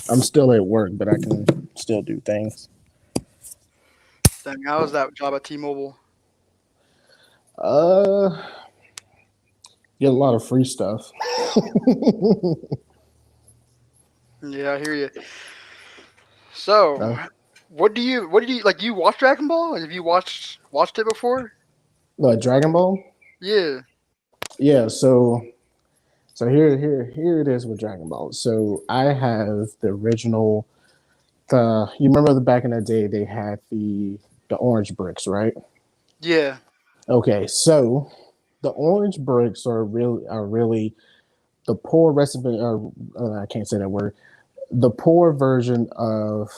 I'm still at work, but I can still do things. Dang, how was that job at T-Mobile? Uh, get a lot of free stuff. Yeah, I hear you. So, uh, what do you like? You watch Dragon Ball? Have you watched it before? Dragon Ball. Yeah, Yeah. So here it is with Dragon Ball. So I have the original. You remember the back in the day they had the orange bricks, right? yeah. Okay, so the orange bricks are really the poor recipe. I can't say that word. The poor version of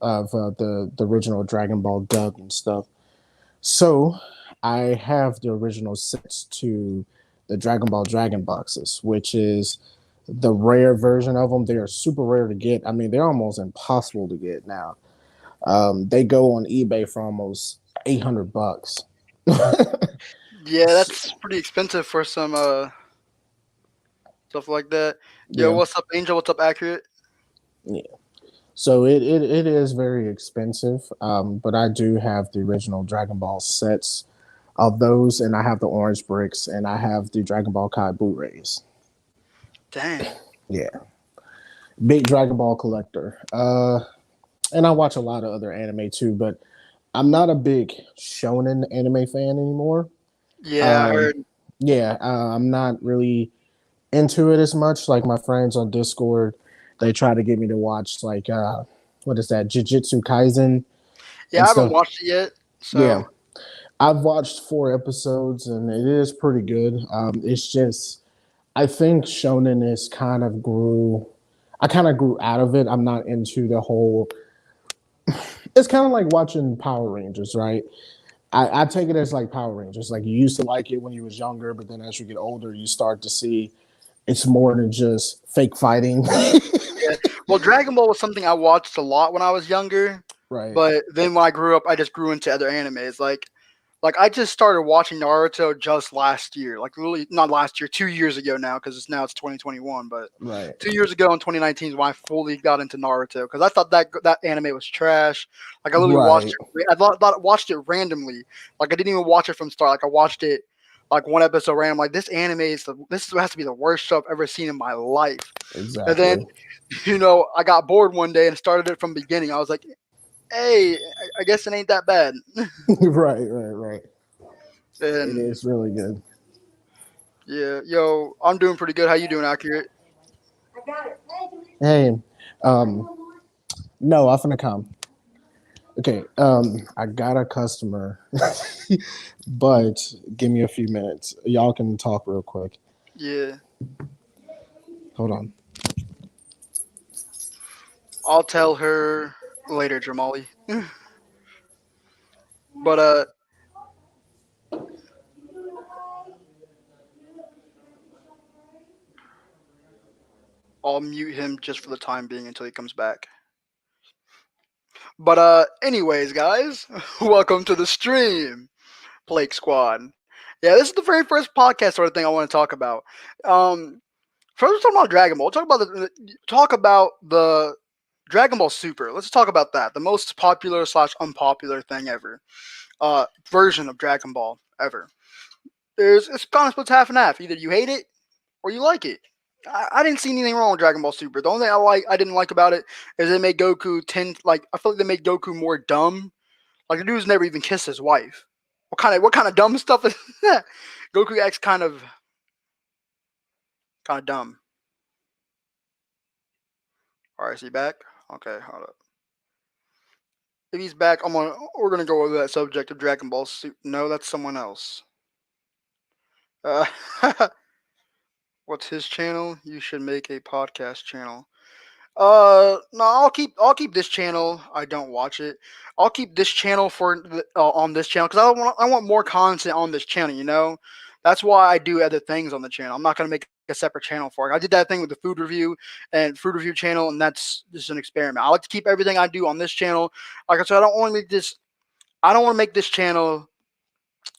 the original Dragon Ball dub and stuff. So I have the original sets to the Dragon Ball Dragon boxes, which is the rare version of them. They are super rare to get. I mean, they're almost impossible to get now. They go on eBay for almost $800. Yeah, that's pretty expensive for some stuff like that. Yo, Yeah, what's up, Angel? What's up, Accurate? yeah. So it is very expensive, but I do have the original Dragon Ball sets of those, and I have the orange bricks, and I have the Dragon Ball Kai Blu-rays. Dang. Yeah, big Dragon Ball collector. And I watch a lot of other anime too, but I'm not a big shonen anime fan anymore. Yeah, I Um, heard. yeah, I'm not really into it as much. Like my friends on Discord, they try to get me to watch like what is that, Jujutsu Kaisen Yeah, and I haven't stuff. watched it yet. Yeah, So I've watched 4 episodes and it is pretty good. It's just I think shonen is kind of grew. I kind of grew out of it. I'm not into the whole. It's kind of like watching Power Rangers, right? I take it as like Power Rangers. Like you used to like it when you was younger, but then as you get older, you start to see it's more than just fake fighting. yeah, well, Dragon Ball was something I watched a lot when I was younger, Right. but then when I grew up, I just grew into other animes. Like I just started watching Naruto just last year, like really not last year, 2 years ago now, because it's 2021. But Right. 2 years ago in 2019 is when I fully got into Naruto because I thought that anime was trash. Like I literally watched Right. it. I watched it randomly. Like I didn't even watch it from start. Like I watched it like one episode random. Like this anime this has to be the worst show I've ever seen in my life. And then Exactly. I got bored one day and started it from the beginning. I was like, hey, I guess it ain't that bad. Right. Right. Right. It And is really good. yeah, yo, I'm doing pretty good. How you doing, Accurate? Hey, um, no, I'm finna come. Okay, I got a customer, but give me a few minutes. Y'all can talk real quick. Yeah, Hold on. I'll tell her later, Jamali. But I'll mute him just for the time being until he comes back. But anyways, guys, welcome to the stream, Blake Squad. Yeah, this is the very first podcast sort of thing I want to talk about. Um, First, let's talk about Dragon Ball. Talk about the Dragon Ball Super. Let's talk about that. The most popular slash unpopular thing ever. Version of Dragon Ball ever. It's kind of splits half and half. Either you hate it or you like it. I didn't see anything wrong with Dragon Ball Super. The only thing I didn't like about it is they made Goku I feel like they made Goku more dumb. Like the dude's never even kissed his wife. What kind of dumb stuff is that? Goku acts kind of dumb. All right, is he back? Okay, hold up. If he's back, we're gonna go over that subject of Dragon Ball Super. No, that's someone else. Uh, what's his channel? You should make a podcast channel. No, I'll keep this channel. I don't watch it. I'll keep this channel on this channel because I want more content on this channel. That's why I do other things on the channel. I'm not gonna make a separate channel for it. I did that thing with the food review channel, and that's just an experiment. I like to keep everything I do on this channel. Like I said, I don't want to make this. I don't want to make this channel,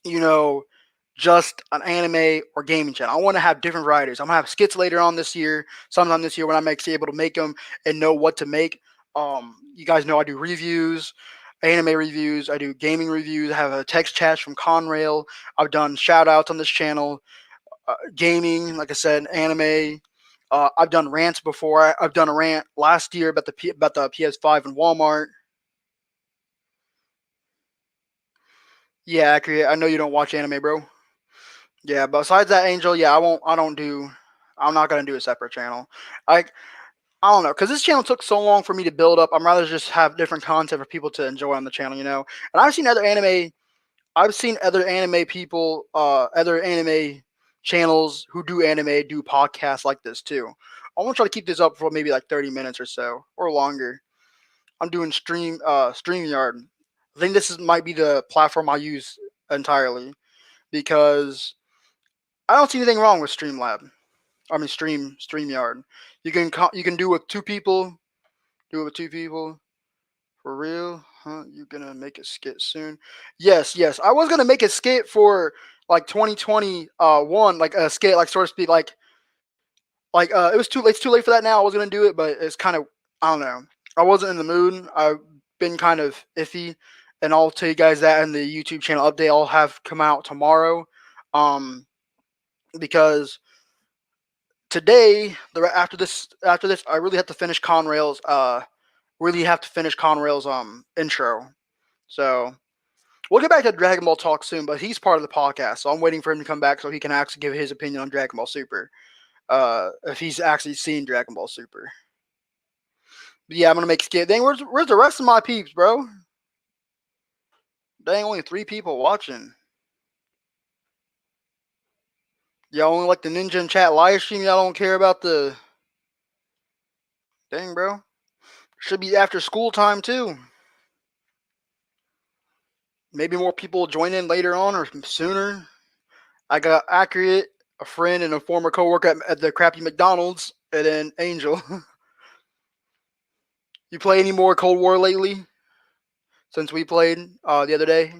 you know, just an anime or gaming channel. I want to have different varieties. I'm gonna have skits later on this year, sometime this year when I'm actually able to make them and know what to make. You guys know I do reviews, anime reviews. I do gaming reviews. I have a text chat from Conrail. I've done shout outs on this channel. Gaming, like I said, anime. I've done rants before. I've done a rant last year about the PS5 in Walmart. Yeah, accurate. I know you don't watch anime, bro. Yeah, besides that, Angel, yeah, I won't. I don't do. I'm not gonna do a separate channel. Like I don't know, because this channel took so long for me to build up. I'm rather just have different content for people to enjoy on the channel, you know. And I've seen other anime. I've seen other anime people, other anime channels who do anime do podcasts like this too. I want to try to keep this up for maybe like 30 minutes or so or longer. I'm doing StreamYard. I think might be the platform I use entirely because I don't see anything wrong with Streamlab. I mean StreamYard. You can do with two people. Do it with two people. For real? Huh? You gonna make a skit soon? Yes, yes. I was gonna make a skit for like 2021, like a skit, like so to speak, it was too late. It's too late for that now. I was gonna do it, but it's kind of I don't know. I wasn't in the mood. I've been kind of iffy, and I'll tell you guys that in the YouTube channel update. I'll have come out tomorrow, um, because today, after this, I really have to finish Conrail's intro. So we'll get back to Dragon Ball talk soon, but he's part of the podcast, so I'm waiting for him to come back so he can actually give his opinion on Dragon Ball Super. If he's actually seen Dragon Ball Super. But yeah, I'm gonna make skit. Dang, where's the rest of my peeps, bro? Dang, only 3 people watching. Y'all only like the Ninja in Chat live stream. Y'all don't care about the. Dang, bro. Should be after school time too. Maybe more people will join in later on or sooner. I got Accurate, a friend, and a former coworker at the crappy McDonald's, and then Angel. You play any more Cold War lately? Since we played the other day?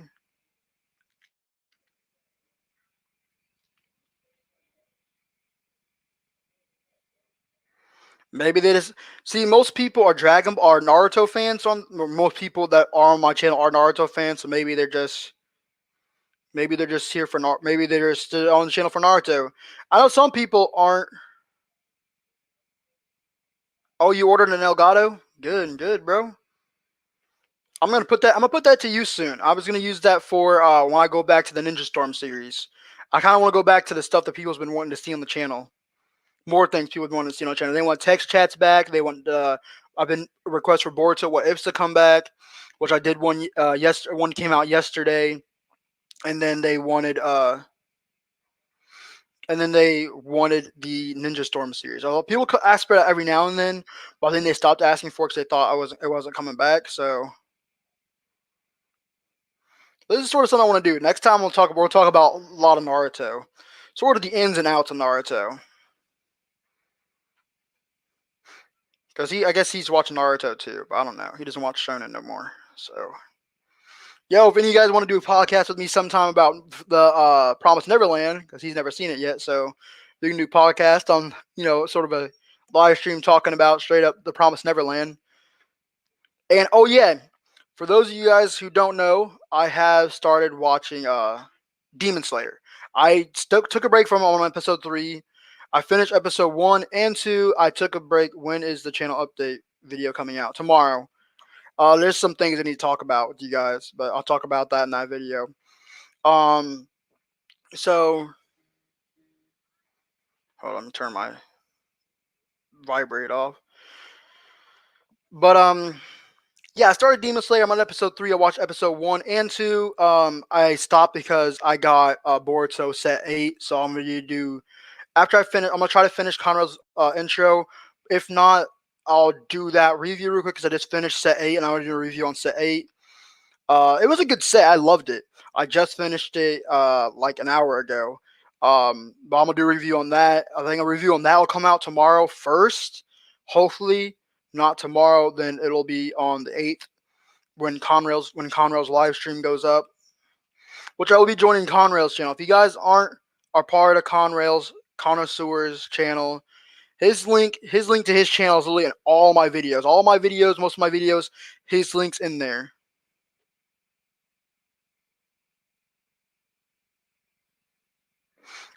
Maybe they just see most people are Naruto fans. Most people that are on my channel are Naruto fans, so maybe they're just here for maybe they're just on the channel for Naruto. I know some people aren't. Oh, you ordered an Elgato? Good, good, bro. I'm gonna put that to use soon. I was gonna use that for when I go back to the Ninja Storm series. I kind of want to go back to the stuff that people's been wanting to see on the channel. More things people want to see on the channel. They want text chats back. They want I've been request for Boruto What Ifs to come back, which I did one one came out yesterday, and then they wanted the Ninja Storm series. Although people ask for that every now and then, but then they stopped asking for it because they thought it wasn't coming back. So this is sort of something I want to do. Next time we'll talk about a lot of Naruto, sort of the ins and outs of Naruto. Because I guess he's watching Naruto too, but I don't know. He doesn't watch Shonen no more. So, yo, if any of you guys want to do a podcast with me sometime about the Promised Neverland, because he's never seen it yet, so we can do a podcast on, sort of a live stream talking about straight up the Promised Neverland. And oh yeah, for those of you guys who don't know, I have started watching Demon Slayer. I took a break from on episode 3. I finished episode 1 and 2. I took a break. When is the channel update video coming out? Tomorrow. There's some things I need to talk about with you guys, but I'll talk about that in that video. So hold on, let me turn my vibrate off. But yeah, I started Demon Slayer. I'm on episode 3. I watched episode 1 and 2. I stopped because I got Boruto set 8, so I'm gonna do. After I finish, I'm gonna try to finish Conrad's intro. If not, I'll do that review real quick because I just finished set 8 and I want to do a review on set 8. It was a good set. I loved it. I just finished it like an hour ago. But I'm gonna do a review on that. I think a review on that will come out tomorrow first. Hopefully, not tomorrow. Then it'll be on the 8th when Conrail's live stream goes up. which I will be joining Conrail's channel. If you guys aren't are part of Conrail's Connoisseurs channel, his link to his channel is literally in all my videos. All my videos, most of my videos, his link's in there.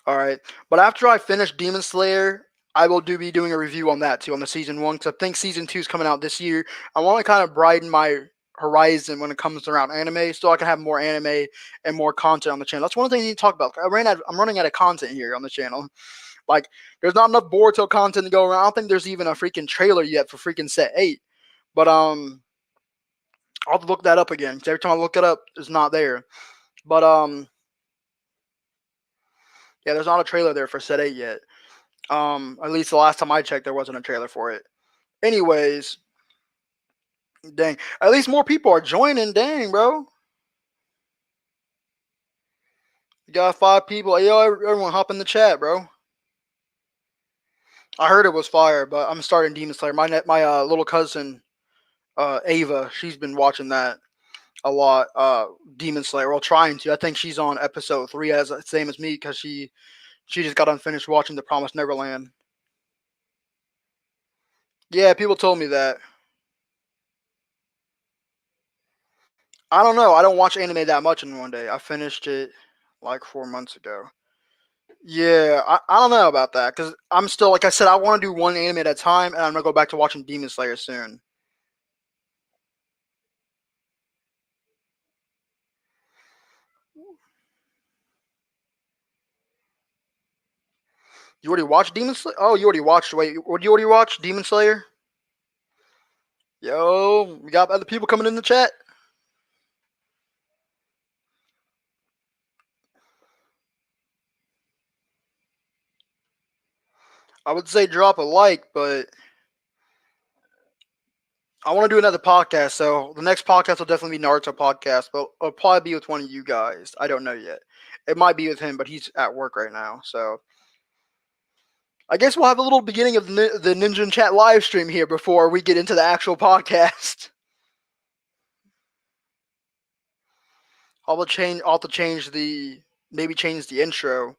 All right, but after I finish Demon Slayer, I will be doing a review on that too, on the season one, because I think season two is coming out this year. I want to kind of brighten my horizon when it comes around anime, so I can have more anime and more content on the channel. That's one thing I need to talk about. I'm running out of content here on the channel. Like, there's not enough Boruto content to go around. I don't think there's even a freaking trailer yet for freaking set 8. But I'll have to look that up again, because every time I look it up, it's not there. But yeah, there's not a trailer there for set 8 yet. At least the last time I checked, there wasn't a trailer for it. Anyways, dang. At least more people are joining. Dang, bro. You got 5 people. Yo, everyone hop in the chat, bro. I heard it was fire, but I'm starting Demon Slayer. My little cousin, Ava, she's been watching that a lot. Demon Slayer, well, trying to. I think she's on episode 3, as same as me, because she just got unfinished watching The Promised Neverland. Yeah, people told me that. I don't know. I don't watch anime that much in one day. I finished it like 4 months ago. Yeah, I don't know about that, because I'm still, like I said, I want to do one anime at a time, and I'm gonna go back to watching Demon Slayer soon. You already watched Demon Slayer? Oh, you already watched. Wait, what you already watch? Demon Slayer? Yo, we got other people coming in the chat. I would say drop a like, but I want to do another podcast. So the next podcast will definitely be Naruto podcast, but it'll probably be with one of you guys. I don't know yet. It might be with him, but he's at work right now. So I guess we'll have a little beginning of the Ninja Chat live stream here before we get into the actual podcast. I'll have to change the maybe change the intro,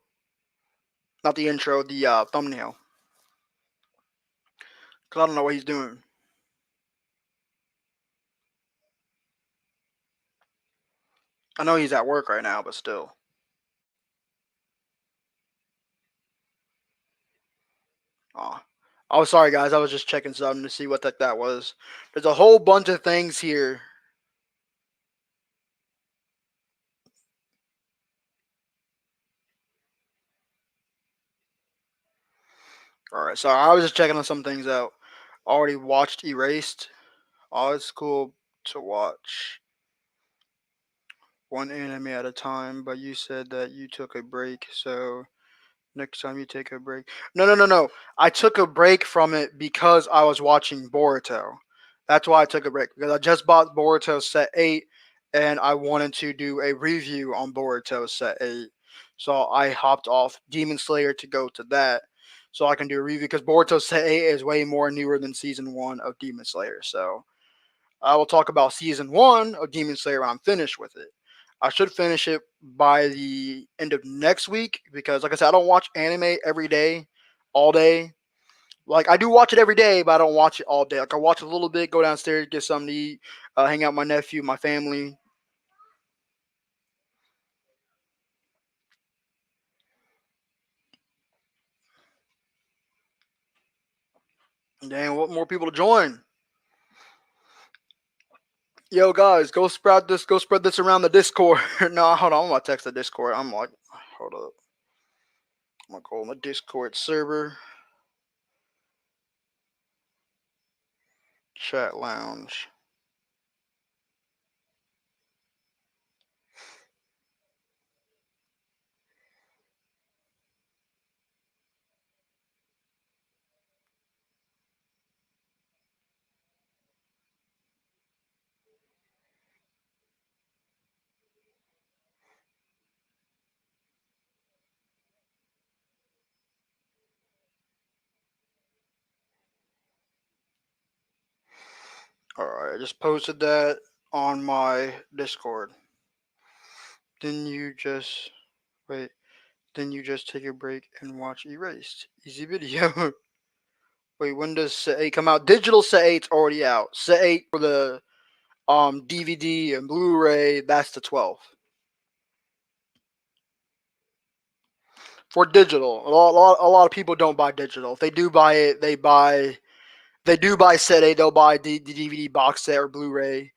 not the intro, the thumbnail, because I don't know what he's doing. I know he's at work right now, but still. Oh, oh, sorry guys. I was just checking something to see what that was. There's a whole bunch of things here. All right, so I was just checking on some things out. Already watched Erased. Oh, it's cool to watch one anime at a time, but you said that you took a break, so next time you take a break. No, no, no, no. I took a break from it because I was watching Boruto. That's why I took a break, because I just bought Boruto Set 8 and I wanted to do a review on Boruto Set 8. So I hopped off Demon Slayer to go to that so I can do a review, because Boruto Set 8 is way more newer than season 1 of Demon Slayer. So I will talk about season 1 of Demon Slayer when I'm finished with it. I should finish it by the end of next week, because, like I said, I don't watch anime every day, all day. Like, I do watch it every day, but I don't watch it all day. Like, I watch a little bit, go downstairs, get something to eat, hang out with my nephew, my family. And then what more people to join? Yo, guys, go spread this around the Discord. No, hold on, I'm gonna text the Discord. I'm like, hold up. I'm gonna go on the Discord server. Chat lounge. Alright, I just posted that on my Discord. Then you just wait. Then you just take a break and watch Erased. Easy video. Wait, when does set 8 come out? Digital set 8's already out. Set 8 for the DVD and Blu-ray, that's the 12th. For digital, a lot of people don't buy digital. If they do buy it, they do buy set 8. They'll buy the DVD box set or Blu-ray,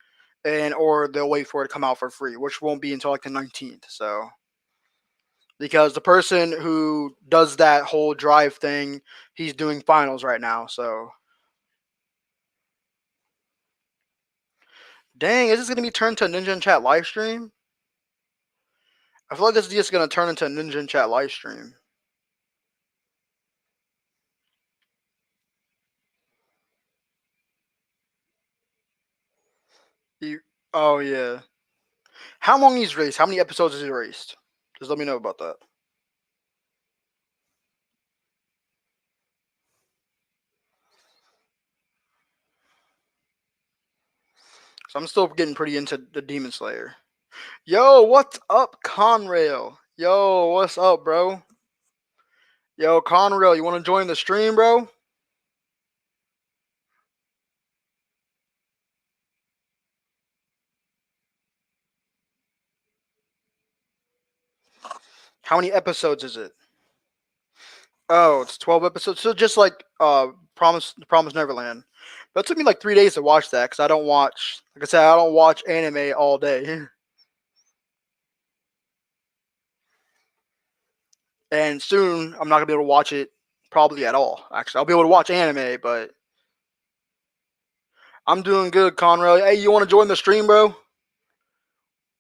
and or they'll wait for it to come out for free, which won't be until like the 19th. So because the person who does that whole drive thing, he's doing finals right now. So dang, is this gonna be turned to a Ninja in Chat live stream? I feel like this is just gonna turn into a Ninja in Chat live stream. You, oh yeah. How long he's raced? How many episodes has he raced? Just let me know about that. So I'm still getting pretty into the Demon Slayer. Yo, what's up, Conrail? Yo, what's up, bro? Yo, Conrail, you want to join the stream, bro? How many episodes is it? Oh, it's 12 episodes. So just like Promise Neverland. But it took me like 3 days to watch that because I don't watch, like I said, I don't watch anime all day. And soon I'm not gonna be able to watch it probably at all. Actually, I'll be able to watch anime, but I'm doing good, Conrail. Hey, you want to join the stream, bro?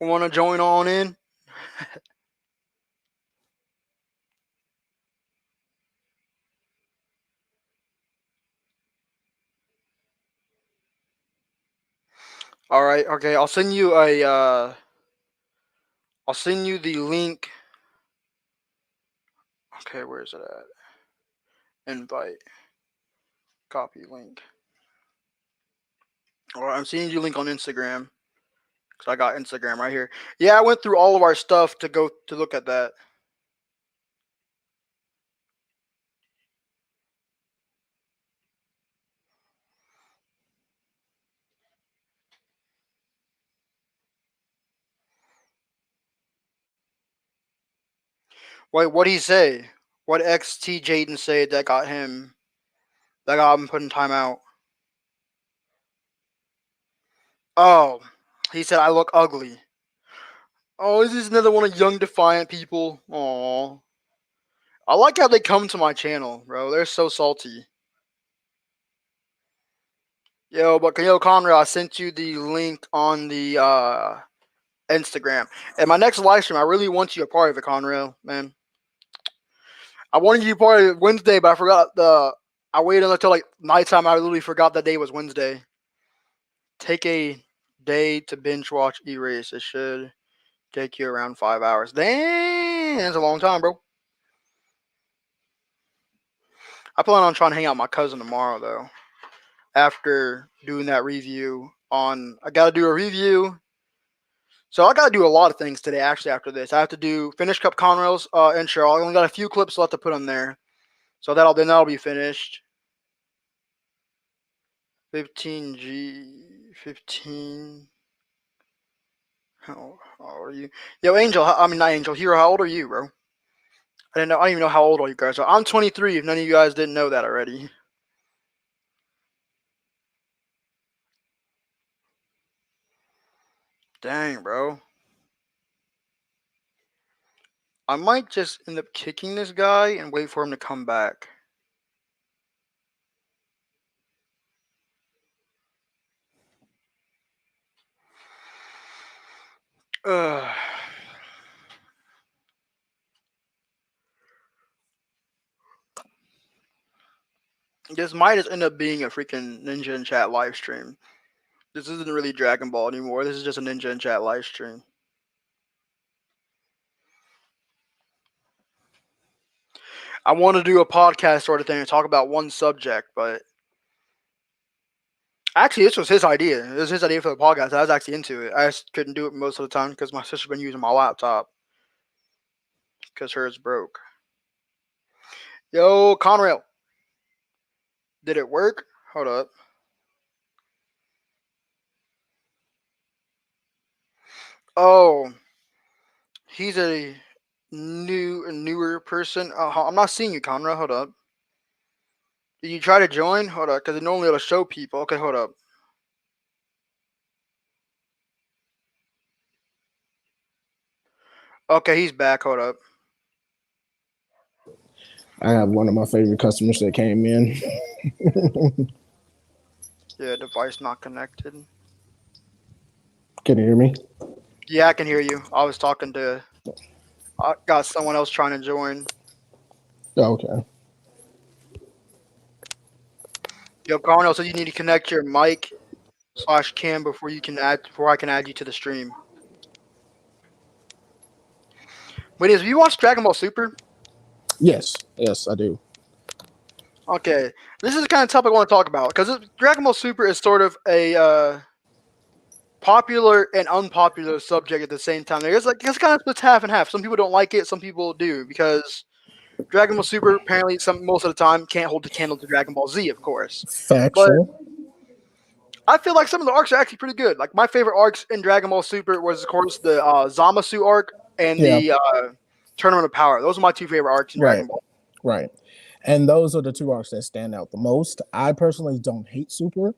Want to join on in? All right, okay. I'll send you a. I'll send you the link. Okay, where is it at? Invite. Copy link. All right, I'm sending you a link on Instagram because I got Instagram right here. Yeah, I went through all of our stuff to go to look at that. Wait, what did he say? What XT Jaden say that got him? That got him put in timeout. Oh, he said I look ugly. Oh, is this another one of young defiant people? Aw. I like how they come to my channel, bro. They're so salty. Yo, Conrad, I sent you the link on the Instagram. And my next live stream, I really want you a part of it, Conrad, man. I wanted you a part of it Wednesday, but I forgot the. I waited until like nighttime. I literally forgot that day was Wednesday. Take a day to binge watch Erase. It should take you around 5 hours. Damn, that's a long time, bro. I plan on trying to hang out with my cousin tomorrow, though. After doing that review on, I gotta do a review. So I gotta do a lot of things today. Actually, after this, I have to do finish Cup Conrail's intro. I only got a few clips left to put on there, so that'll be finished. 15G 15. How old are you? Yo, Angel. I mean, not Angel. Hero. How old are you, bro? I didn't know. I don't even know how old all you guys are. I'm 23. If none of you guys didn't know that already. Dang, bro. I might just end up kicking this guy and wait for him to come back. Ugh. This might just end up being a freaking Ninja in Chat live stream. This isn't really Dragon Ball anymore. This is just a Ninja in Chat live stream. I want to do a podcast sort of thing and talk about one subject, but Actually, this was his idea. It was his idea for the podcast. I was actually into it. I just couldn't do it most of the time because my sister's been using my laptop because hers broke. Yo, Conrail, did it work? Hold up. Oh, he's a newer person. I'm not seeing you, Conrail. Hold up. Did you try to join? Hold up, because it normally it'll show people. Okay, hold up. Okay, he's back. Hold up. I have one of my favorite customers that came in. Yeah, device not connected. Can you hear me? Yeah, I can hear you. I was talking to. I got someone else trying to join. Oh, okay. Yo, Carnell, so you need to connect your mic / cam before I can add you to the stream. Wait, have you watched Dragon Ball Super? Yes, I do. Okay, this is the kind of topic I want to talk about because Dragon Ball Super is sort of a popular and unpopular subject at the same time. It's kind of splits half and half. Some people don't like it, some people do because Dragon Ball Super apparently most of the time can't hold the candle to Dragon Ball Z, of course. Factual. But I feel like some of the arcs are actually pretty good. Like my favorite arcs in Dragon Ball Super was, of course, the Zamasu arc and the Tournament of Power. Those are my two favorite arcs in Dragon Ball. Right. And those are the two arcs that stand out the most. I personally don't hate Super.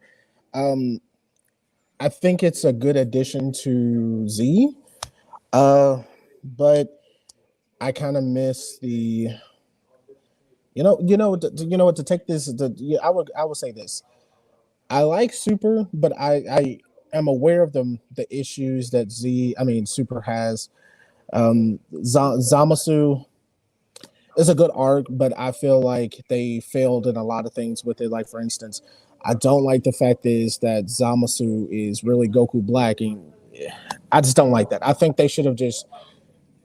I think it's a good addition to Z. But I kind of miss the what to take this I would say this. I like Super, but I am aware of the issues that Super has. Zamasu is a good arc, but I feel like they failed in a lot of things with it. Like, for instance, I don't like the fact that Zamasu is really Goku Black, and I just don't like that. I think they should have just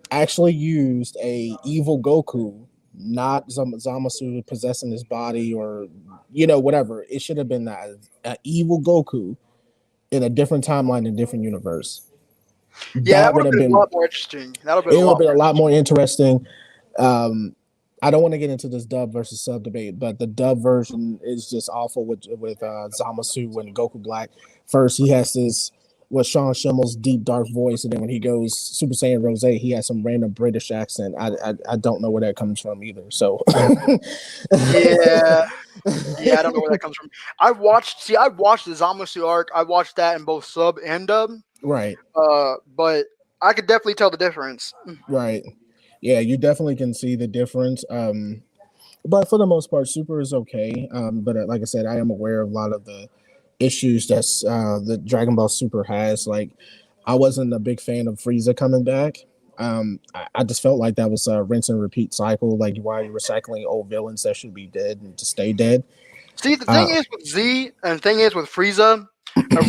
actually used a evil Goku, not Zamasu possessing his body or whatever. It should have been an evil Goku in a different timeline, in a different universe. Yeah, that would have been a lot more interesting. It would have been a lot more interesting. I don't want to get into this dub versus sub debate, but the dub version is just awful with Zamasu and Goku Black. First, he has this Sean Schimmel's deep dark voice, and then when he goes Super Saiyan Rose, he has some random British accent. I don't know where that comes from either. So yeah, I don't know where that comes from. I watched the Zamasu arc. I watched that in both sub and dub. Right. But I could definitely tell the difference. Right. Yeah, you definitely can see the difference. But for the most part, Super is okay. But like I said, I am aware of a lot of the issues that's the Dragon Ball Super has. Like, I wasn't a big fan of Frieza coming back. I just felt like that was a rinse and repeat cycle. Like, why are you recycling old villains that should be dead and to stay dead? See, the thing is with Z and the thing is with Frieza,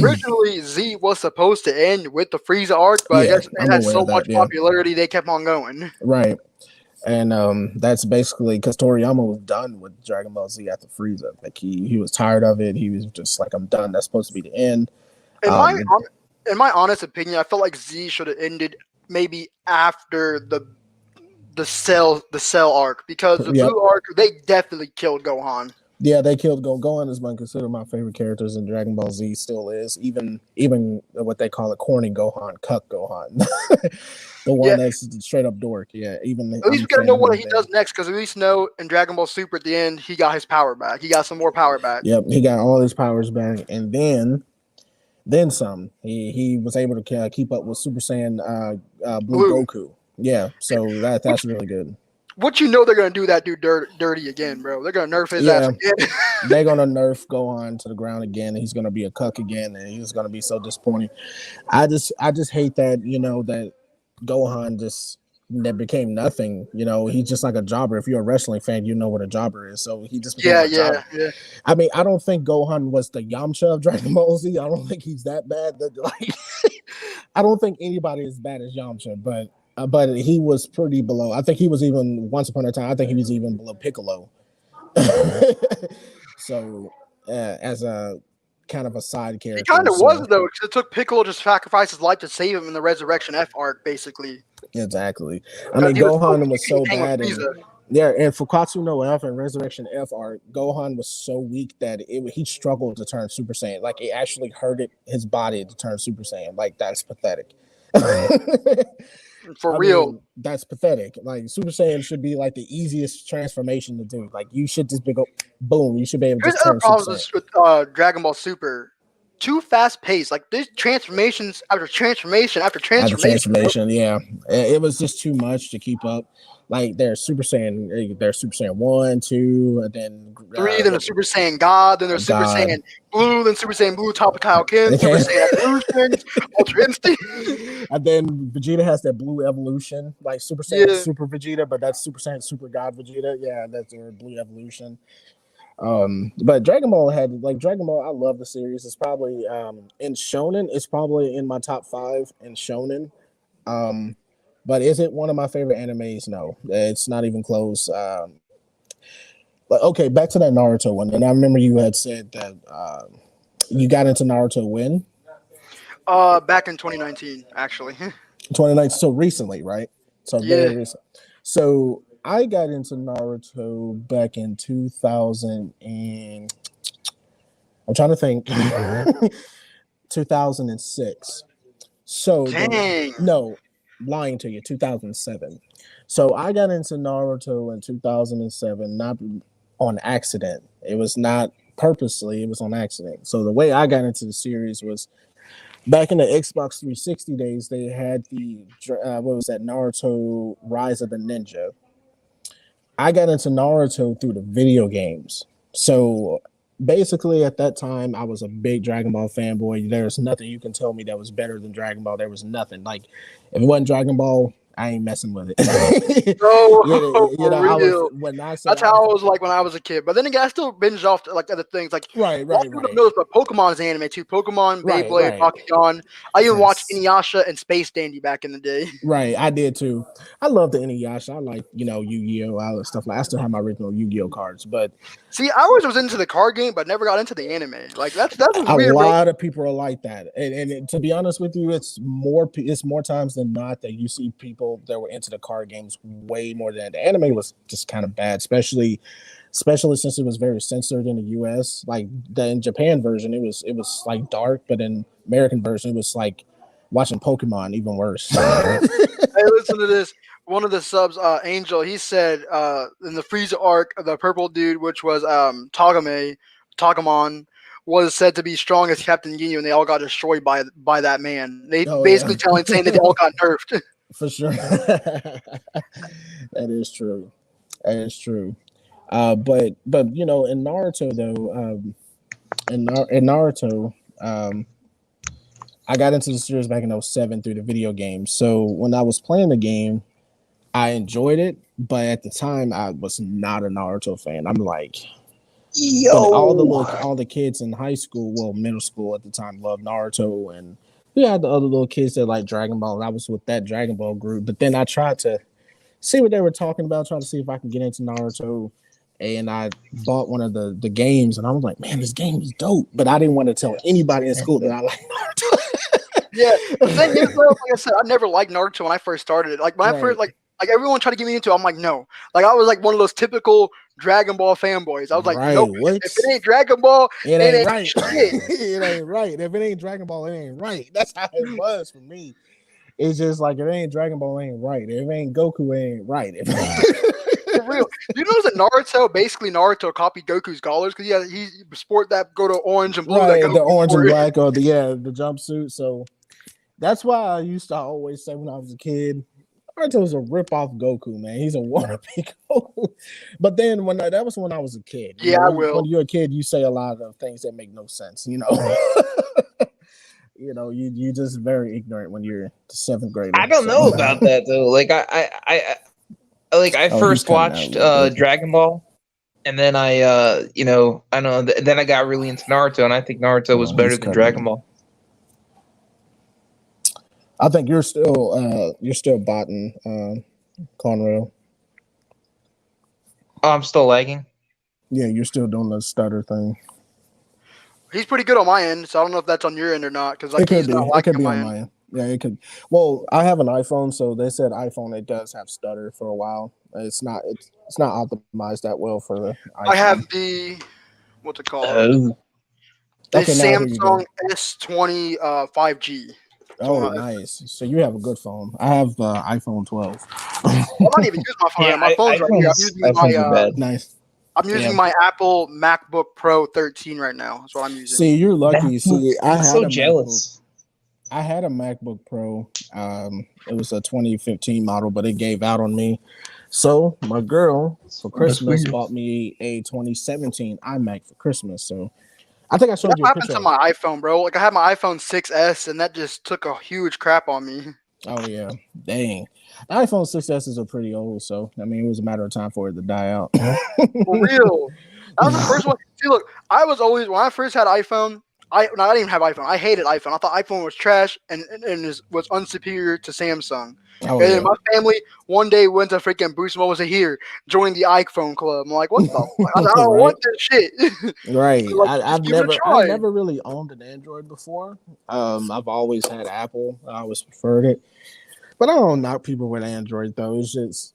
originally Z was supposed to end with the Frieza arc, but I guess it had so much popularity they kept on going. Right. And that's basically because Toriyama was done with Dragon Ball Z after Frieza. Like, he was tired of it. He was just like, I'm done. That's supposed to be the end. In my honest opinion, I felt like Z should have ended maybe after the Cell arc, because the Blue arc, they definitely killed Gohan. Yeah, they killed Gohan. Has been considered my favorite characters in Dragon Ball Z. Still is, even what they call a corny Gohan, Cuck Gohan, the one that's straight up dork. Yeah, even at least we gotta know what he does next, because at least know in Dragon Ball Super at the end he got his power back. He got some more power back. Yep, he got all his powers back, and then some. He was able to keep up with Super Saiyan Blue Goku. Yeah, so that's really good. What they're gonna do that dude dirty again, bro? They're gonna nerf his ass again. They're gonna nerf Gohan to the ground again, and he's gonna be a cuck again, and he's gonna be so disappointing. I just hate that that Gohan just became nothing. He's just like a jobber. If you're a wrestling fan, you know what a jobber is. So he just became a jobber. I mean, I don't think Gohan was the Yamcha of Dragon Ball Z. I don't think he's that bad. I don't think anybody is as bad as Yamcha, but he was pretty below. I think he was even once upon a time. I think he was even below Piccolo. So as a kind of a side He character. kind of So was though, because it took Piccolo to sacrifice his life to save him in the Resurrection F arc, basically. exactly. I Because mean, he was so Gohan weak, was he could so hang with bad, and Frieza. yeah, and for Katsu no F and Resurrection F arc, Gohan was so weak that he struggled to turn Super Saiyan. Like it actually hurted his body to turn Super Saiyan. Like that's pathetic. For I real. mean, that's pathetic. Like Super Saiyan should be like the easiest transformation to do. Like you should just be go boom. You should be able to Here's just other turn Super problems Saiyan. with Dragon Ball Super. Too fast paced. Like these transformations after transformation after After transformation. transformation, yeah, it was just too much to keep up. Like there's Super Saiyan 1, 2, and then 3, then the Super Saiyan God, then there's Super God. Saiyan Blue, then Super Saiyan Blue Top of Kaioken, Super Okay. Saiyan Evolutions, Ultra Instinct. And then Vegeta has that blue evolution, like Super Saiyan Yeah. Super Vegeta, but that's Super Saiyan Super God Vegeta. Yeah, that's their blue evolution. But Dragon Ball Dragon Ball. I love the series. It's probably in Shonen. It's probably in my top 5 in Shonen. But is it one of my favorite animes? No, it's not even close. But okay, back to that Naruto one. And I remember you had said that you got into Naruto when Back in 2019, actually. 2019. So recently, right? So Yeah. very recent. So I got into Naruto back in 2000 and I'm trying to think 2006. So Dang. no, lying to you, 2007. So I got into Naruto in 2007, not on accident. It was not purposely, it was on accident. So the way I got into the series was back in the Xbox 360 days, they had the what was that, Naruto Rise of the Ninja. I got into Naruto through the video games. So basically, at that time, I was a big Dragon Ball fanboy. There's nothing you can tell me that was better than Dragon Ball. There was nothing. Like, if it wasn't Dragon Ball, I ain't messing with it. Oh, for I was real. when I say That's I how was I was like when I was a kid. But then again, I still binged off like other things. Like right, a lot of right, people don't right, know this, but Pokemon is anime too. Pokemon, right, Beyblade, right. Bakugan. I even watched Yes. Inuyasha and Space Dandy back in the day. Right, I did too. I love the Inuyasha. I like Yu-Gi-Oh, all that stuff. Like I still have my original Yu-Gi-Oh cards, but See, I always was into the card game, but never got into the anime. Like that's what's a weird, bro. lot of people are like that, and to be honest with you, it's more times than not that you see people that were into the card games way more than the anime was just kind of bad, especially since it was very censored in the U.S. Like the in Japan version, it was like dark, but in American version, it was like watching Pokemon, even worse. Hey, listen to this. One of the subs, Angel, he said in the Frieza arc, the purple dude, which was Tagamon, was said to be strong as Captain Ginyu, and they all got destroyed by that man. They Oh basically yeah, saying that they all got nerfed. for sure. That is true. That is true. But in Naruto though, in Naruto, I got into the series back in '07 through the video game. So when I was playing the game, I enjoyed it, but at the time I was not a Naruto fan. I'm like, but all the kids in high school, well, middle school at the time, loved Naruto, and we had the other little kids that like Dragon Ball. And I was with that Dragon Ball group, but then I tried to see what they were talking about, trying to see if I can get into Naruto. And I bought one of the games, and I was like, "Man, this game is dope!" But I didn't want to tell anybody in school that I like Naruto. Yeah, the thing is, though, like I said, I never liked Naruto when I first started it. Like when I first Right, like everyone tried to get me into it, I'm like, no. Like I was like one of those typical Dragon Ball fanboys. I was like, right. nope. What? If it ain't Dragon Ball, It it ain't ain't right. shit. It ain't right. If it ain't Dragon Ball, it ain't right. That's how it was for me. It's just like if it ain't Dragon Ball, it ain't right. If it ain't Goku, it ain't right. For real. You know that Naruto, basically Naruto copied Goku's collars because he sport that go to orange and blue that Right, Goku the orange and wore. black or the jumpsuit. So that's why I used to always say when I was a kid, Naruto was a rip off Goku, man. He's a wannabe Goku. But then that was when I was a kid. Yeah, I When will. you're a kid, you say a lot of things that make no sense. You just very ignorant when you're the seventh grader. I don't know about that though. Like I Oh, he's first cutting out a watched little bit. Dragon Ball, and then I I don't know. Then I got really into Naruto, and I think Naruto was Oh, better he's than cutting Dragon out. Ball. I think you're still botting Conrail. Oh, I'm still lagging. Yeah, you're still doing the stutter thing. He's pretty good on my end, so I don't know if that's on your end or not. Because like It could he's be. not It like could on be my on end. mine. Yeah, it could. Well, I have an iPhone, so they said iPhone it does have stutter for a while. It's not optimized that well for the I have iPhone. the what's it called? Oh, The Okay, now here you Samsung go. S20 5G. That's Oh, one of my, nice. So you have a good phone. I have iPhone 12. I'm not even using my phone. yeah. My phone's right here. iPhones are bad. Nice. I'm Yeah. using my Apple MacBook Pro 13 right now. That's what I'm using. See, you're lucky. See, I I'm had so a MacBook. jealous. I had a MacBook Pro. It was a 2015 model, but it gave out on me. So my girl for Christmas weird. bought me a 2017 iMac for Christmas. So I think I That showed you a happened picture to of it. my iPhone, bro. Like I had my iPhone 6S, and that just took a huge crap on me. Oh yeah, dang. The iPhone 6s are pretty old, so I mean it was a matter of time for it to die out. For real. That was the first one. See, look, I was always when I first had iPhone. I didn't even have iPhone. I hated iPhone. I thought iPhone was trash and was unsuperior to Samsung. Oh And then yeah, my family one day went to freaking Boost Mobile and said, "Here, join the iPhone club." I'm like, "What the? I don't right, want this shit." right. Like, just I've give it a I've try. never really owned an Android before. I've always had Apple. I always preferred it, but I don't knock people with Android though. It's just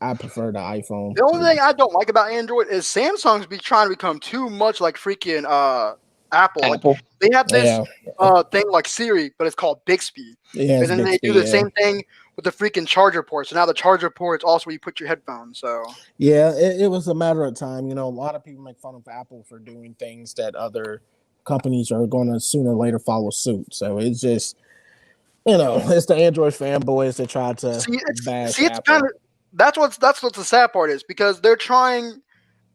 I prefer the iPhone. The only thing I don't like about Android is Samsung's be trying to become too much like freaking Apple. Like Apple. they have this Yeah, thing like Siri, but it's called Bixby. it And has then they do Bixby. the Yeah, same thing with the freaking charger port. So now the charger port is also where you put your headphones. So yeah. It was a matter of time. You know, a lot of people make fun of Apple for doing things that other companies are going to sooner or later follow suit. So it's just it's the Android fanboys that try to bash it's kind Apple. of that's what the sad part is because they're trying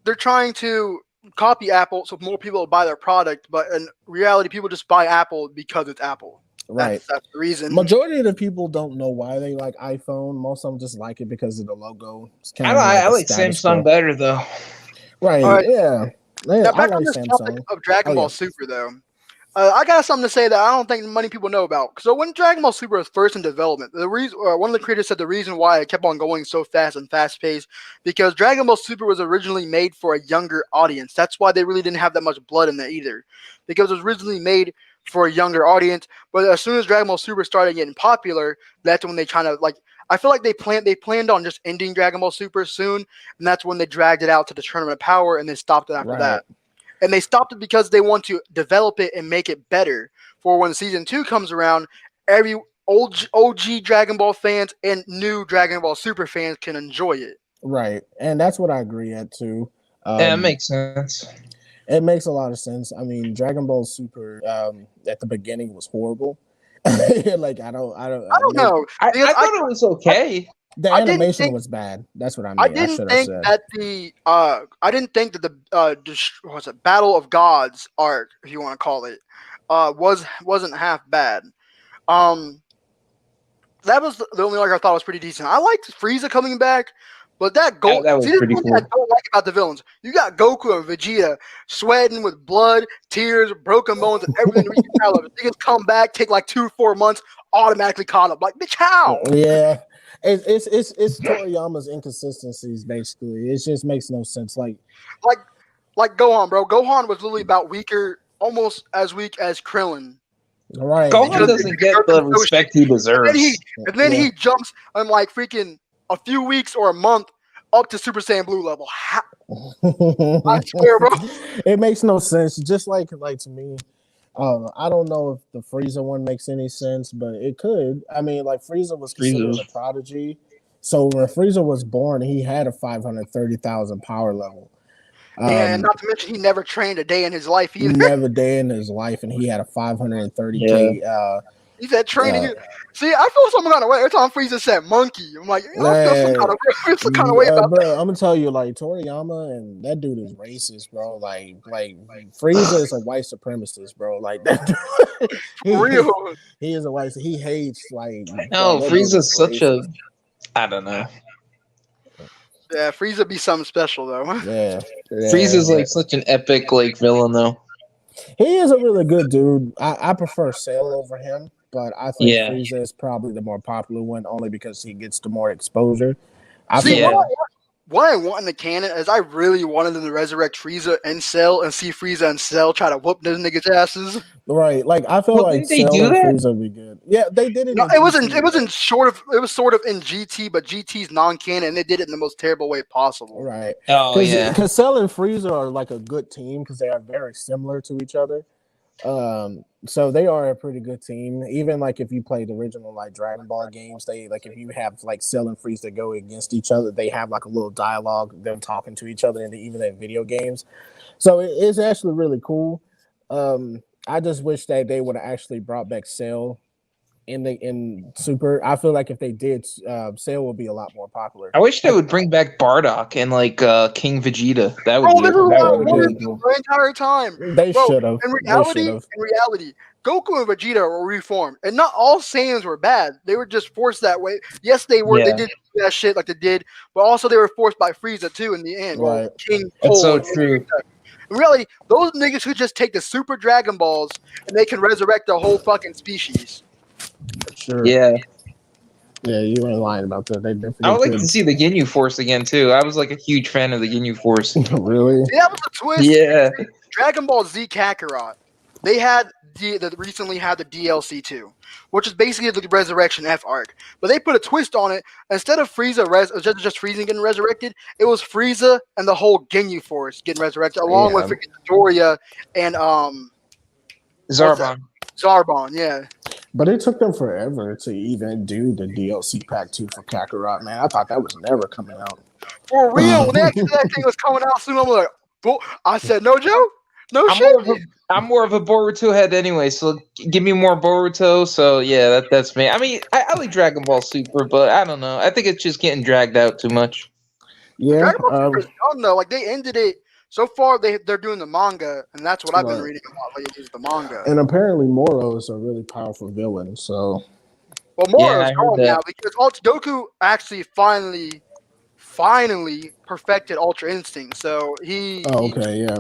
to copy Apple so more people will buy their product, but in reality, people just buy Apple because it's Apple. Right. That's the reason. Majority of the people don't know why they like iPhone. Most of them just like it because of the logo. It's kind of I like a like status Samsung quo. better though. Right. All right, Yeah. now I back on like this topic Samsung. of Oh Dragon yeah. Ball Super, though. I got something to say that I don't think many people know about. So when Dragon Ball Super was first in development, the reason one of the creators said the reason why it kept on going so fast and fast paced because Dragon Ball Super was originally made for a younger audience. That's why they really didn't have that much blood in there either, because it was originally made for a younger audience. But as soon as Dragon Ball Super started getting popular, that's when they kind of like. I feel like they planned on just ending Dragon Ball Super soon, and that's when they dragged it out to the Tournament of Power, and they stopped it after Right. that. And they stopped it because they want to develop it and make it better for when season 2 comes around. Every OG Dragon Ball fans and new Dragon Ball Super fans can enjoy it. Right. And that's what I agree at too. Yeah, it makes sense. It makes a lot of sense. I mean, Dragon Ball Super at the beginning was horrible. Like I don't I don't know. I Because thought it was okay. the I didn't animation think was bad. That's what I I mean. I didn't should have think said. that the what was it, Battle of Gods arc, if you want to call it, wasn't half bad. Um, that was the only arc I thought was pretty decent. I liked Frieza coming back, but that gold. That was See, this pretty is one thing I cool. don't like about the villains. You got Goku and Vegeta sweating with blood, tears, broken bones, and everything to reach the power level. Niggas come back, take like 2-4 months, automatically caught up. Like, bitch, how? Yeah. It's Toriyama's inconsistencies basically. It just makes no sense. Like Like Gohan, bro. Gohan was literally about weaker, almost as weak as Krillin. right. Gohan Because doesn't get Goku's the so respect shit. he deserves. And then Yeah. he jumps in like freaking a few weeks or a month up to Super Saiyan Blue level. I swear, bro. It makes no sense. Just like to me, I don't know if the Frieza one makes any sense, but it could. I mean, like Frieza was considered a prodigy, so when Frieza was born, he had a 530,000 power level. And not to mention, he never trained a day in his life either. Never day in his life, and he had a 530k. Yeah. He said training. See, I feel some kind of way every time Frieza said monkey. I'm like, I feel some kind of way about bro. I'm gonna tell you, like Toriyama and that dude is racist, bro. Like Frieza is a white supremacist, bro. Like that. Dude, for real. He is a white. He hates like. No, bro, Frieza's such a. I don't know. Yeah, Frieza be something special though. Yeah, Frieza's like such an epic like villain though. he is a really good dude. I prefer Cell over him, but I think Frieza is probably the more popular one only because he gets the more exposure. I See, feel like, what I want in the canon is I really wanted them to resurrect Frieza and Cell and see Frieza and Cell try to whoop those niggas' asses. Right. Like I feel Well, like didn't they Cell do and that? Frieza would be good. Yeah, they did it No, in it wasn't. GT. It wasn't short of. It was sort of in GT, but GT's non-canon, and they did it in the most terrible way possible. Right. Oh yeah. Because Cell and Frieza are like a good team because they are very similar to each other. So they are a pretty good team. Even like if you play the original like Dragon Ball games, they like if you have like Cell and Frieza go against each other, they have like a little dialogue, them talking to each other, and even in video games. So it's actually really cool. I just wish that they would have actually brought back Cell in Super. I feel like if they did, Cell would be a lot more popular. I wish they would bring back Bardock and like King Vegeta. That would Oh, be this is what that I would be really wanted cool. the entire time. They Bro, should have. in reality, Goku and Vegeta were reformed, and not all Saiyans were bad. They were just forced that way. Yes, they were. Yeah. They did that shit like they did, but also they were forced by Frieza too in the end. Well, Right. King That's Cole. so true. In reality, those niggas who just take the Super Dragon Balls and they can resurrect the whole fucking species. Sure. Yeah. Yeah, you ain't lying about that. They definitely I would like could. to see the Ginyu Force again too. I was like a huge fan of the Ginyu Force. Really? See, that was a twist. Yeah. Dragon Ball Z Kakarot. They had recently had the DLC too, which is basically the Resurrection F arc. But they put a twist on it. Instead of Frieza just Frieza getting resurrected, it was Frieza and the whole Ginyu Force getting resurrected, along with freaking Doria and Zarbon. Zarbon. Yeah. But it took them forever to even do the DLC pack 2 for Kakarot, man. I thought that was never coming out. For real, when that thing was coming out soon, I'm like, I said, no joke, no shit. I'm more of a Boruto head anyway, so give me more Boruto. So yeah, that's me. I mean, I like Dragon Ball Super, but I don't know. I think it's just getting dragged out too much. Yeah. Dragon Ball Super is done though. Like they ended it. So far, they're doing the manga, and that's what I've been reading about lately is the manga. And apparently Moro is a really powerful villain, so... Well, Moro is gone now because Goku actually finally perfected Ultra Instinct. So yeah.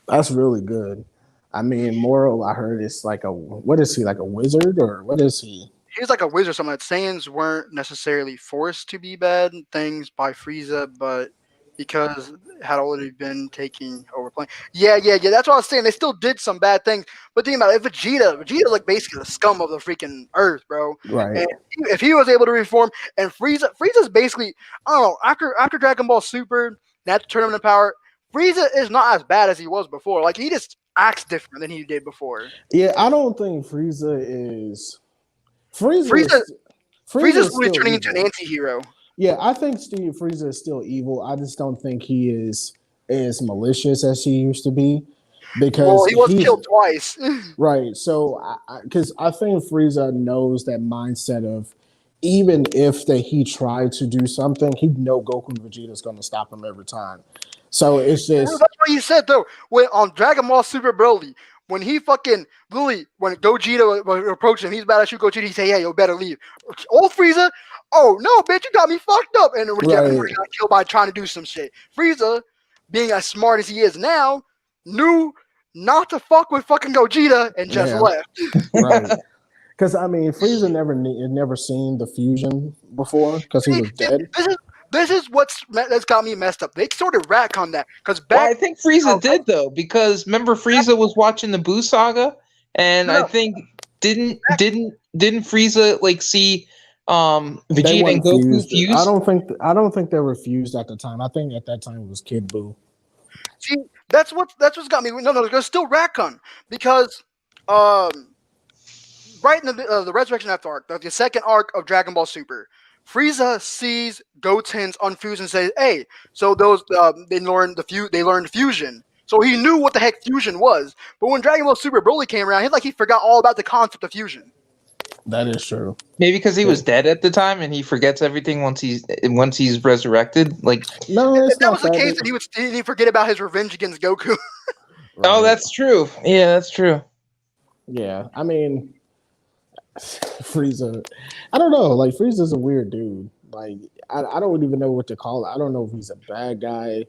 That's really good. I mean, Moro, I heard it's like what is he, like a wizard, or what is he? He's like a wizard. Something that Saiyans weren't necessarily forced to be bad things by Frieza, but because it had already been taking over playing. Yeah. That's what I was saying. They still did some bad things, but think about it. If Vegeta's like basically the scum of the freaking earth, bro. Right. And if he was able to reform, and Frieza's basically, I don't know. After Dragon Ball Super, that tournament of power, Frieza is not as bad as he was before. Like he just acts different than he did before. Yeah, I don't think Frieza is. Frieza's really turning into an anti-hero. Yeah, I think Steve Frieza is still evil. I just don't think he is as malicious as he used to be. Because he was killed twice. Right. So, because I think Frieza knows that mindset of even if he tried to do something, he'd know Goku and Vegeta is going to stop him every time. So it's just... That's what he said, though. When on Dragon Ball Super Broly, when he fucking literally, when Gogeta approached him, he's about to shoot Gogeta. He say, "Yeah, you better leave." Old Frieza, oh no, bitch, you got me fucked up, and we got killed by trying to do some shit. Frieza, being as smart as he is now, knew not to fuck with fucking Gogeta and just left. Right. Because I mean, Frieza never seen the fusion before because he was dead. This is that's got me messed up. They sort of retconned that because I think Frieza did though, because remember Frieza was watching the Buu saga, and I think didn't Frieza like see Vegeta and Goku fuse? I don't think they were fused at the time. I think at that time it was Kid Buu. See, that's what's got me. No, there's still retcon because right in the Resurrection F arc, the second arc of Dragon Ball Super. Frieza sees Goten's unfused and says, "Hey, so those they learned fusion." So he knew what the heck fusion was. But when Dragon Ball Super Broly came around, he forgot all about the concept of fusion. That is true. Maybe because he was dead at the time and he forgets everything once he's resurrected. Like no, if that was the case, then he'd forget about his revenge against Goku. Right. Oh, that's true. Yeah, that's true. Yeah, I mean. Frieza, I don't know. Like Frieza's a weird dude. Like I don't even know what to call it. I don't know if he's a bad guy.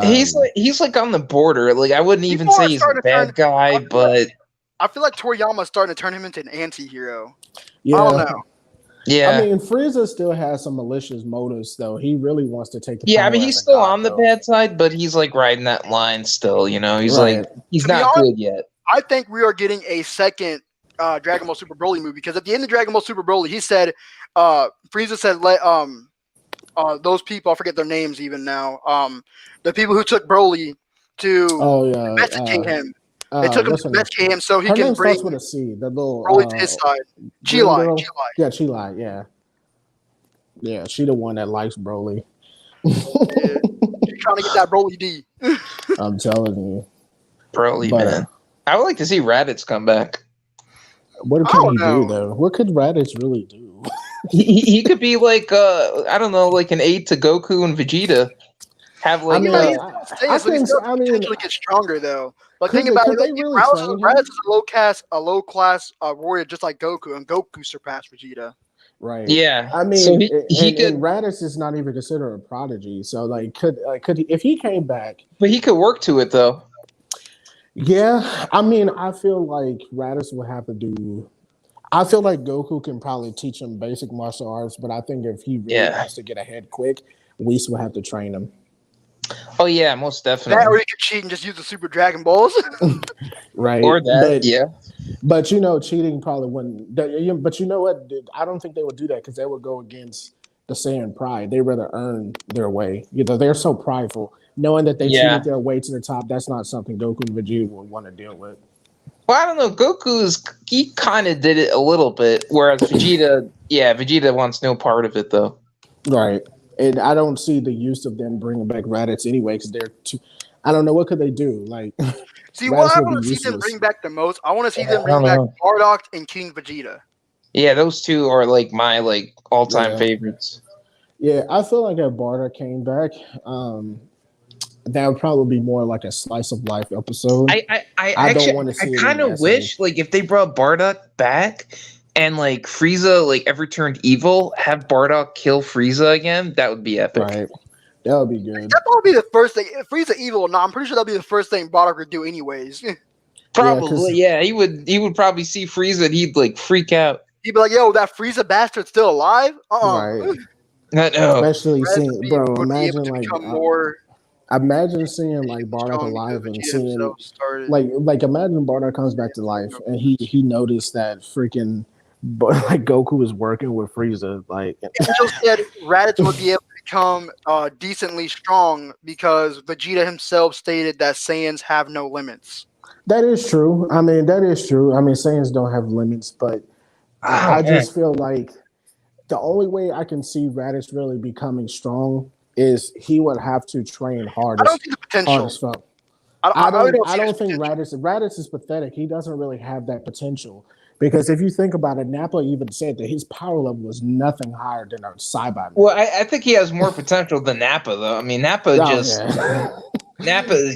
He's like on the border. Like I wouldn't even say he's a bad guy, but I feel like Toriyama's starting to turn him into an anti-hero. Yeah. I don't know. Yeah. I mean, Frieza still has some malicious motives, though. He really wants to take the Yeah, power I mean, as he's a still god, on the though. bad side, but he's like riding that line still. He's Right. like he's To be not honest, good yet. I think we are getting a second Dragon Ball Super Broly movie because at the end of Dragon Ball Super Broly, he said, Frieza said, let those people, I forget their names even now, the people who took Broly to Oh yeah. domesticate him. They took him to What's her name? domesticate him so he Her can name bring starts with a C. The little Broly to his side. green Chilai. girl. Yeah, Chilai. Yeah, yeah. She the one that likes Broly. Yeah. She's trying to get that Broly D. I'm telling you. Broly, But, man. I would like to see Raditz come back. What I can don't he know. do though? What could Raditz really do? He could be like I don't know, like an aide to Goku and Vegeta. Have like He's think so. potentially get stronger though. But Could think about could it, they really Raditz train him? is a low class warrior just like Goku, and Goku surpassed Vegeta. Right. yeah. I mean, so he could, and Raditz is not even considered a prodigy. So, like, could he, if he came back? but he could work to it though. Yeah. I mean, I feel like Raditz would have to do. I feel like Goku can probably teach him basic martial arts, but I think if he really wants to get ahead quick, Whis will have to train him. Oh yeah, most definitely. That or he could cheat and just use the Super Dragon Balls. Right. Or that, yeah. But cheating probably wouldn't. But you know what? I don't think they would do that because they would go against the Saiyan pride. They rather earn their way. They're so prideful, knowing that they cheated their way to the top. That's not something Goku and Vegeta would want to deal with. Well, I don't know. He kind of did it a little bit, whereas Vegeta wants no part of it though. Right. And I don't see the use of them bringing back Raditz anyway because they're too. I don't know what could they do. Like, see, what I want to see them bring back the most, I want to see them bring back Bardock and King Vegeta. Yeah, those two are like my all-time favorites. Yeah, I feel like if Bardock came back, that would probably be more like a slice of life episode. I don't want to see. I kind of wish if they brought Bardock back and Frieza ever turned evil, have Bardock kill Frieza again. That would be epic. Right. That would be good. That would be the first thing. If Frieza evil or not, I'm pretty sure that'd be the first thing Bardock would do anyways. Probably, yeah. He would probably see Frieza and he'd freak out. He'd be like, "Yo, that Frieza bastard's still alive." Right. Especially seeing, bro. Imagine imagine seeing Bardock alive and seeing imagine Bardock comes back to life and he noticed that freaking Goku is working with Frieza. Angel said Raditz would be able to become decently strong because Vegeta himself stated that Saiyans have no limits. That is true. I mean, Saiyans don't have limits, but I just feel like the only way I can see Raditz really becoming strong is he would have to train hardest. I don't see the potential. I don't think Raditz is pathetic. He doesn't really have that potential. Because if you think about it, Nappa even said that his power level was nothing higher than a Cyber. Well, I think he has more potential than Nappa, though. I mean, Nappa is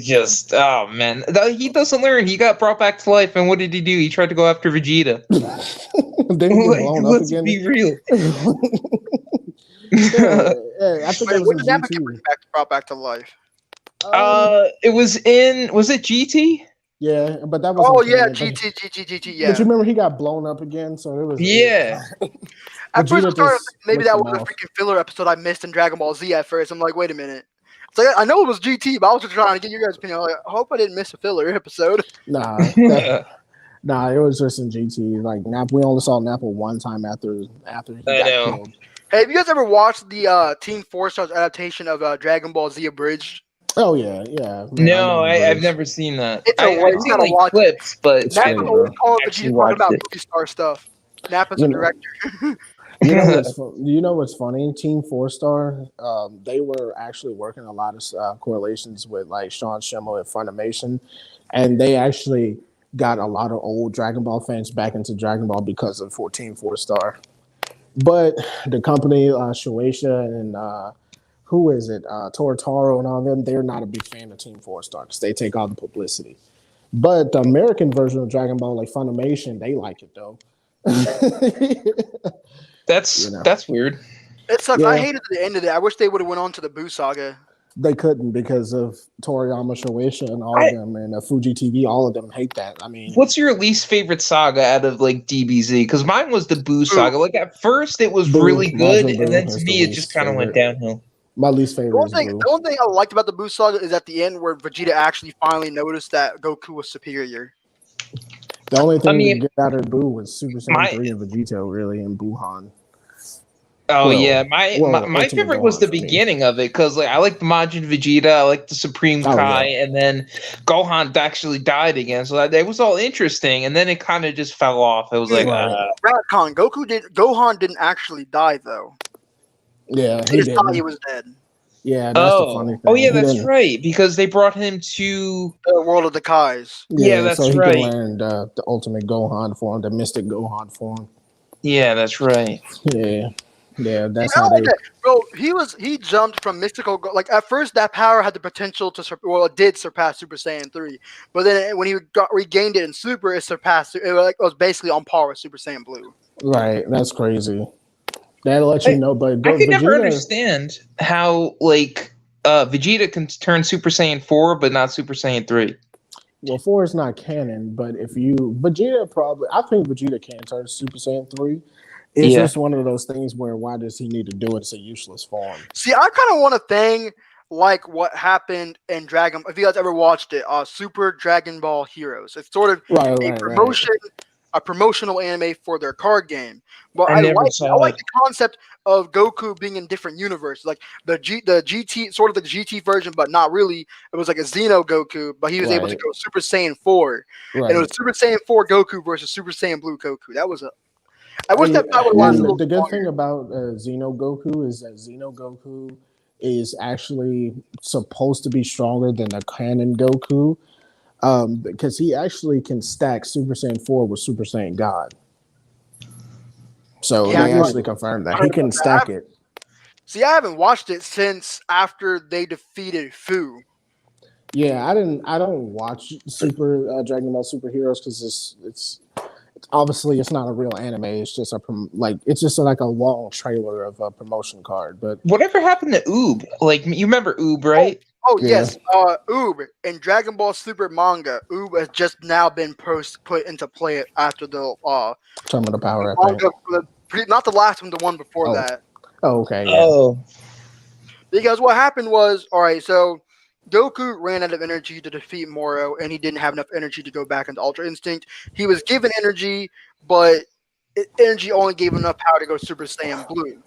just, oh, man. He doesn't learn. He got brought back to life, and what did he do? He tried to go after Vegeta. Let's be real. I think it was Nappa get brought back to life? It was it GT? Yeah, but that was. Oh yeah, GT. Yeah. But you remember he got blown up again, so it was. Yeah. At first, I started maybe that was a freaking filler episode I missed in Dragon Ball Z. At first, I'm like, wait a minute. It's like I know it was GT, but I was just trying to get your guys' opinion. I hope I didn't miss a filler episode. Nah, it was just in GT. We only saw Nappa one time after he got killed. Hey, have you guys ever watched the Team 4 Stars adaptation of Dragon Ball Z Abridged? Oh yeah. No, I've never seen that. I've seen clips, but Nappa always called Vegeta about movie star stuff. Nappa's a director. You know what's funny? Team 4 Star, they were actually working a lot of correlations with Sean Schemmel at Funimation, and they actually got a lot of old Dragon Ball fans back into Dragon Ball because of Team 4 Star. But the company, Shueisha and who is it? Tortaro and all them, they're not a big fan of Team 4 Star because they take all the publicity. But the American version of Dragon Ball, Funimation, they like it though. That's weird. It sucks. Yeah. I hated the end of it. I wish they would have went on to the Buu saga. They couldn't because of Toriyama Shueisha and all of them, and Fuji TV. All of them hate that. I mean, what's your least favorite saga out of like DBZ? Because mine was the Boo saga. Like at first, it was Boo, really good, Majin and then Buu to is the me, it just least kind of went favorite. downhill. My least favorite is Boo. The only thing I liked about the Boo saga is at the end where Vegeta actually finally noticed that Goku was superior. The only thing mean, to get out of Boo was Super Saiyan my- 3 and Vegito, really, and Buhan. Oh Well, yeah, my Ultimate favorite was Gohan the for me. beginning of it because like I like the Majin Vegeta, I like the Supreme Kai, yeah. and then Gohan actually died again, so that it was all interesting. And then it kind of just fell off. It was like, Ratcon, Gohan didn't actually die though. Yeah, They just thought he was dead. Yeah, that's the funny thing. Oh yeah, that's right because they brought him to the world of the Kais. Yeah, that's so he right. can learn the Ultimate Gohan form, the Mystic Gohan form. Yeah, that's right. Yeah, that's how they. Bro, he jumped from mystical. Like at first, that power had the potential to it did surpass Super Saiyan 3, but then when he regained it in Super, it surpassed. It was basically on par with Super Saiyan Blue. Right, that's crazy. That'll let you know. But I could never understand how like Vegeta can turn Super Saiyan 4, but not Super Saiyan 3. Well, 4 is not canon, but I think Vegeta can turn Super Saiyan 3. It's just one of those things where why does he need to do it? It's a useless form. See, I kind of want a thing like what happened in Dragon. If you guys ever watched it, Super Dragon Ball Heroes. It's sort of a promotional anime for their card game. But I like the concept of Goku being in different universes, like the GT, sort of the GT version, but not really. It was like a Xeno Goku, but he was able to go Super Saiyan 4, and it was Super Saiyan 4 Goku versus Super Saiyan Blue Goku. That was I wish that would last a little The good thing about Xeno Goku is that Xeno Goku is actually supposed to be stronger than the canon Goku, because he actually can stack Super Saiyan 4 with Super Saiyan God. So they actually confirmed that he can stack it. See, I haven't watched it since after they defeated Fu. Yeah, I don't watch Super Dragon Ball Superheroes because it's obviously it's not a real anime. It's just like a long trailer of a promotion card. But whatever happened to Oob? Like you remember Oob, right? Oh yes, Oob in Dragon Ball Super manga. Oob has just now been put into play after the Some of the power manga, not the last one, the one before that. Oh, okay. Yeah. Oh, because what happened was, all right, so Goku ran out of energy to defeat Moro, and he didn't have enough energy to go back into Ultra Instinct. He was given energy, but energy only gave enough power to go Super Saiyan Blue.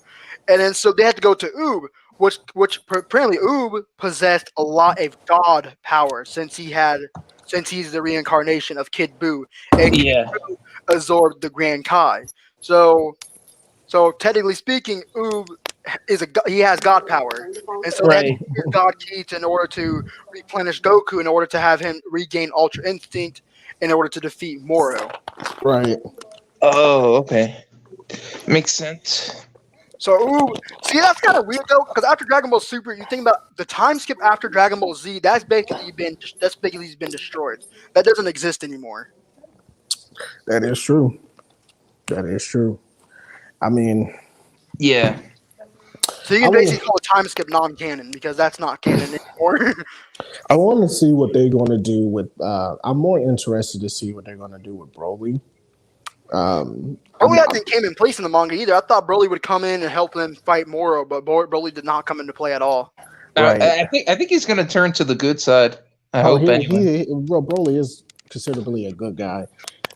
And then so they had to go to Oob, which apparently Oob possessed a lot of god power since he's the reincarnation of Kid Buu, and Kid Buu absorbed the Grand Kai. So technically speaking, Oob he has god power, and so they had to use God Ki in order to replenish Goku, in order to have him regain Ultra Instinct, in order to defeat Moro. Right. Oh, okay, makes sense. So, see, that's kind of weird though, because after Dragon Ball Super, you think about the time skip after Dragon Ball Z. That's basically been destroyed. That doesn't exist anymore. That is true. I mean, yeah. So you can basically call a time skip non-canon because that's not canon anymore. I want to see what they're going to do with. I'm more interested to see what they're going to do with Broly. Broly, I think, came in place in the manga either. I thought Broly would come in and help them fight Moro, but Broly did not come into play at all. Right. I think he's going to turn to the good side. I hope anyway. Broly is considerably a good guy.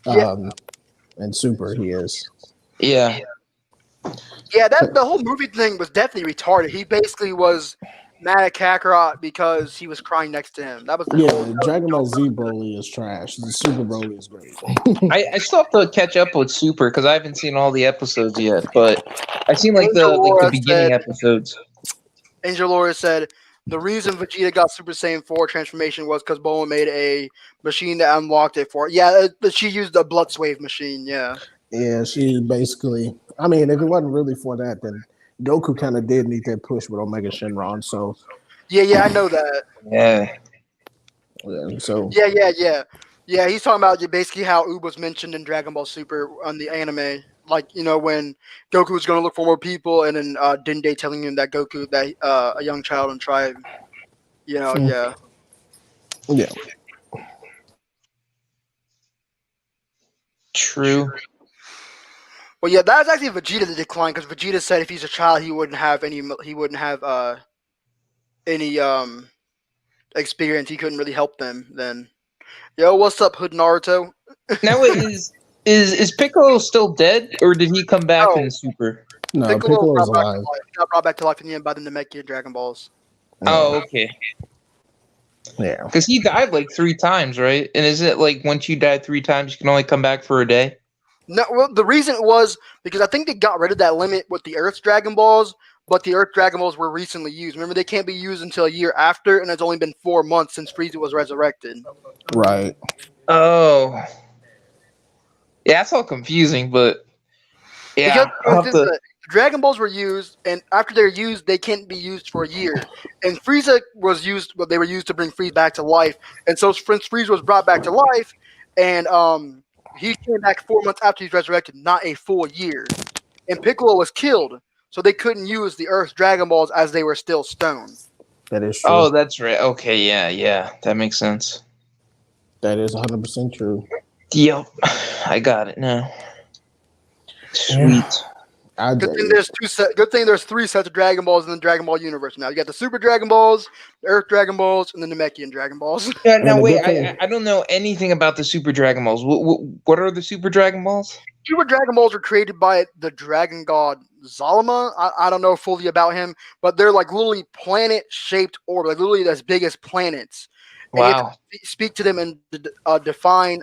And Super, he is. Yeah. Yeah, the whole movie thing was definitely retarded. He basically was mad at Kakarot because he was crying next to him. That was Dragon Ball Z Broly is trash. The Super Broly is great. I still have to catch up with Super because I haven't seen all the episodes yet, but I've seen the beginning episodes. Angel Laura said the reason Vegeta got Super Saiyan 4 transformation was because Bulma made a machine that unlocked it for it. Yeah, she used a blood swave machine. Yeah. Yeah, she basically. I mean, if it wasn't really for that, then Goku kind of did need that push with Omega Shenron. So. Yeah, I know that. Yeah. So. Yeah. He's talking about basically how Oob was mentioned in Dragon Ball Super on the anime. Like, when Goku was going to look for more people, and then Dende telling him that Goku, that a young child in tribe. Yeah. Yeah. True. Well, yeah, that's actually Vegeta that declined because Vegeta said if he's a child, he wouldn't have any experience. He couldn't really help them. Then, yo, what's up, Hood Naruto? Now is Piccolo still dead, or did he come back No, in Super? No, Piccolo Piccolo's got brought to alive. life. He got brought back to life in the end by the Namekian Dragon Balls. Oh, okay. Yeah. Because he died like 3 times, right? And is it like once you die 3 times, you can only come back for a day? No, well, the reason was because I think they got rid of that limit with the Earth Dragon Balls, but the Earth Dragon Balls were recently used. Remember, they can't be used until a year after, and it's only been 4 months since Frieza was resurrected. Right. Oh. Yeah, that's all confusing, but yeah, I'll have to. The Dragon Balls were used, and after they're used, they can't be used for a year. And Frieza was used, but they were used to bring Frieza back to life. And so, since Frieza was brought back to life, and he came back 4 months after he's resurrected, not a full year. And Piccolo was killed, so they couldn't use the Earth Dragon Balls as they were still stone. That is true. Oh, that's right. Okay, yeah, that makes sense. That is 100% true. Yep, I got it now. Sweet. Yeah. Good thing there's 3 sets of Dragon Balls in the Dragon Ball universe now. You got the Super Dragon Balls, the Earth Dragon Balls, and the Namekian Dragon Balls. Yeah, now wait, I don't know anything about the Super Dragon Balls. What are the Super Dragon Balls? Super Dragon Balls were created by the Dragon God Zalama. I don't know fully about him, but they're like literally planet-shaped orb, like literally as big as planets. And you have to speak to them in divine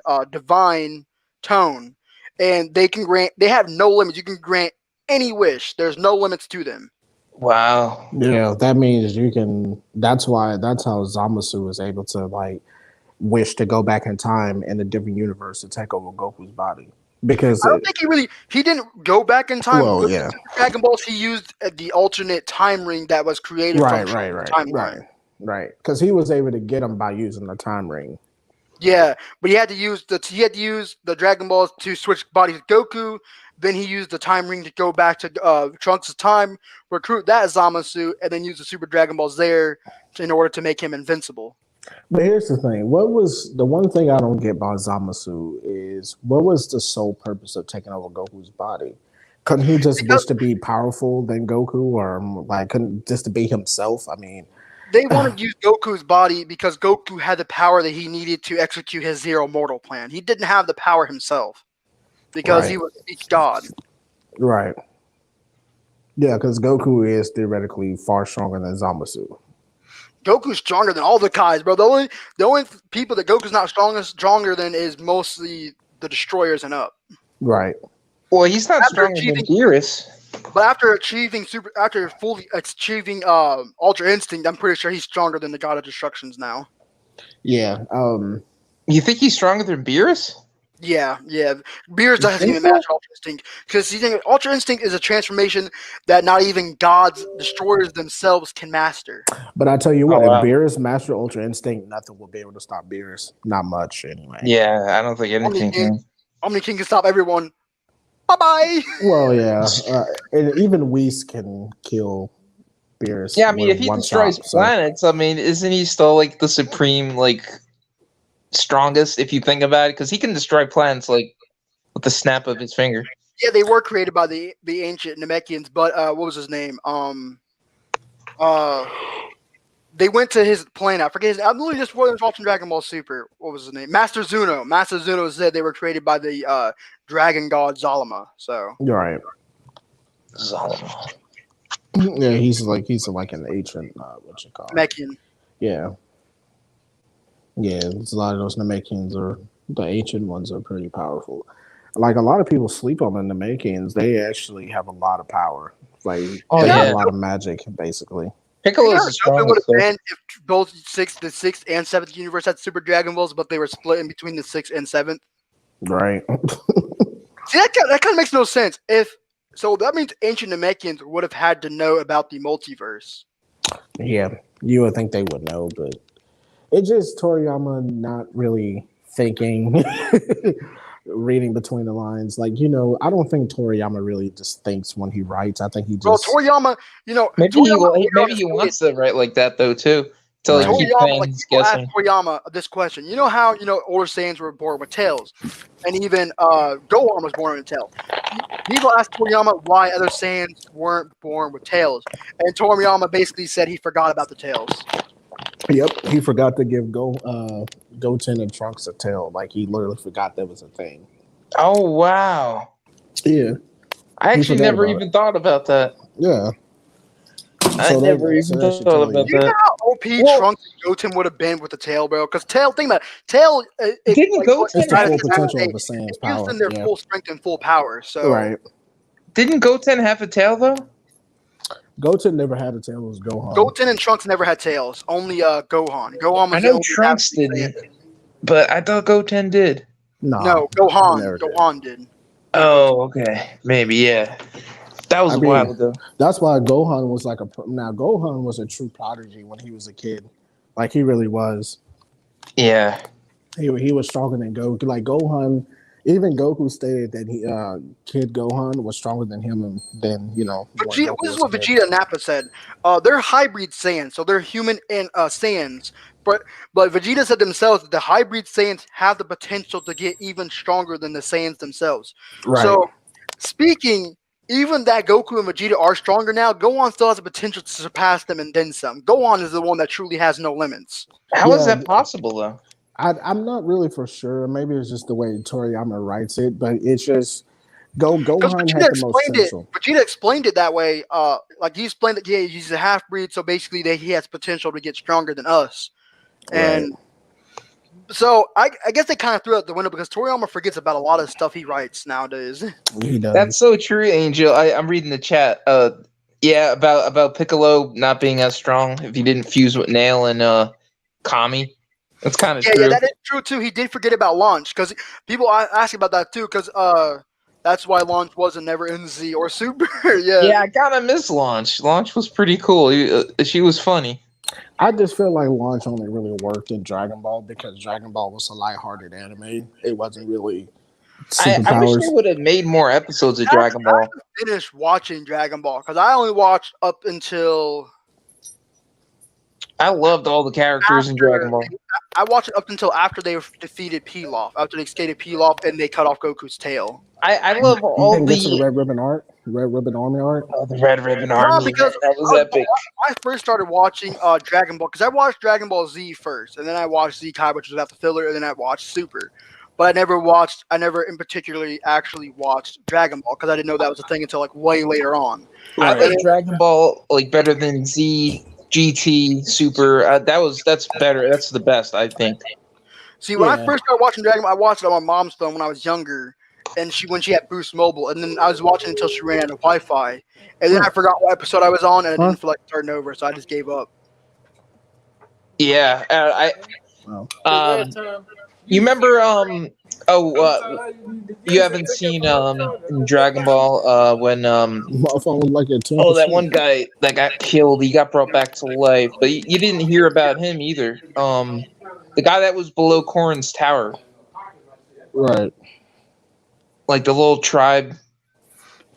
tone, and they have no limits. You can grant any wish. There's no limits to them. Wow. Yeah, that means you can. That's how Zamasu was able to like wish to go back in time in a different universe to take over Goku's body. Because I don't think he didn't go back in time. Well, With yeah. the Dragon Balls, he used the alternate time ring that was created from timeline. Right. Because he was able to get them by using the time ring. Yeah, but he had to use the Dragon Balls to switch bodies with Goku. Then he used the time ring to go back to Trunks' time, recruit that Zamasu, and then use the Super Dragon Balls there in order to make him invincible. But here's the thing. What was the one thing I don't get about Zamasu is what was the sole purpose of taking over Goku's body? Couldn't he just wish to be powerful than Goku, or like couldn't just to be himself? I mean, they wanted to use Goku's body because Goku had the power that he needed to execute his Zero Mortal plan. He didn't have the power himself because he was each god. Right. Yeah, because Goku is theoretically far stronger than Zamasu. Goku's stronger than all the Kais, bro. The only people that Goku's not stronger than is mostly the Destroyers and up. Right. Well, he's not stronger than Beerus. But after fully achieving Ultra Instinct, I'm pretty sure he's stronger than the God of Destructions now. Yeah. You think he's stronger than Beerus? Yeah. Beerus doesn't even match Ultra Instinct because Ultra Instinct is a transformation that not even gods, destroyers themselves can master. But I tell you what, if Beerus mastered Ultra Instinct, nothing will be able to stop Beerus. Not much, anyway. Yeah, I don't think anything can. Omni King can stop everyone. Bye-bye. Well, yeah. And even Whis can kill Beerus. Yeah, I mean, if he destroys planets, I mean, isn't he still like the supreme, like, strongest if you think about it? Because he can destroy planets like with the snap of his finger. Yeah, they were created by the ancient Namekians, but what was his name? They went to his planet. I forget his name. I'm literally just watching Dragon Ball Super. What was his name? Master Zuno. Master Zuno said they were created by the dragon god Zalama. So you're right. Zalama. Yeah, he's like an ancient what you call Namekian. Yeah. Yeah, a lot of those Namekians the ancient ones are pretty powerful. Like a lot of people sleep on the Namekians. They actually have a lot of power. Like they have a lot of magic, basically. Piccolo is the strongest. Would have been if both the 6th and 7th universe had Super Dragon Balls, but they were split in between the 6th and 7th. Right. See, that kind of makes no sense. So that means ancient Namekians would have had to know about the multiverse. Yeah, you would think they would know, but it's just Toriyama not really thinking, reading between the lines. Like, I don't think Toriyama really just thinks when he writes. I think he just... Well, Toriyama, maybe he wants to write like that, though, too. to like keep Toriyama, like fans people ask guessing. Toriyama this question. You know how older Saiyans were born with tails, and even Gohan was born with a tail. People asked Toriyama why other Saiyans weren't born with tails, and Toriyama basically said he forgot about the tails. Yep, he forgot to give Goten and Trunks a tail. Like he literally forgot that was a thing. Oh wow! Yeah, I he actually forgot never about even thought about that. Yeah. I So never that even should thought tell about you. You know that. how OP Well- Trunks and Goten would have been with the tail, bro? Because tail, think about it. Tail, Didn't Goten It's the have full a potential tail? of a Saiyan's it gives power. them their Yeah. full strength and full power. So Right. Didn't Goten have a tail though? Goten never had a tail. It was Gohan. Goten and Trunks never had tails. Only Gohan. Gohan was I the know only Trunks half-breed didn't, Saiyan. but I thought Goten did. No, he Gohan. never did. Gohan did. Not Oh, okay, maybe yeah. That was I a mean, while ago. That's why Gohan was like now Gohan was a true prodigy when he was a kid. Like he really was. Yeah, He was stronger than Goku. Like Gohan, even Goku stated that kid Gohan was stronger than him and then when Vegeta, Goku this is was what a kid. Vegeta and Nappa said. They're hybrid Saiyans, so they're human and Saiyans. But Vegeta said themselves that the hybrid Saiyans have the potential to get even stronger than the Saiyans themselves. Right. So, speaking, even that Goku and Vegeta are stronger now, Gohan still has the potential to surpass them and then some. Gohan is the one that truly has no limits. how is Yeah. that possible though? I'm not really for sure. Maybe it's just the way Toriyama writes it, but it's just Because Gohan Vegeta had the most explained it. potential. Vegeta explained it that way. Like he explained that he's a half breed, so basically he has potential to get stronger than us. And so I guess they kind of threw out the window because Toriyama forgets about a lot of stuff he writes nowadays. He does. That's so true, Angel. I'm reading the chat. Yeah, about Piccolo not being as strong if he didn't fuse with Nail and Kami. That's kind of true. Yeah, that is true too. He did forget about Launch because people ask about that too because that's why Launch wasn't never in Z or Super. Yeah, I gotta miss Launch. Launch was pretty cool. She was funny. I just feel like Launch only really worked in Dragon Ball because Dragon Ball was a lighthearted anime. It wasn't really I wish superpowers. they would have made more episodes of I Dragon Ball. haven't finished watching Dragon Ball because I only watched up until I loved all the characters in Dragon Ball. I watched it up until after they defeated Pilaf, after they skated Pilaf and they cut off Goku's tail. I love You all didn't get to the the Red Ribbon Army art. the Red Ribbon No, Army. because That was epic. I first started watching Dragon Ball because I watched Dragon Ball Z first, and then I watched Z Kai, which was after filler, and then I watched Super. But I never in particularly actually watched Dragon Ball because I didn't know that was a thing until like way later on. I like Dragon Ball like better than Z, GT, Super. That's better. That's the best, I think. See, when I Yeah. first started watching Dragon Ball, I watched it on my mom's phone when I was younger, and when she had Boost Mobile, and then I was watching until she ran out of Wi-Fi, and then I forgot what episode I was on, and I didn't feel like starting over, so I just gave up. Yeah, you remember you haven't seen in Dragon Ball when My phone was like a 10%. oh, that one guy that got killed, he got brought back to life, but you didn't hear about him either. The guy that was below Korin's tower, Right. like the little tribe.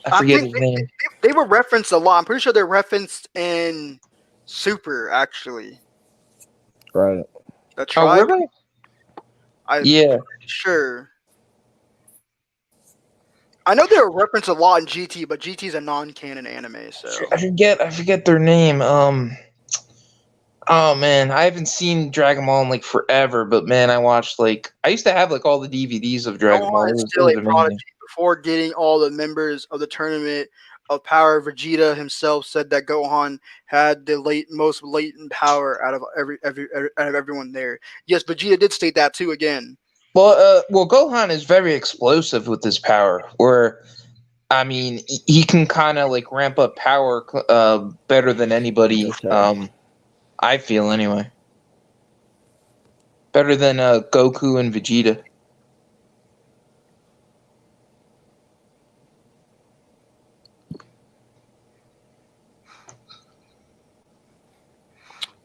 I forget his think name. They were referenced a lot. I'm pretty sure they're referenced in Super, actually. Right. The Oh, tribe. were they? I'm Yeah. sure. I know they were referenced a lot in GT, but GT is a non-canon anime, so. I forget their name. Oh man, I haven't seen Dragon Ball in like forever, but man, I used to have like all the DVDs of Dragon Ball. Gohan It is was still a amazing. prodigy. Before getting all the members of the tournament of power, Vegeta himself said that Gohan had the most latent power out of everyone there. Yes, Vegeta did state that too again. Well, Gohan is very explosive with his power. Where, I mean, he can kind of like ramp up power better than anybody. Okay. I feel anyway. Better than Goku and Vegeta.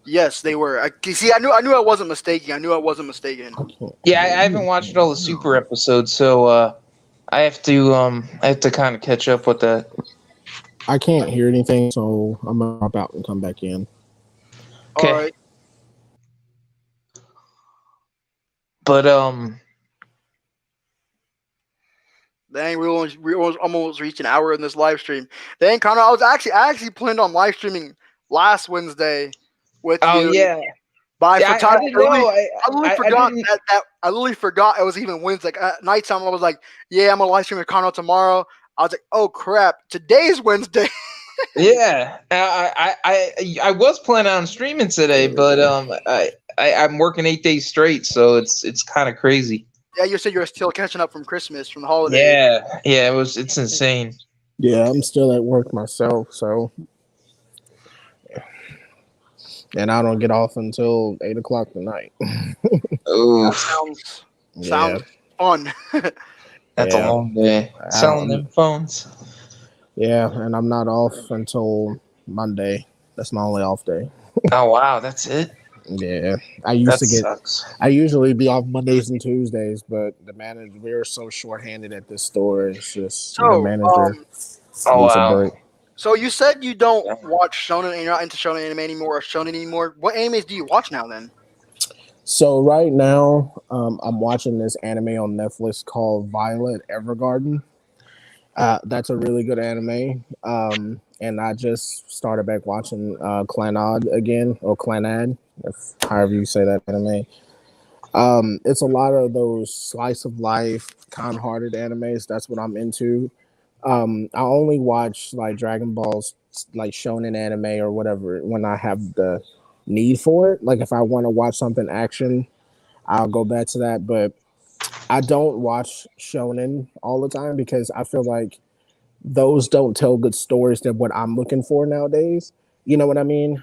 Yes, they were. I knew I wasn't mistaken. Yeah, I haven't watched all the Super episodes, so I have to kind of catch up with that. I can't hear anything, so I'm gonna drop out and come back in. Okay. All right. But Dang, we almost reached an hour in this live stream. Dang, Connor, I actually planned on live streaming last Wednesday with oh you. yeah, But I yeah. I forgot. didn't know. I literally I forgot didn't. that. I literally forgot it was even Wednesday. Like, at nighttime, I was like, "Yeah, I'm gonna live stream with Connor tomorrow." I was like, "Oh crap, today's Wednesday." Yeah, I was planning on streaming today, but I'm working 8 days straight, so it's kind of crazy. Yeah, you said you're still catching up from Christmas, from the holidays. Yeah. It's insane. Yeah, I'm still at work myself, so and I don't get off until 8 o'clock tonight. That Oof, sounds fun. that's a Yeah, long day. Selling them phones. yeah, and I'm not off until Monday. That's my only off day. Oh wow, that's it. Yeah, That sucks. I usually be off Mondays and Tuesdays, but the manager, we're so shorthanded at this store. It's just the So, manager Oh needs a wow. break. so you said you don't watch shonen, and you're not into shonen anime anymore, or shonen anymore. What animes do you watch now then? So right now, I'm watching this anime on Netflix called Violet Evergarden. That's a really good anime. And I just started back watching Clanad again, or Clanad, if however you say that anime. It's a lot of those slice of life, kind-hearted animes. That's what I'm into. I only watch like Dragon Balls, like shonen anime or whatever, when I have the need for it. Like if I want to watch something action, I'll go back to that. But I don't watch shonen all the time because I feel like those don't tell good stories than what I'm looking for nowadays. You know what I mean?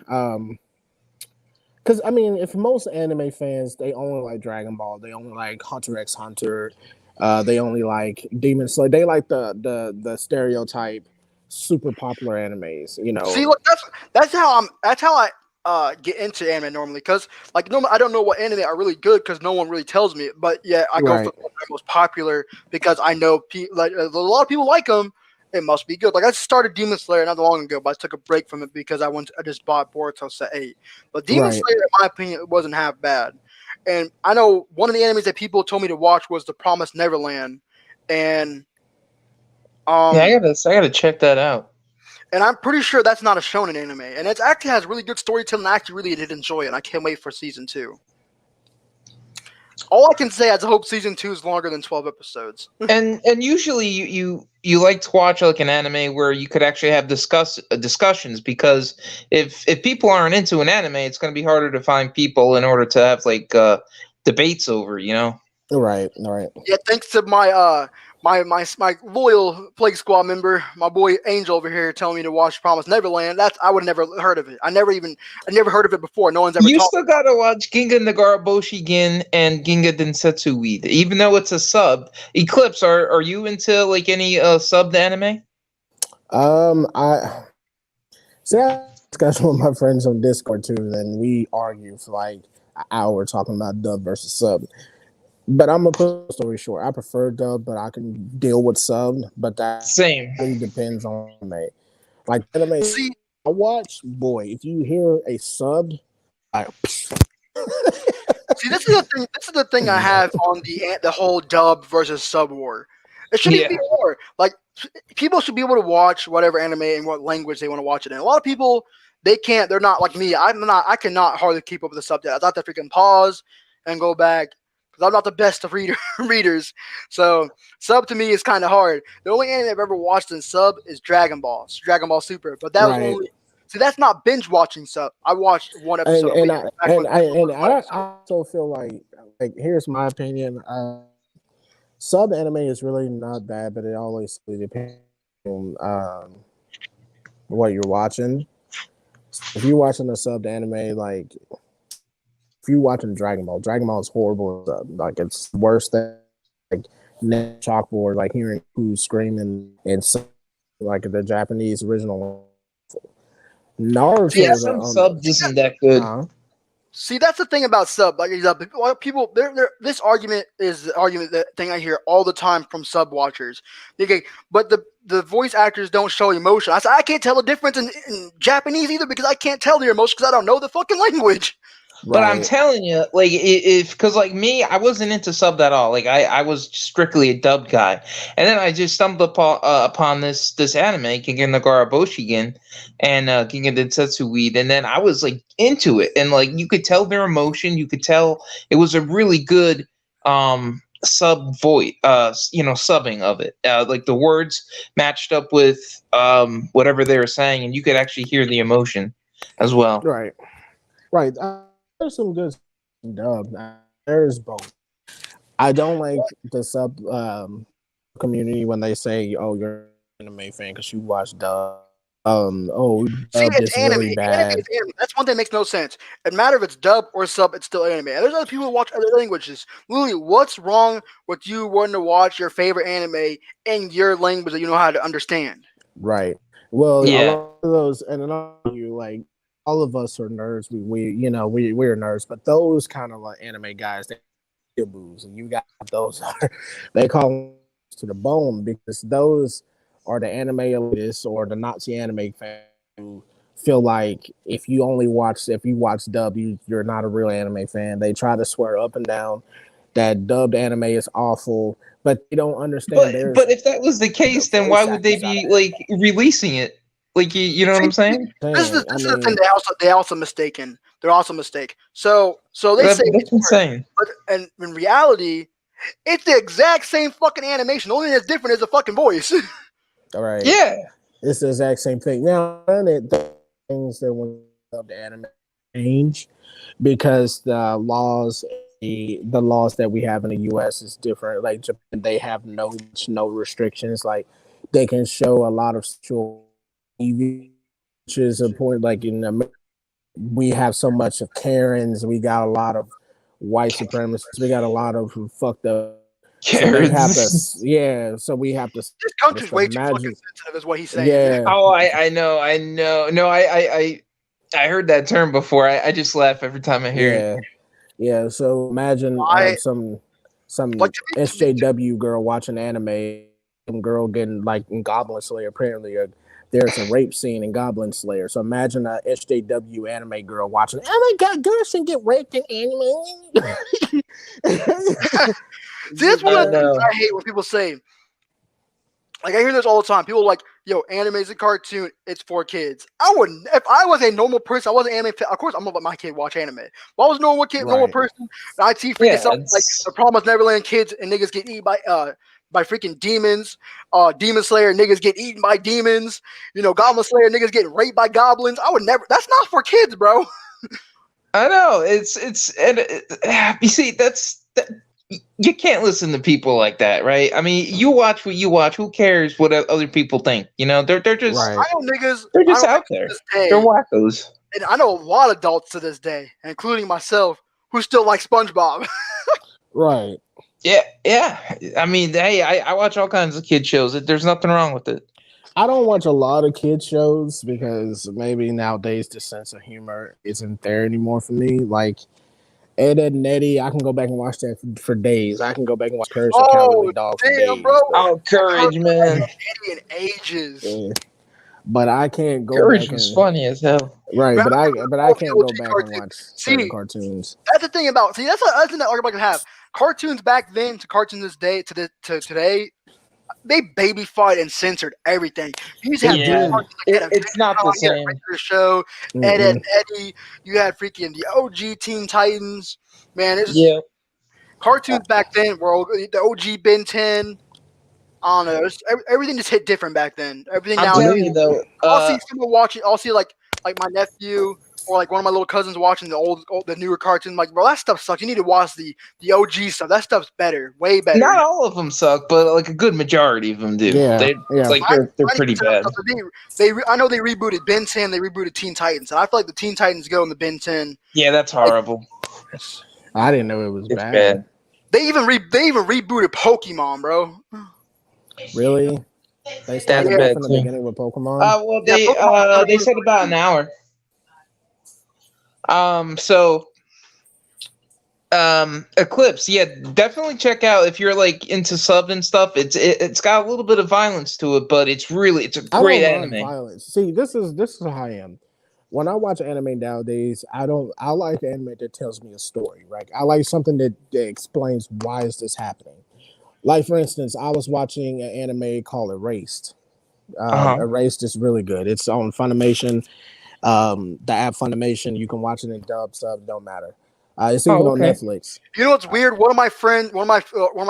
Because I mean, if most anime fans they only like Dragon Ball, they only like Hunter X Hunter, they only like Demon Slayer, they like the stereotype super popular animes. You See, know, look, that's how I get into anime normally, because like normally I don't know what anime are really good because no one really tells me. But yeah, I go for right, the most popular because I know like a lot of people like them. It must be good. Like I started Demon Slayer not long ago, but I took a break from it because I just bought Boruto Set 8. But Demon right. Slayer, in my opinion, it wasn't half bad. And I know one of the animes that people told me to watch was The Promised Neverland, and Yeah, um I gotta check that out. and I'm pretty sure that's not a shonen anime, and it actually has really good storytelling. I actually really did enjoy it, and I can't wait for season 2. All I can say is I hope season 2 is longer than 12 episodes. And usually you like to watch like an anime where you could actually have discussions, because if people aren't into an anime, it's going to be harder to find people in order to have like debates over, you know. Right. Yeah, thanks to my loyal Plague Squad member, my boy Angel over here, telling me to watch Promised Neverland. I would have never heard of it. I never heard of it before. No one's ever You taught still gotta watch Ginga Nagaraboshi Gin and Ginga Densetsu Weed, even though it's a sub. Eclipse, are you into like any subbed anime? I see. I discuss with my friends on Discord too, and we argue for like an hour talking about dub versus sub. But I'm gonna put the story short. I prefer dub, but I can deal with sub. But that Same. really depends on anime. Like anime See, I watch, boy, if you hear a sub, like see, this is the thing. This is the thing I have on the whole dub versus sub war. It shouldn't even Yeah. be war. Like people should be able to watch whatever anime in what language they want to watch it in. A lot of people they can't. They're not like me. I'm not. I cannot hardly keep up with the subtitles. I have to freaking pause and go back because I'm not the best of readers. So sub to me is kind of hard. The only anime I've ever watched in sub is Dragon Ball, Dragon Ball Super. But that was right. only. See, that's not binge watching sub. I watched one episode a week. I also feel like here's my opinion. Sub anime is really not bad, but it always really depends on what you're watching. If you're watching a subbed anime, like if you're watching Dragon Ball is horrible. Like it's worse than like chalkboard, like hearing who's screaming and like the Japanese original. Naruto, Yeah, some subs isn't that good. See, that's the thing about sub. Like people, this argument is the argument that thing I hear all the time from sub watchers. Okay, but the voice actors don't show emotion. I can't tell the difference in Japanese either because I can't tell their emotion because I don't know the fucking language. But I'm Right. telling you, like, if because like me, I wasn't into subbed at all. Like, I was strictly a dubbed guy, and then I just stumbled upon this anime, Gigan no Garaboshigen, and Gigan Densetsu Weed, and then I was like into it, and like you could tell their emotion, you could tell it was a really good sub voice, subbing of it. Like the words matched up with whatever they were saying, and you could actually hear the emotion as well. Right. Right. There's some good dub. There's both. I don't like the sub community when they say, "Oh, you're an anime fan because you watch dub." Oh, See, dub it's is anime. really Anime bad. is anime. That's one thing that makes no sense. It matter if it's dub or sub, it's still anime. And there's other people who watch other languages. Lily, what's wrong with you wanting to watch your favorite anime in your language that you know how to understand? Right. Well, a Yeah. lot of those, and you like all of us are nerds. We're nerds, but those kind of like anime guys, they boos, and you got those. They call them to the bone because those are the anime elitists or the Nazi anime fans who feel like if you watch dub, you're not a real anime fan. They try to swear up and down that dubbed anime is awful, but they don't understand But if that was the case, then why voice would they actors out be there. like releasing it? Like you know what I'm saying? This is Saying, this is the thing they also mistaken. They're also mistake. So they That's say it's worse, insane. but and in reality, it's the exact same fucking animation. The only thing that's different is the fucking voice. all right, Yeah. it's the exact same thing. Now, the things that when the anime change because the laws that we have in the U.S. is different. Like Japan, they have no restrictions. Like they can show a lot of sexual TV, which is a point. Like in America, we have so much of Karens. We got a lot of white supremacists. We got a lot of fucked up. So they have to, Carrots. yeah. So we have to. This country's way too fucking Imagine, sensitive, is what he's saying. yeah, Oh, I know. No, I heard that term before. I just laugh every time I hear it. yeah, yeah. So imagine I some like to me, SJW girl watching anime, some girl getting like in Goblin Slayer. Apparently, there's a rape scene in Goblin Slayer. So imagine a SJW anime girl watching. Oh my god, girls should get raped in anime. see, that's one I of the things know. I hate when people say. Like I hear this all the time. People are like, "Yo, anime is a cartoon. It's for kids." I wouldn't. If I was a normal person, I wasn't anime fan. Of course, I'm gonna let my kid watch anime. If I was a normal kid, normal Right. person, and I see freaking Yeah, something like it's, the Promised Neverland kids and niggas get eaten by freaking demons. Demon Slayer niggas get eaten by demons. Goblin Slayer niggas getting raped by goblins. I would never. That's not for kids, bro. I know. You see you can't listen to people like that, right? I mean, you watch what you watch. Who cares what other people think? They're just Right. I know niggas. they're I just know out niggas there. to this They're day, wackos. and I know a lot of adults to this day, including myself, who still like SpongeBob. Right. Yeah. I mean, hey, I watch all kinds of kid shows. There's nothing wrong with it. I don't watch a lot of kid shows because maybe nowadays the sense of humor isn't there anymore for me. Like Ed, Ed and Eddie, I can go back and watch that for days. I can go back and watch Courage the Oh, Cowardly Dog for damn, days. bro. Oh, Courage, man. In ages. Yeah. But I can't go Courage back was and funny as hell. right. Man, But I can't go OG back and cartoons. watch certain See, cartoons. that's the thing about. See, that's the thing that argument can have. Cartoons back then to cartoons this day to today, they babyfied and censored everything. You used to have Yeah, cartoons that had a it's not the you had a same. regular show, Ed, Ed, and Eddie. You had freaking the OG Teen Titans. Man, Yeah, cartoons back then were the OG Ben 10. I don't know. Everything just hit different back then. Everything I'm now. telling you though. I'll see someone watching. I'll see like my nephew or like one of my little cousins watching the newer cartoons. Like, bro, that stuff sucks. You need to watch the OG stuff. That stuff's better, way better. Not all of them suck, but like a good majority of them do. Yeah, yeah. They're pretty bad. I know they rebooted Ben 10. They rebooted Teen Titans, and I feel like the Teen Titans go in the Ben 10. Yeah, that's horrible. I didn't know it was It's bad. bad. They even rebooted Pokemon, bro. Really? They started That's bad from the too. beginning with Pokemon. Well, they said about an hour. So Eclipse, yeah, definitely check out if you're like into sub and stuff. It's got a little bit of violence to it, but it's a I great don't mind anime. violence. See, this is how I am. when I watch anime nowadays, I like anime that tells me a story, right? I like something that explains why is this happening. Like for instance, I was watching an anime called Erased. Uh-huh. Erased is really good. It's on Funimation. The app Funimation, you can watch it in dub, sub, don't matter. It's even Oh, on okay. Netflix. You know what's weird? One of my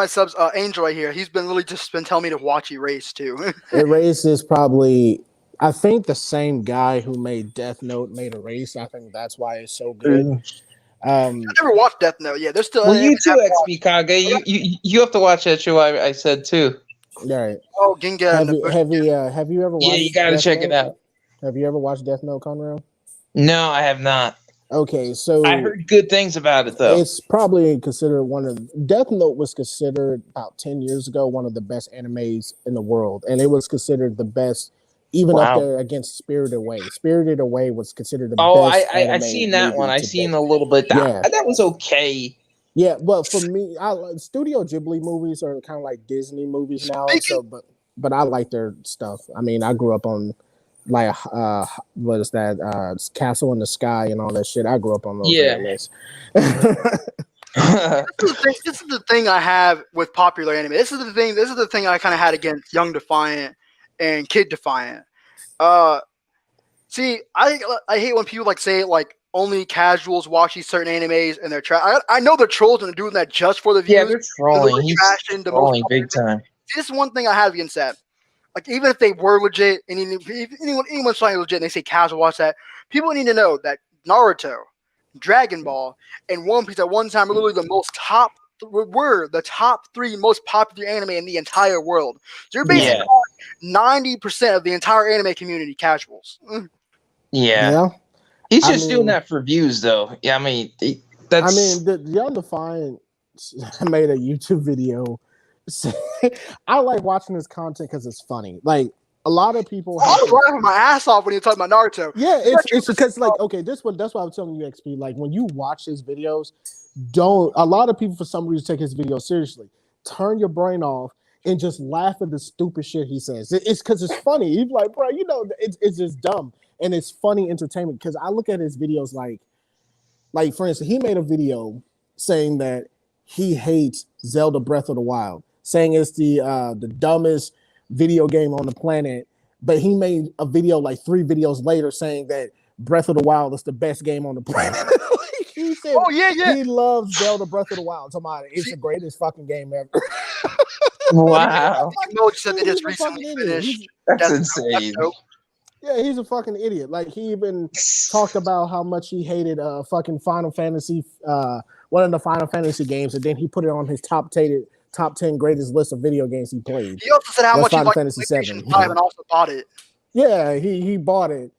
subs, Angel right here. He's been really just been telling me to watch Erase too. Erased is probably, I think the same guy who made Death Note made Erased. I think that's why it's so good. I never watched Death Note. Yeah, there's still. Well, you too, XPKAGE. You have to watch that show. I said too. Right. Oh, Ginga and the Bush. Have you ever watched? Yeah, you got to Death check Note? it out. Have you ever watched Death Note, Conrail? No, I have not. Okay, so I heard good things about it though. it's probably considered Death Note was considered about 10 years ago one of the best animes in the world, and it was considered the best, even up Wow. there against Spirited Away. Spirited Away was considered the Oh, best I anime seen that movie one. I to seen date. a little bit. Yeah. That was okay. Yeah, but for me, Studio Ghibli movies are kind of like Disney movies now. So, but I like their stuff. I mean, I grew up on like what is that? Castle in the Sky and all that shit. I grew up on those Yeah. animes. This is the thing I have with popular anime. This is the thing I kind of had against Young Defiant and Kid Defiant. See, I hate when people like say like only casuals watch these certain animes and they're I know they're trolls and they're doing that just for the views. Yeah, they're trolling. Really He's trashing the trolling most big time. See, this is one thing I have against that. Like even if they were legit, and if anyone's trying legit, and they say casual watch that, people need to know that Naruto, Dragon Ball, and One Piece at one time were literally the top 3 most popular anime in the entire world. So you're basically 90% of the entire anime community casuals. Yeah. He's just doing that for views, though. Yeah, I mean, that's. I mean, the Young Defiant made a YouTube video. I like watching this content because it's funny. Like a lot of people. I was laughing my ass off when you talk about Naruto. Yeah, it's because like that's why I'm telling you, XP. Like when you watch his videos, a lot of people for some reason take his videos seriously. Turn your brain off and just laugh at the stupid shit he says. It's because it's funny. He's like, bro, it's just dumb and it's funny entertainment. Because I look at his videos like for instance, he made a video saying that he hates Zelda Breath of the Wild, saying it's the dumbest video game on the planet. But he made a video like 3 videos later saying that Breath of the Wild is the best game on the planet. He said, "Oh yeah, he loves Zelda Breath of the Wild." It's the greatest fucking game ever. Wow, Moch said they just recently finished. That's insane. Yeah, he's a fucking idiot. Like he even talked about how much he hated fucking Final Fantasy, one of the Final Fantasy games, and then he put it on his top 10 greatest list of video games he played. He also said how much Final he liked Fantasy PlayStation 7. 5 and also bought it. Yeah, he bought it.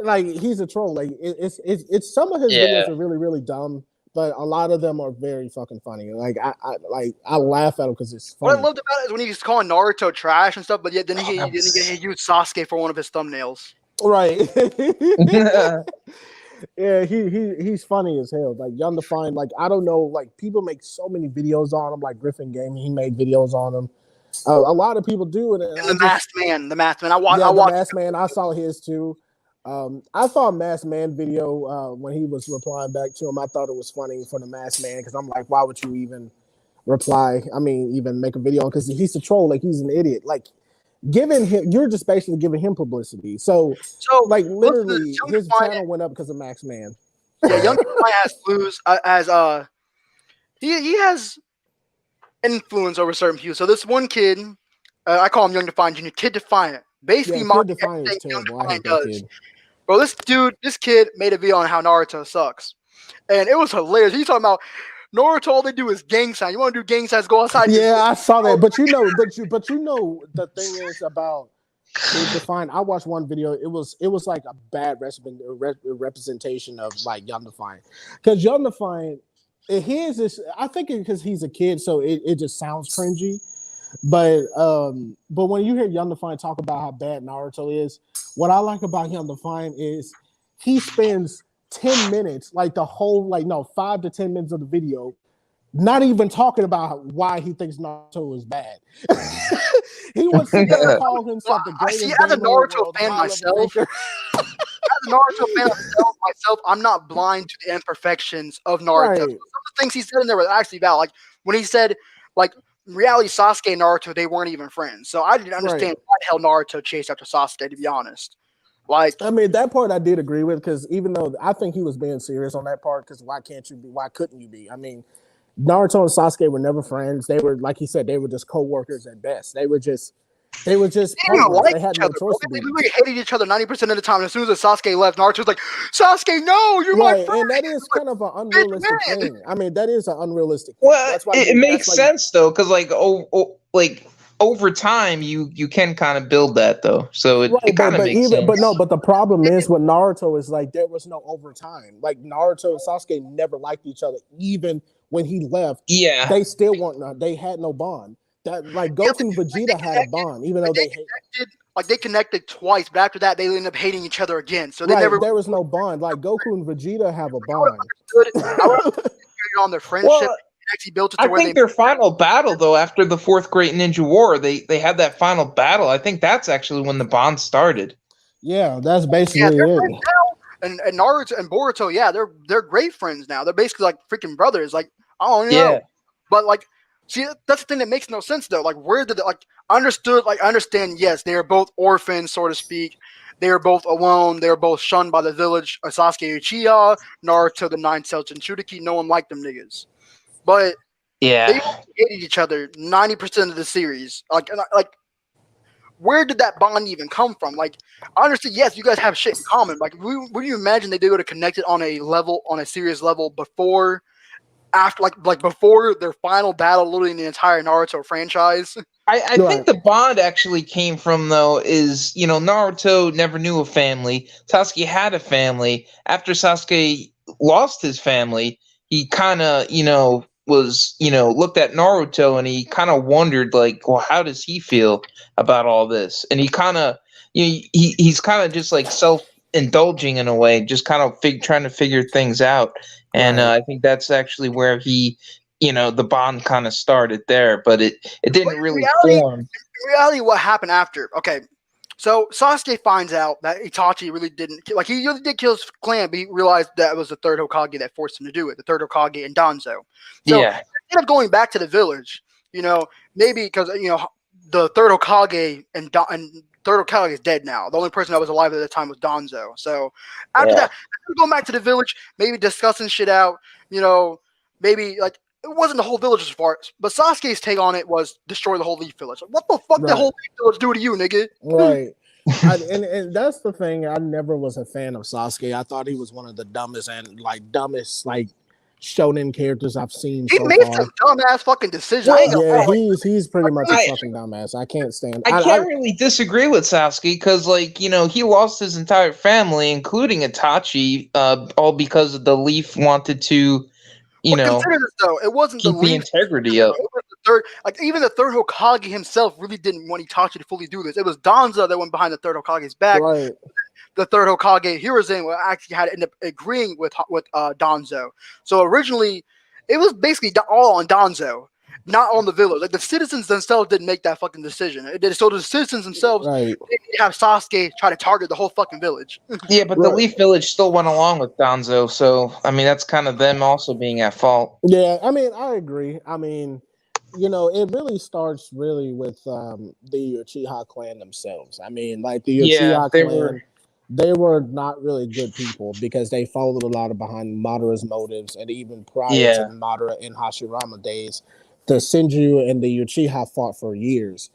Like he's a troll. Like it's some of his videos are really, really dumb, but a lot of them are very fucking funny. Like I laugh at him because it's funny. What I loved about it is when he was calling Naruto trash and stuff, but yet then he used Sasuke for one of his thumbnails. Right. Yeah, he's funny as hell. Like Young Defiant, like I don't know, like people make so many videos on him. Like Griffin Gaming, he made videos on him. A lot of people do it. And the Masked Man. I watched. The Masked Man. I saw his too. I saw a Masked Man video when he was replying back to him. I thought it was funny for the Masked Man because I'm like, why would you even reply? I mean, even make a video because he's a troll. Like he's an idiot. Like giving him, you're just basically giving him publicity. So like literally, his channel went up because of Masked Man. Yeah, Young Defiant has blues he has influence over certain people. So this one kid, I call him Young Defiant Jr. Kid Defiant. Basically, Kid Defiant is terrible. I hate that kid. Bro, this kid made a video on how Naruto sucks, and it was hilarious. He's talking about Naruto. All they do is gang sign. You want to do gang signs? Go outside. Yeah, I saw that. But you know, the thing is about Kid Defiant. I watched one video. It was like a bad representation of like Young Defiant, because Young Defiant, his is, I think because he's a kid, so it just sounds cringy. But when you hear Young Defiant talk about how bad Naruto is, what I like about Young Defiant is he spends 10 minutes, like the whole 5 to 10 minutes of the video, not even talking about why he thinks Naruto is bad. He would sit there and call himself the greatest. As a Naruto fan myself, a Naruto fan myself, I'm not blind to the imperfections of Naruto. Right. Some of the things he said in there were actually valid. Like when he said, like, in reality, Sasuke and Naruto, they weren't even friends. So I didn't understand why the hell Naruto chased after Sasuke, to be honest. Like, I mean, that part I did agree with, because even though I think he was being serious on that part, because why couldn't you be? I mean, Naruto and Sasuke were never friends. They were, like he said, they were just co-workers at best. They were just they didn't even partners. like They had each no other, bro. choice to They be. literally hated each other 90% of the time. And as soon as Sasuke left, Naruto was like, Sasuke, no, you're my Right, friend. and that is kind of an unrealistic man. thing. I mean, that is an unrealistic thing. Well, That's why it makes that's why sense though, because like over time, you can kind of build that though, so it right, kind of makes sense. but the problem is with Naruto is like there was no overtime. Like Naruto and Sasuke never liked each other. Even when he left, Yeah, they still weren't. They had no bond. That like Goku and Vegeta had a bond, even though they connected twice, but after that they ended up hating each other again. So they right. never There was no bond. Like Goku and Vegeta have a I would bond. have on their friendship. well, Actually built it to I where think their final battle though, after the Fourth Great Ninja War, they had that final battle. I think that's actually when the bond started. Yeah, that's yeah, basically they're it. friends now. And Naruto and Boruto, yeah, they're great friends now. They're basically like freaking brothers. Like I don't know, Yeah, but like, see, that's the thing that makes no sense though. Like, where did like I understand? Yes, they are both orphans, so to speak. They are both alone. They are both shunned by the village. Sasuke Uchiha, Naruto, the Nine Tails, and Jinchuriki. No one liked them niggas, but they yeah. hated each other 90% of the series. Like, where did that bond even come from? Like, I understand. Yes, you guys have shit in common. Like, would you imagine they would have connected on a serious level before, after, like before their final battle, literally in the entire Naruto franchise? I think the bond actually came from though is Naruto never knew a family. Sasuke had a family. After Sasuke lost his family, he kind of was looked at Naruto and he kind of wondered like, well, how does he feel about all this? And he kind of he's kind of just like self indulging in a way, just kind of trying to figure things out. And I think that's actually where the bond kind of started there, but it didn't really form. In reality, what happened after? Okay, so Sasuke finds out that Itachi really didn't he really did kill his clan, but he realized that it was the third Hokage that forced him to do it. The third Hokage and Danzo. So Yeah. instead of going back to the village, maybe because the third Hokage and third Hokage is dead now. The only person that was alive at the time was Danzo. So after that, going back to the village, maybe discussing shit out. Maybe like. It wasn't the whole village's fault, but Sasuke's take on it was destroy the whole Leaf Village. Like, what the fuck the whole Leaf Village do to you, nigga? Right. And that's the thing. I never was a fan of Sasuke. I thought he was one of the dumbest shonen characters I've seen He so made far. some dumbass fucking decisions. Yeah, he's pretty much a fucking dumbass. I can't stand. I can't really disagree with Sasuke because, he lost his entire family, including Itachi, all because the Leaf wanted to. Consider this though, it wasn't keep the integrity up. It was the third, even the third Hokage himself really didn't want Itachi to fully do this. It was Danzo that went behind the third Hokage's back. Right. The third Hokage, Hiruzen, actually had to end up agreeing with Danzo. So originally, it was basically all on Danzo, not on the village. Like the citizens themselves didn't make that fucking decision. So the citizens themselves didn't have Sasuke try to target the whole fucking village. Yeah, but the Leaf Village still went along with Danzo, so I mean that's kind of them also being at fault. Yeah, I mean I agree. I mean, it really starts with the Uchiha clan themselves. I mean, like the Uchiha clan. They were not really good people because they followed a lot behind Madara's motives, and even prior to Madara and Hashirama days, the Senju and the Uchiha fought for years.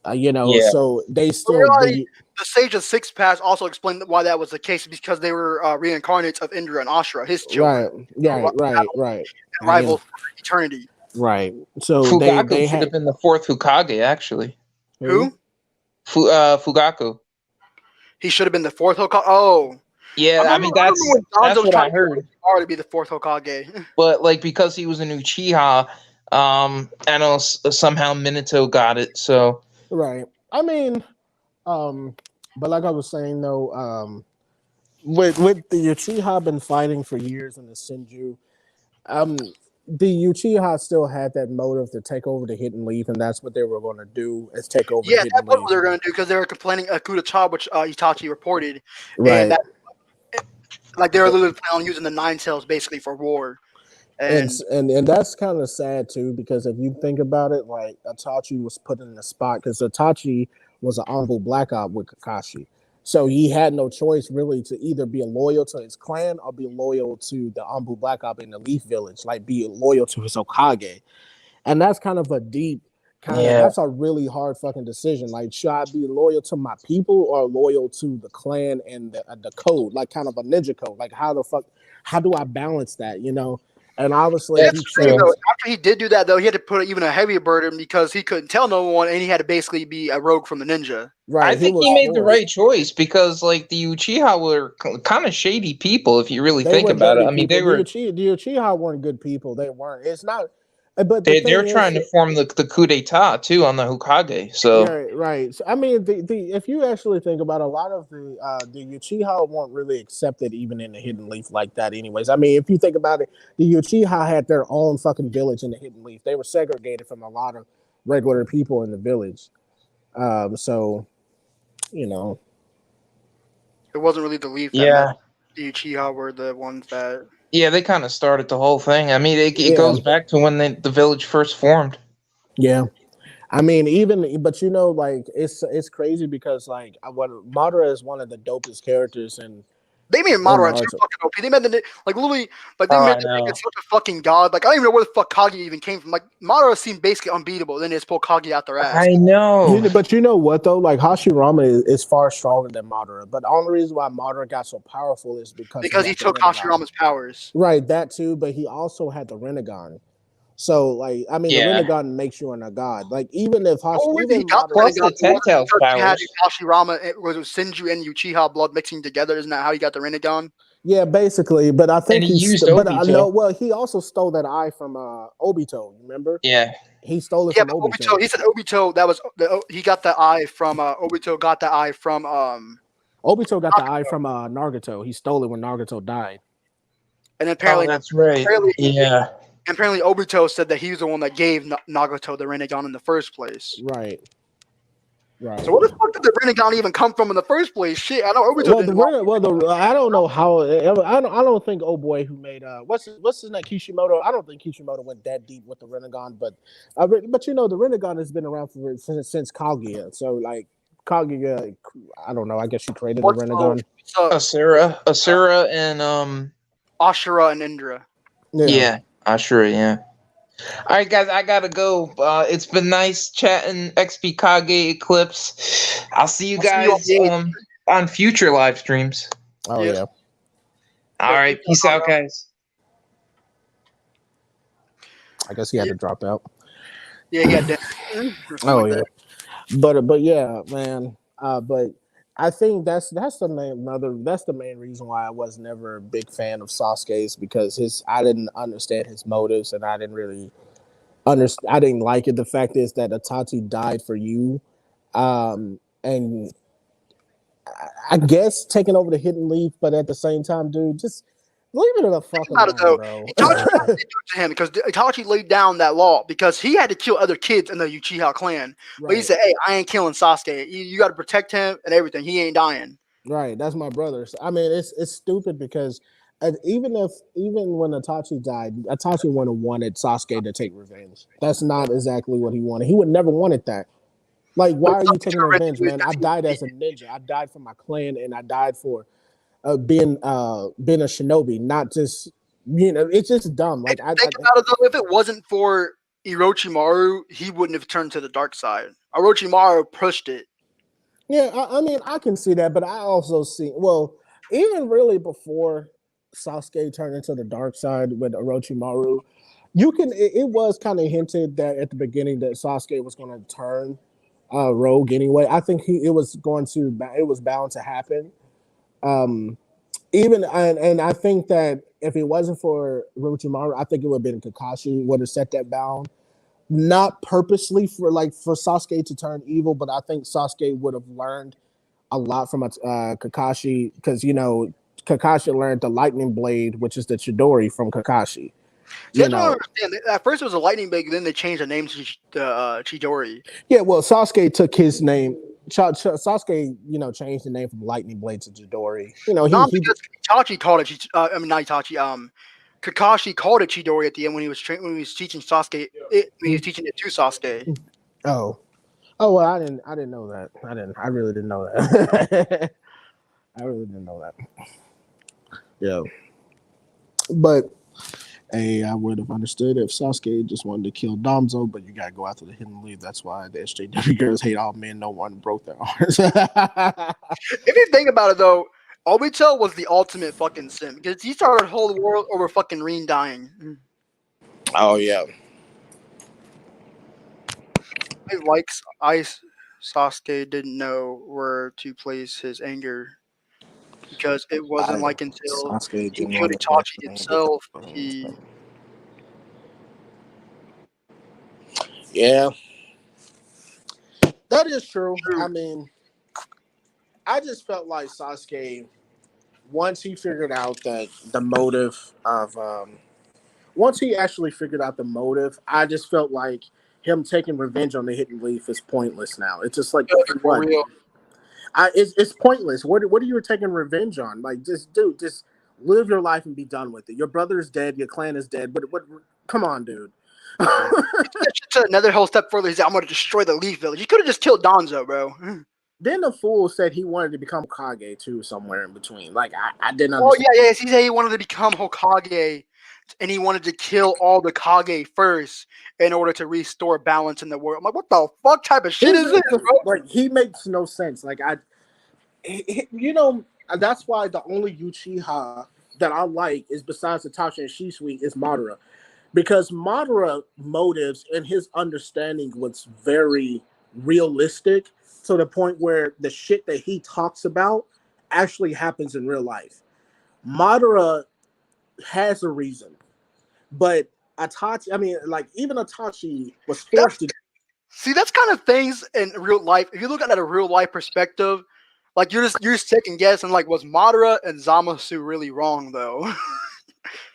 So they still. The Sage of Six Paths also explained why that was the case because they were reincarnates of Indra and Ashura, his children. Right. Rivals for eternity. Right. So Fugaku they should have been the fourth Hokage, actually. Who? Fugaku. He should have been the fourth Hokage. Oh. Yeah, I mean that's what I heard. To be the fourth Hokage. But because he was an Uchiha, I know somehow Minato got it. So right. I mean, but like I was saying though, with the Uchiha been fighting for years in the Senju, the Uchiha still had that motive to take over the Hidden Leaf, and that's what they were going to do, is take over the Hidden Leaf. Yeah, that's what they were going to do, because they were complaining Kuta Cha, which Itachi reported. Right. And Like they were literally planning on using the Nine Tails basically for war. And And and that's kind of sad too, because if you think about it, like Itachi was put in the spot because Itachi was an honorable black op with Kakashi, so he had no choice really to either be loyal to his clan or be loyal to the honorable black op in the Leaf Village, like be loyal to his Hokage. And that's kind of a deep that's a really hard fucking decision. Like, should I be loyal to my people or loyal to the clan and the code, like kind of a ninja code? Like, how do I balance that, you know? And obviously That's he true. though, chose. after he did do that, though, he had to put even a heavier burden because he couldn't tell no one, and he had to basically be a rogue from the ninja. Right, I think was he made the forced. right choice because, like, the Uchiha were kind of shady people, if you really They think were about it. dirty I mean, people. they were The Uchiha weren't good people. They weren't. It's not. But the they're thing trying is, to form the coup d'état too on the Hokage. So yeah, right. So, I mean, the if you actually think about a lot of the Uchiha weren't really accepted even in the Hidden Leaf like that. Anyways, I mean, if you think about it, the Uchiha had their own fucking village in the Hidden Leaf. They were segregated from a lot of regular people in the village. So you know, It wasn't really the Leaf that met yeah, the Uchiha were the ones that. yeah, they kind of started the whole thing. I mean, it yeah, goes back to when the village first formed. yeah. I mean, even but you know, like it's crazy because like what Madara is one of the dopest characters They made in Madara too Naruto. fucking OP. They made the like literally like they Oh, made I the nigga know. such a fucking god. Like I don't even know where the fuck Kage even came from. Like Madara seemed basically unbeatable. Then they just pulled Kage out their ass. I know. But you know what though? Like Hashirama is far stronger than Madara. But the only reason why Madara got so powerful is because he Because he got the took Rinnegan. Hashirama's powers. Right, that too. But he also had the Rinnegan. So like, I mean, the Yeah. Rinnegan makes you a god. Like even if Oh, wait, he even got the Madara, Plus Rinnegan. the It wasn't Ten-Tails because he had powers. Hashirama. It was Sinju and Uchiha blood mixing together. Isn't that how he got the Rinnegan? yeah, basically. But I think And he used but I know. Obito. Well, he also stole that eye from Obito. Remember? Yeah. He stole it Yeah, from but Obito. Obito. He said Obito. That was he got the eye from Obito. Got the eye from Obito got the eye from Nagato. He stole it when Nagato died. and Oh, apparently that's right. Yeah. apparently Obito said that he was the one that gave Nagato the Rinnegan in the first place. Right. Right. So where the fuck did the Rinnegan even come from in the first place? Shit, I know Obito Well, didn't. I don't know how. I don't think. Oh boy, who made what's his name? Kishimoto. I don't think Kishimoto went that deep with the Rinnegan, but you know the Rinnegan has been around since Kaguya. So like Kaguya, I don't know. I guess she created the Rinnegan. Asura, and Ashura and Indra. yeah, Ashura, yeah. All right, guys, I gotta go. It's been nice chatting XPKAGE Eclipse. I'll see you guys on future live streams. Oh yeah. All right, peace out, guys. I guess he had to drop out. Yeah, he had that. Oh yeah, but yeah, man. But I think that's the main reason why I was never a big fan of Sasuke's, because I didn't understand his motives, and I didn't really understand. I didn't like it. The fact is that Itachi died for you, and I guess taking over the Hidden Leaf, but at the same time, dude, just leave it the fuck alone, bro. Itachi did to him because Itachi laid down that law because he had to kill other kids in the Uchiha clan. Right. But he said, "Hey, I ain't killing Sasuke. You got to protect him and everything. He ain't dying." Right. That's my brother. I mean, it's stupid because even when Itachi died, Itachi would have wanted Sasuke to take revenge. That's not exactly what he wanted. He would never wanted that. Like, why are you taking revenge, man? I died as a ninja. I died for my clan, and I died for being a shinobi, not just, you know, it's just dumb. Like, think about it though, if it wasn't for Orochimaru, he wouldn't have turned to the dark side. Orochimaru pushed it. Yeah, I mean, I can see that, but I also see, well, even really before Sasuke turned into the dark side with Orochimaru, it was kind of hinted that at the beginning that Sasuke was going to turn rogue anyway. I think it was bound to happen. And I think that if it wasn't for Orochimaru, I think it would have been Kakashi would have set that bound. Not purposely for Sasuke to turn evil, but I think Sasuke would have learned a lot from Kakashi, because, you know, Kakashi learned the lightning blade, which is the Chidori, from Kakashi. See, I don't understand. At first it was a lightning blade, then they changed the name to Chidori. Yeah, well, Sasuke took his name. Sasuke, changed the name from Lightning Blade to Chidori. Not because Itachi called it. Not Itachi. Kakashi called it Chidori at the end when he was when he was teaching Sasuke. When he was teaching it to Sasuke. Oh, well, I didn't know that. I really didn't know that. I really didn't know that. Yeah, but hey, I would have understood if Sasuke just wanted to kill Danzo, but you gotta go after the hidden lead. That's why the SJW girls hate all men. No one broke their arms. If you think about it, though, Obito was the ultimate fucking simp because he started the whole world over fucking Rin dying. Oh yeah. Sasuke didn't know where to place his anger because it wasn't like until Sasuke he didn't killed want to Itachi himself. Yeah, that is true. I mean, I just felt like Sasuke, once he figured out that the motive of once he actually figured out the motive, I just felt like him taking revenge on the Hidden Leaf is pointless now. It's just like, For real. It's pointless. What are you taking revenge on? Like, just live your life and be done with it. Your brother is dead. Your clan is dead. But come on, dude. To another whole step further, he's like, I'm going to destroy the Leaf Village. You could have just killed Danzo, bro. Then the fool said he wanted to become Kage too, somewhere in between. Like, I didn't understand. Oh yeah. He said he wanted to become Hokage, and he wanted to kill all the Kage first in order to restore balance in the world. I'm like, what the fuck type of shit is this, bro? Like, he makes no sense. Like, that's why the only Uchiha that I like is besides Itachi and Shisui is Madara, because Madara motives and his understanding was very realistic to the point where the shit that he talks about actually happens in real life. Madara has a reason, but Itachi, I mean, like, even Itachi was forced to. See, that's kind of things in real life. If you look at it at a real life perspective, like you're just taking guess and like, was Madara and Zamasu really wrong though?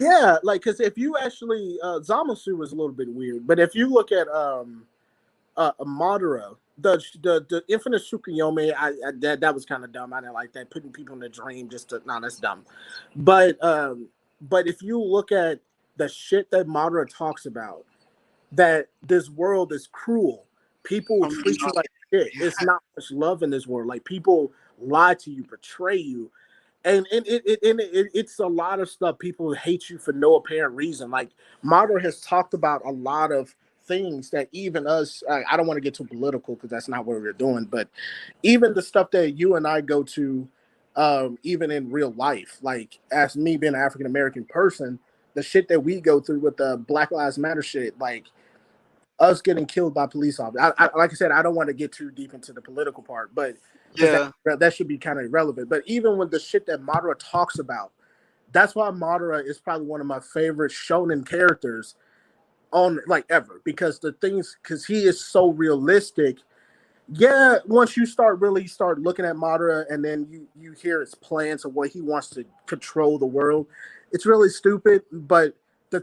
Yeah, like, because if you actually Zamasu was a little bit weird, but if you look at Madara, the infinite Tsukuyomi, that was kind of dumb. I didn't like that, putting people in the dream just to that's dumb. But if you look at the shit that Madara talks about, that this world is cruel, people treat you like shit. It's not much love in this world. Like, people lie to you, betray you. And it's a lot of stuff. People hate you for no apparent reason. Like, Madara has talked about a lot of things that even us, I don't want to get too political because that's not what we're doing, but even the stuff that you and I go to, even in real life, like, as me being an African American person, the shit that we go through with the Black Lives Matter shit, like us getting killed by police officers. Like I said, I don't want to get too deep into the political part, but yeah, that should be kind of irrelevant. But even with the shit that Madara talks about, that's why Madara is probably one of my favorite shonen characters on, like, ever, because he is so realistic. Yeah, once you start looking at Madara, and then you hear his plans of what he wants to control the world, it's really stupid. But the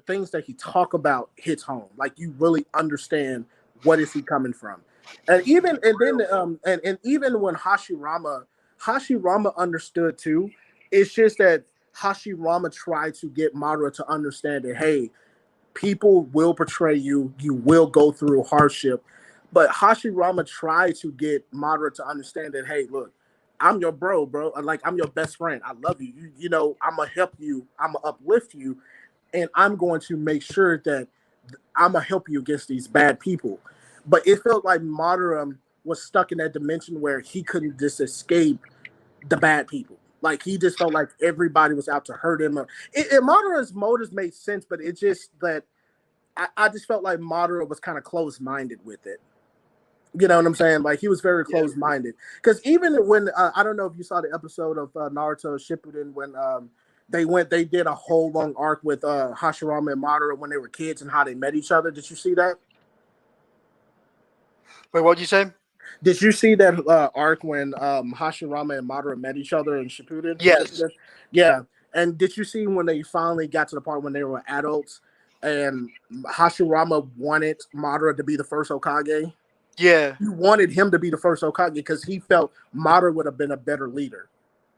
things that he talk about hits home. Like, you really understand what is he coming from. And even when Hashirama understood too. It's just that Hashirama tried to get Madara to understand that, hey, people will betray you. You will go through hardship. But Hashirama tried to get Madara to understand that, hey, look, I'm your bro. Like, I'm your best friend. I love you. I'm going to help you. I'm going to uplift you. And I'm going to make sure that I'm going to help you against these bad people. But it felt like Madara was stuck in that dimension where he couldn't just escape the bad people. Like, he just felt like everybody was out to hurt him. Madara's motives made sense, but it's just that I just felt like Madara was kind of closed-minded with it. You know what I'm saying? Like, he was very closed-minded. Because even when I don't know if you saw the episode of Naruto Shippuden when they did a whole long arc with Hashirama and Madara when they were kids and how they met each other. Did you see that? Wait, what'd you say? Did you see that arc when Hashirama and Madara met each other in Shippuden? Yes. Yeah. And did you see when they finally got to the part when they were adults and Hashirama wanted Madara to be the first Hokage? Yeah. He wanted him to be the first Hokage because he felt Madara would have been a better leader.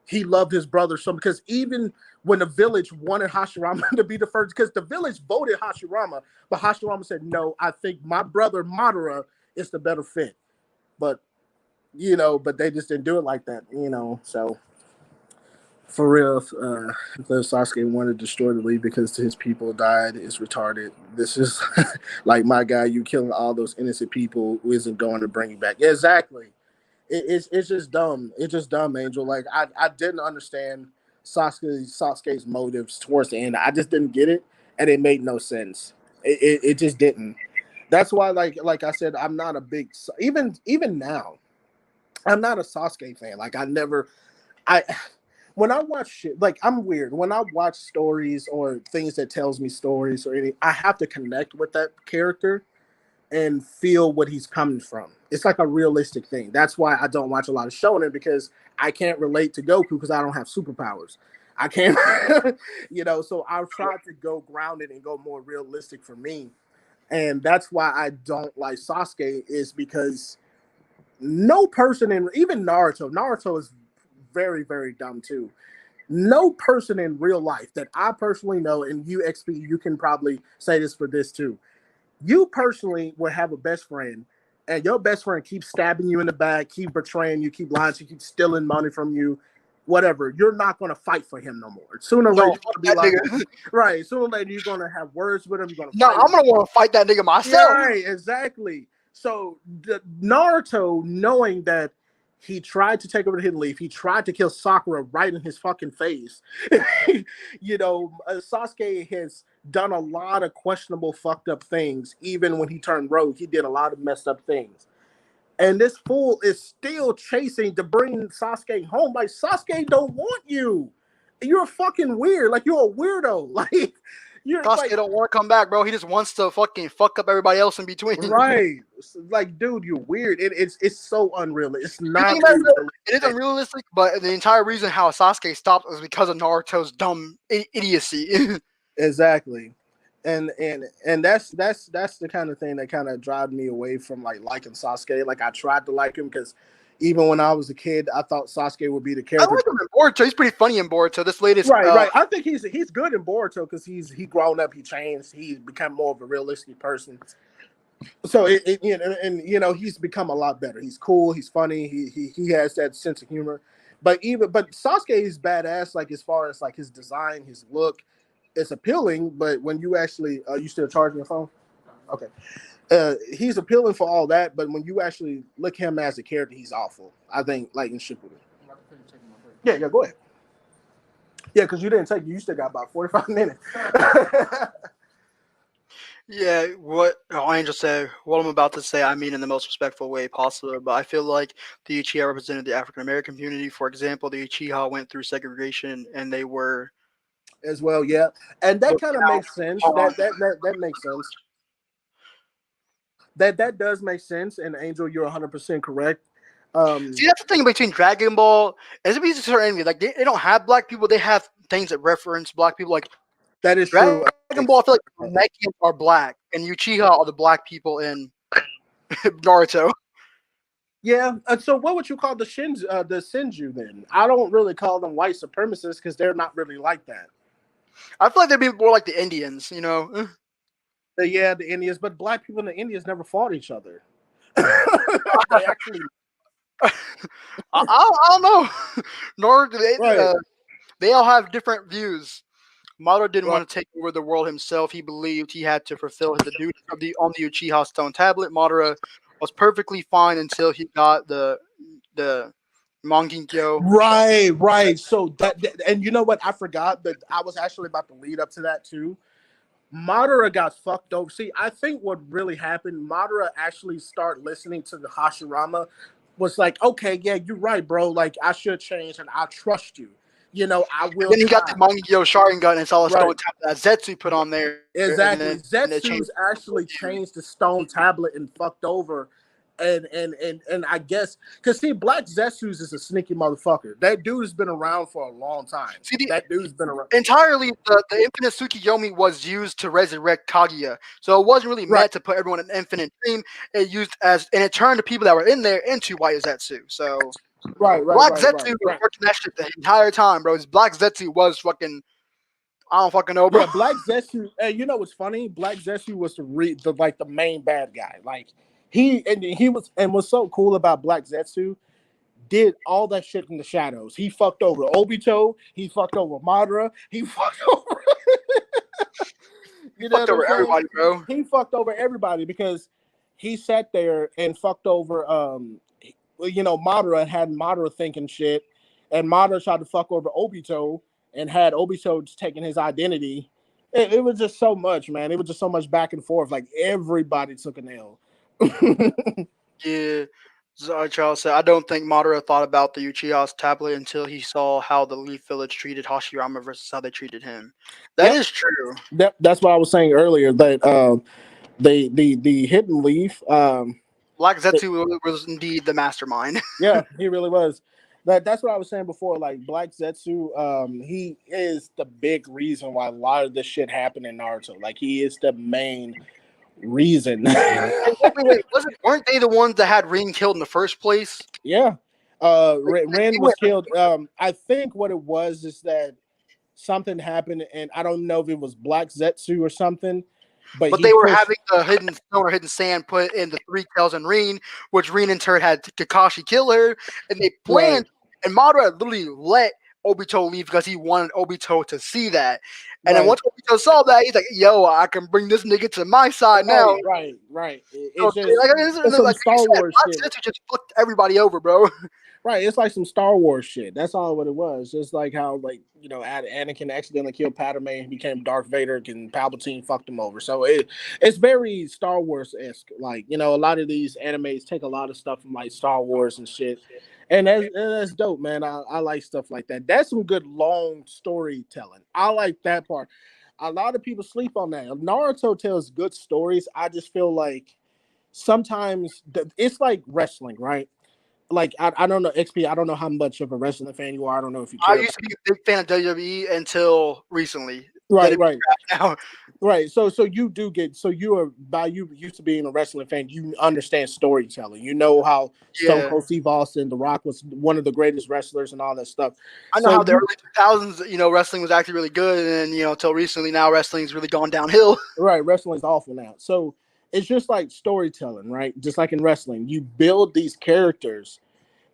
He loved his brother so because even when the village wanted Hashirama to be the first, because the village voted Hashirama, but Hashirama said, no, I think my brother Madara is the better fit. But, but they just didn't do it like that, so for real, the Sasuke wanted to destroy the league because his people died is retarded. This is like my guy, you killing all those innocent people who isn't going to bring you back. Yeah, exactly. It's just dumb. It's just dumb, Angel. Like I didn't understand Sasuke's motives towards the end. I just didn't get it, and it made no sense. It just didn't. That's why, like I said, I'm not a big even now. I'm not a Sasuke fan. Like I when I watch shit, like I'm weird. When I watch stories or things that tells me stories or anything, I have to connect with that character and feel what he's coming from. It's like a realistic thing. That's why I don't watch a lot of shonen because I can't relate to Goku because I don't have superpowers. I can't, so I've tried to go grounded and go more realistic for me. And that's why I don't like Sasuke is because no person even Naruto is very, very dumb too. No person in real life that I personally know, and you XP, you can probably say this for this too. You personally will have a best friend, and your best friend keeps stabbing you in the back, keep betraying you, keep lying to you, keep stealing money from you, whatever. You're not going to fight for him no more. Sooner or later, you're going to be like, nigga. right. Sooner or later, you're going to have words with him. You're going to No, fight I'm gonna want to fight that nigga myself. Yeah, right, exactly. So Naruto, knowing that he tried to take over the Hidden Leaf, he tried to kill Sakura right in his fucking face. Sasuke has done a lot of questionable, fucked up things. Even when he turned rogue, he did a lot of messed up things. And this fool is still chasing to bring Sasuke home. Like, Sasuke don't want you. You're fucking weird. Like, you're a weirdo. Like, you're Sasuke like, don't want to come back, bro. He just wants to fucking fuck up everybody else in between. right. Like, dude, you're weird. It's so unreal. It's not It is unrealistic, but the entire reason how Sasuke stopped was because of Naruto's dumb idiocy. Exactly. And that's the kind of thing that kind of drives me away from like liking Sasuke. Like I tried to like him because even when I was a kid, I thought Sasuke would be the I character. like him in Boruto. He's pretty funny in Boruto. This latest, Right. I think he's good in Boruto because he grown up, he changed, he's become more of a realistic person. So he's become a lot better. He's cool, he's funny, he has that sense of humor. But Sasuke is badass, like as far as like his design, his look. It's appealing, but when you actually you still charging your phone? Okay. He's appealing for all that, but when you actually look him as a character, he's awful. I think like in Shippuden. Yeah, go ahead. Yeah, because you didn't take you still got about 45 minutes. yeah, what Angel said, what I'm about to say, I mean in the most respectful way possible, but I feel like the Uchiha represented the African American community. For example, the Uchiha went through segregation and they were as well, yeah. And that kind of makes sense. That makes sense. That does make sense. And Angel, you're 100% correct. See, that's the thing between Dragon Ball and it's a certain enemy. Like they don't have black people, they have things that reference black people. Like that is Dragon true. Ball, I feel like Namekians are black, and Uchiha are the black people in Naruto. Yeah. So what would you call the Shinju then? I don't really call them white supremacists because they're not really like that. I feel like they'd be more like the Indians, you know? Yeah, the Indians, but black people and the Indians never fought each other. They actually, I don't know. Nor do they. right. They all have different views. Madara didn't Right. want to take over the world himself. He believed he had to fulfill the duty on the Uchiha Stone Tablet. Madara was perfectly fine until he got the Mangenkyo. Right. So and you know what? I forgot that I was actually about to lead up to that too. Madara got fucked over. See, I think what really happened, Madara actually started listening to the Hashirama, was like, okay, yeah, you're right, bro. Like, I should change and I trust you. I will. Then he got the Mangenkyo Sharingan and saw the stone Right. tablet that Zetsu put on there. Exactly. And then Zetsu's actually changed the stone tablet and fucked over And I guess because see, Black Zetsus is a sneaky motherfucker. That dude has been around for a long time. See, That dude's been around entirely the infinite Tsukiyomi was used to resurrect Kaguya, so it wasn't really Right. meant to put everyone in an infinite dream. It used as and it turned the people that were in there into Waizetsu. So right, Black Zetsu was working that shit the entire time, bro. Black Zetsu was fucking. I don't fucking know, bro. Yeah, Black Zetsu. And you know what's funny? Black Zetsu was the main bad guy. Like he was and what's so cool about Black Zetsu did all that shit in the shadows. He fucked over Obito. He fucked over Madara. He fucked over. He fucked over everybody, bro. He fucked over everybody because he sat there and fucked over. Madara and had Madara thinking shit, and Madara tried to fuck over Obito and had Obito just taking his identity. It was just so much, man. It was just so much back and forth. Like everybody took an L. Yeah. Charles said, I don't think Madara thought about the Uchiha's tablet until he saw how the Leaf Village treated Hashirama versus how they treated him. That is true. That's what I was saying earlier. That the Hidden Leaf. Black Zetsu was indeed the mastermind. Yeah, he really was. That's what I was saying before. Like Black Zetsu, he is the big reason why a lot of this shit happened in Naruto. Like he is the main reason. Weren't they the ones that had Rin killed in the first place? Yeah. Rin was killed. I think what it was is that something happened, and I don't know if it was Black Zetsu or something. But they were having the hidden stone or hidden sand put in the 3 tails on Rin, which Rin in turn had Kakashi kill her, and they planned. Right. And Madara literally let Obito leave because he wanted Obito to see that. And then once Obito saw that, he's like, "Yo, I can bring this nigga to my side now." Right. It's some Star Wars shit. Just fucked everybody over, bro. Right, it's like some Star Wars shit. That's all what it was. Just like how, Anakin accidentally killed Padme and became Darth Vader, and Palpatine fucked him over. So it's very Star Wars-esque. Like, a lot of these animes take a lot of stuff from like Star Wars and shit. And that's dope, man. I like stuff like that. That's some good long storytelling. I like that part. A lot of people sleep on that. Naruto tells good stories. I just feel like sometimes it's like wrestling, right? Like I don't know, XP. I don't know how much of a wrestling fan you are. I don't know if you care. I used to be a big fan of WWE until recently. Right. Now. Right. So you do get. So you used to being a wrestling fan. You understand storytelling. You know how Stone Cold Steve Austin, The Rock, was one of the greatest wrestlers and all that stuff. I know how the early 2000s, wrestling was actually really good, and until recently, now wrestling's really gone downhill. Right. Wrestling's awful now. So it's just like storytelling, right? Just like in wrestling, you build these characters.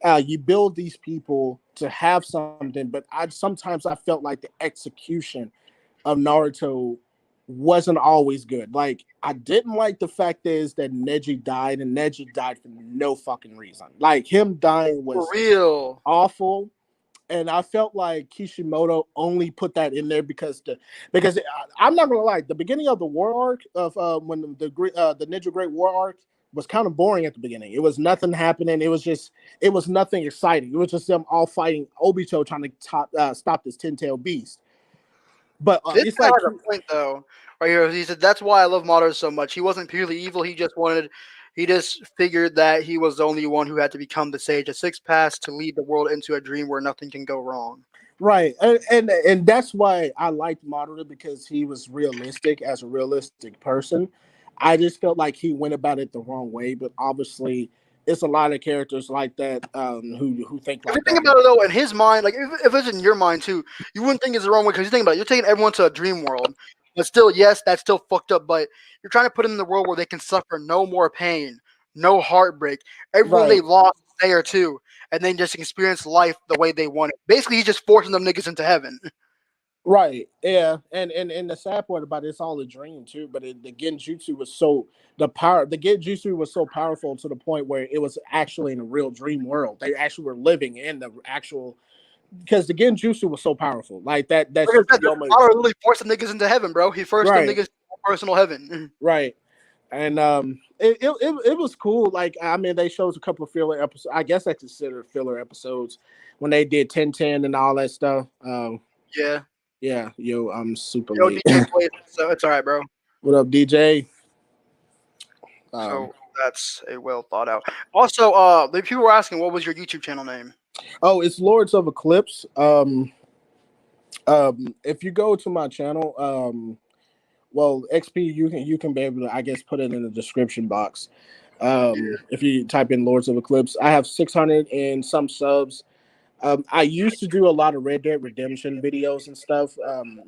You build these people to have something, but sometimes I felt like the execution of Naruto wasn't always good. Like, I didn't like the fact is that Neji died, and Neji died for no fucking reason. Like, him dying was real awful, and I felt like Kishimoto only put that in there because I'm not gonna lie, the beginning of the war arc of when the Ninja Great War arc was kind of boring at the beginning. It was nothing happening. It was nothing exciting. It was just them all fighting Obito trying to stop this 10-tailed beast. But it's like a point though, right here. He said that's why I love Madara so much. He wasn't purely evil. He just figured that he was the only one who had to become the sage of Six Paths to lead the world into a dream where nothing can go wrong. Right, and that's why I liked Madara, because he was realistic as a realistic person. I just felt like he went about it the wrong way, but obviously it's a lot of characters like that who think like that. If you think about it though, in his mind, like if it's in your mind too, you wouldn't think it's the wrong way because you think about it, you're taking everyone to a dream world. But still, yes, that's still fucked up, but you're trying to put them in the world where they can suffer no more pain, no heartbreak. Everyone they lost there too, and then just experience life the way they want it. Basically, he's just forcing them niggas into heaven. Right. Yeah. And the sad part about it's all a dream too. But the Genjutsu was the Genjutsu was so powerful to the point where it was actually in a real dream world. They actually were living in the actual, because the Genjutsu was so powerful. Like that. That's literally forced the niggas into heaven, bro. He forced the niggas to personal heaven. Right. And it was cool. Like, I mean, they showed a couple of filler episodes. I guess I consider filler episodes when they did 10-10 and all that stuff. Yeah. Yeah, yo, I'm super late. DJ so it's all right, bro. What up, DJ? So That's a well thought out. Also, the people were asking, what was your YouTube channel name? Oh, it's Lords of Eclipse. If you go to my channel, well, XP, you can be able to, I guess, put it in the description box. If you type in Lords of Eclipse, I have 600 and some subs. I used to do a lot of Red Dead Redemption videos and stuff.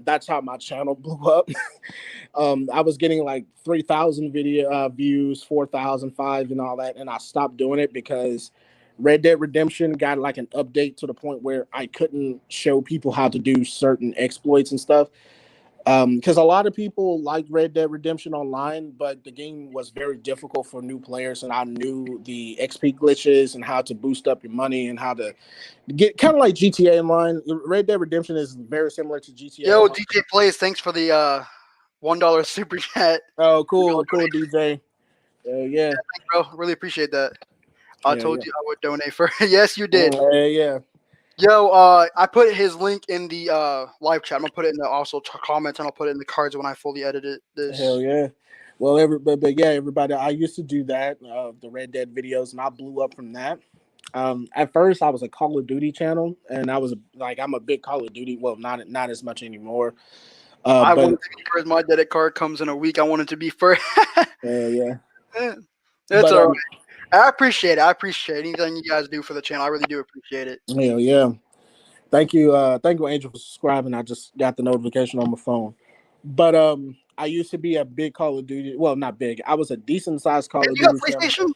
That's how my channel blew up. I was getting like 3,000 video views, 4,005 and all that, and I stopped doing it because Red Dead Redemption got like an update to the point where I couldn't show people how to do certain exploits and stuff. Because a lot of people like Red Dead Redemption Online, but the game was very difficult for new players, and I knew the XP glitches and how to boost up your money and how to get kind of like GTA Online. Red Dead Redemption is very similar to GTA. Yo, Online. DJ Plays, thanks for the $1 super chat. Oh, cool, DJ. Yeah, Thanks, bro. Really appreciate that. I Yeah, told yeah. you I would donate for. Yes, you did. Yeah. Yo, I put his link in the live chat. I'm gonna put it in the also comments, and I'll put it in the cards when I fully edit it. This. Hell yeah. Well, but yeah, everybody, I used to do that, the Red Dead videos, and I blew up from that. At first, I was a Call of Duty channel, and I was like, I'm a big Call of Duty. Well, not as much anymore. I But want it to be first. My debit card comes in a week. I want it to be first. yeah. That's But, all right. I appreciate it. I appreciate anything you guys do for the channel. I really do appreciate it. Hell yeah. Thank you, Angel, for subscribing. I just got the notification on my phone. But I used to be a big Call of Duty. Well, not big. I was a decent sized Call of You got Duty PlayStation?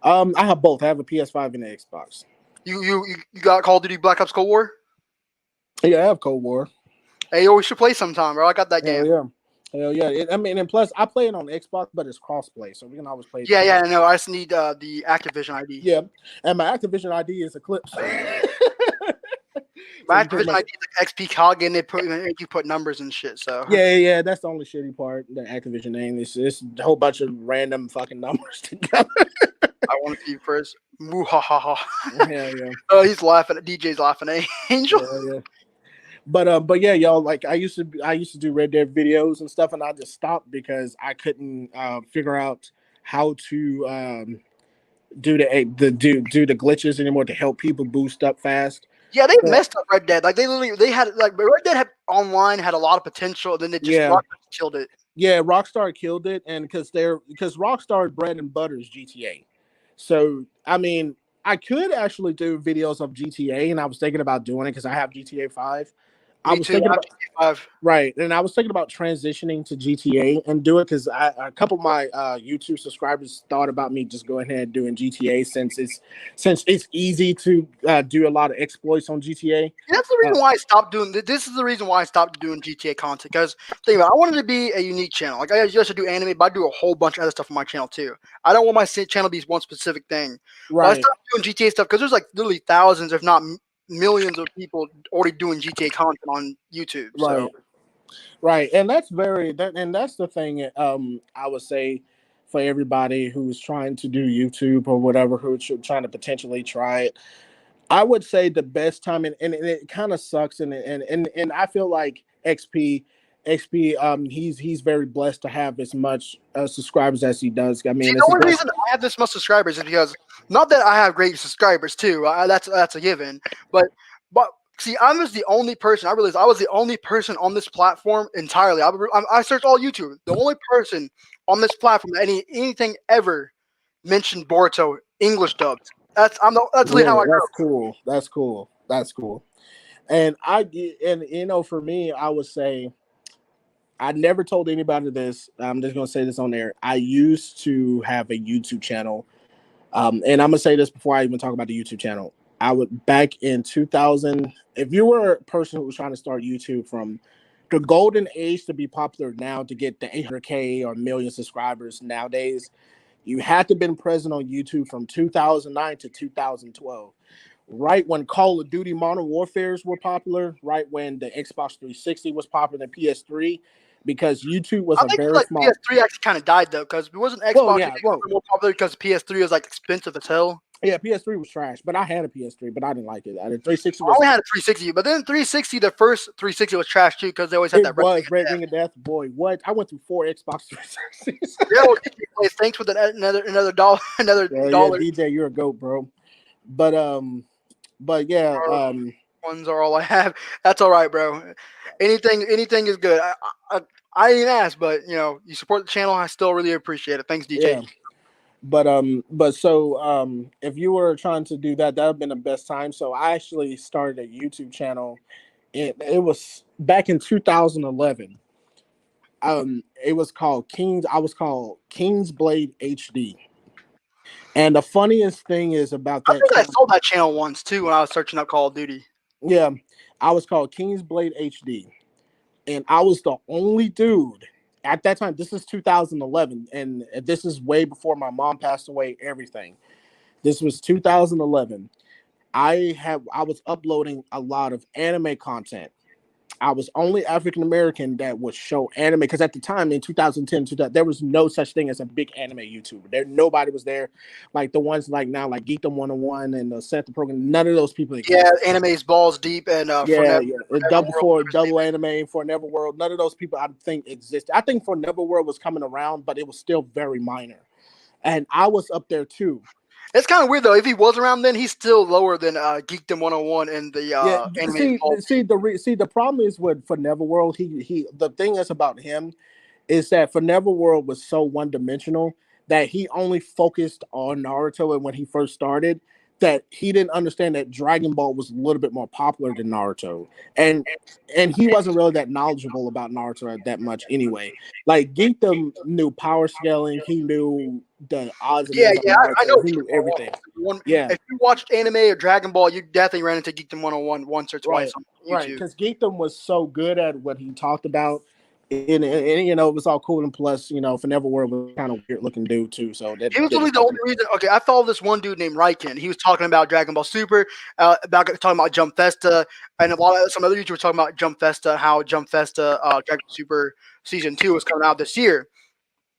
channel. I have both. I have a PS5 and an Xbox. You got Call of Duty Black Ops Cold War? Yeah, I have Cold War. Hey, yo, we should play sometime, bro. I got that game. Hell yeah. And plus, I play it on Xbox, but it's crossplay, so we can always play it. Yeah, I know. I just need the Activision ID. Yeah, and my Activision ID is Eclipse. My Activision ID is like XPKAGE, and you put numbers and shit. So yeah, that's the only shitty part. The Activision name is it's a whole bunch of random fucking numbers together. I want to see first. Woo ha ha ha. Yeah. Oh, he's laughing. DJ's laughing at Angel. Yeah. But yeah, y'all, like I used to do Red Dead videos and stuff, and I just stopped because I couldn't figure out how to do the glitches anymore to help people boost up fast. Yeah, they messed up Red Dead. Like they had like Red Dead Online had a lot of potential, and then they just killed it. Yeah, Rockstar killed it, and because Rockstar bread and butter is GTA. So I mean, I could actually do videos of GTA, and I was thinking about doing it because I have GTA 5. I was thinking about GTA 5. Right, and I was thinking about transitioning to GTA and do it because a couple of my YouTube subscribers thought about me just going ahead and doing GTA since it's easy to do a lot of exploits on GTA. That's the reason why I stopped doing. This is the reason why I stopped doing GTA content, because think about it, I wanted to be a unique channel. Like I used to do anime, but I do a whole bunch of other stuff on my channel too. I don't want my channel to be one specific thing. Right. But I stopped doing GTA stuff because there's like literally thousands, if not millions, of people already doing GTA content on YouTube. Right. So. Right, and that's the thing. I would say for everybody who's trying to do YouTube or whatever, who's trying to potentially try it, I would say the best time, and it kind of sucks, and I feel like XP, he's very blessed to have as much subscribers as he does. I mean, the only reason I have this much subscribers is because not that I have great subscribers too. That's a given, but. See, I was the only person. I realized I was the only person on this platform entirely. I searched all YouTube. The only person on this platform that anything ever mentioned Boruto English dubbed. That's really how I grew. That's cool. And for me, I would say I never told anybody this. I'm just gonna say this on there. I used to have a YouTube channel, and I'm gonna say this before I even talk about the YouTube channel. I would back in 2000. If you were a person who was trying to start YouTube from the golden age to be popular now to get the 800K or million subscribers nowadays, you had to have been present on YouTube from 2009 to 2012. Right when Call of Duty Modern Warfares were popular, right when the Xbox 360 was popular, the PS3, because YouTube was small. PS3 actually kind of died though, because it wasn't Xbox more popular because PS3 was like expensive as hell. Yeah, PS3 was trash, but I had a PS3, but I didn't like it. I had 360 I was only had a 360, but then 360, the first 360 was trash too because they always had it that red was thing. Red Ring of Death. Boy, what? I went through 4 Xbox 360s. Yeah, well, DJ plays. Thanks for another dollar, another Yeah, dollar. DJ, you're a goat, bro. But yeah, Ones are all I have. That's all right, bro. Anything is good. I didn't ask, but you support the channel. I still really appreciate it. Thanks, DJ. yeah. But so if you were trying to do that, that would have been the best time. So I actually started a YouTube channel. It was back in 2011. It was called Kings. I was called King's Blade HD. And the funniest thing is about I that think I channel. saw that channel once too when I was searching up Call of Duty. Yeah, I was called King's Blade HD, and I was the only dude at that time. This is 2011, and this is way before my mom passed away. Everything. This was 2011. I was uploading a lot of anime content. I was only African American that would show anime because at the time in 2010, 2000, there was no such thing as a big anime YouTuber. Nobody was there, like the ones like now, like Geekdom 101 and the Set the Program. None of those people Yeah, exist. anime's balls deep and Yeah, for yeah. Never World. Double anime for Neverworld. None of those people I think existed. I think for Neverworld was coming around, but it was still very minor. And I was up there too. It's kind of weird though. If he was around then, he's still lower than Geekdom 101 and the Yeah, anime's balls. see the problem is with for Neverworld, he the thing is about him is that for Neverworld was so one dimensional that he only focused on Naruto, and when he first started, that he didn't understand that Dragon Ball was a little bit more popular than Naruto, and he wasn't really that knowledgeable about Naruto that much anyway. Like Geekdom knew power scaling, he knew the odds and Yeah, ends of yeah, I know Naruto, what he you're knew everything. Yeah, If you watched anime or Dragon Ball, you definitely ran into Geekdom 101 once or twice right, on right. YouTube. Because Geekdom was so good at what he talked about. And it was all cool, and plus, for Neverworld was kind of weird looking dude too, so that He was didn't literally the help only him. reason. Okay, I follow this one dude named Ryken. He was talking about Dragon Ball Super, about talking about Jump Festa, and some other YouTubers talking about Jump Festa, how Jump Festa Dragon Ball Super Season 2 is coming out this year.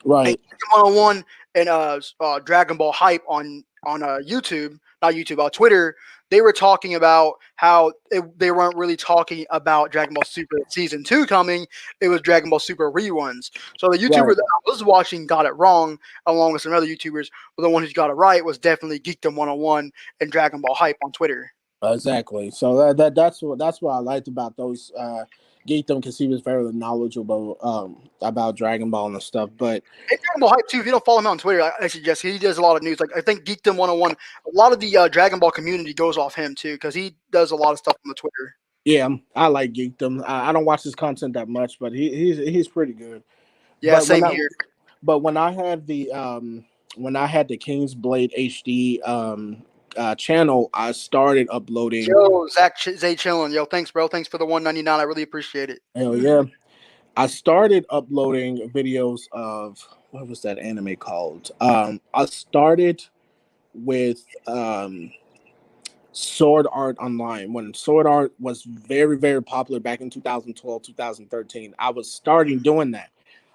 And Right, 101 and Dragon Ball Hype on YouTube, not YouTube, Twitter. They were talking about how they weren't really talking about Dragon Ball Super Season 2 coming. It was Dragon Ball Super reruns. So the YouTuber right, that I was watching got it wrong, along with some other YouTubers. But the one who got it right was definitely Geekdom 101 and Dragon Ball Hype on Twitter. exactly. So that's what I liked about those Geekdom, because he was very knowledgeable about Dragon Ball and stuff. But And Dragon Ball Hype too. If you don't follow him on Twitter, I suggest he does a lot of news. Like I think Geekdom 101, a lot of the Dragon Ball community goes off him too because he does a lot of stuff on the Twitter. yeah, I like Geekdom. I don't watch his content that much, but he's pretty good. Yeah, But same here. when I had the King's Blade HD channel, I started uploading. Yo, Zay chilling. Yo, thanks, bro. Thanks for the 199. I really appreciate it. Hell yeah. I started uploading videos of, what was that anime called? I started with Sword Art Online when Sword Art was very, very popular back in 2012, 2013. I was starting doing that.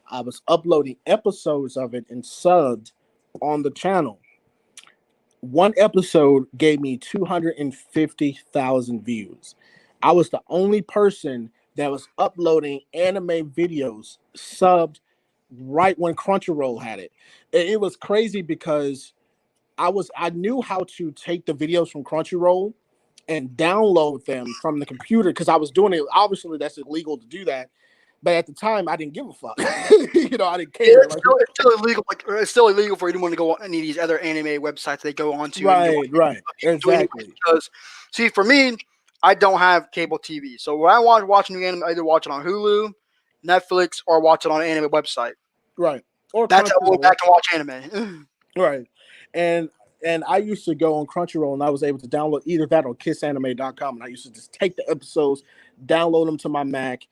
I was uploading episodes of it and subbed on the channel. One episode gave me 250,000 views. I was the only person that was uploading anime videos subbed right when Crunchyroll had it. It was crazy because I knew how to take the videos from Crunchyroll and download them from the computer because I was doing it. Obviously, that's illegal to do that. But at the time, I didn't give a fuck. I didn't Yeah, care. it's still illegal. Like it's still illegal for anyone to go on any of these other anime websites they go on to. And go on. Right, Do anyway, exactly. because see, for me, I don't have cable TV, so when I want to watch new anime, I either watch it on Hulu, Netflix, or watch it on an anime website. Right. Or That's how I go Crunchyroll. back and watch anime. Right. And I used to go on Crunchyroll and I was able to download either that or kissanime.com. And I used to just take the episodes, download them to my Mac,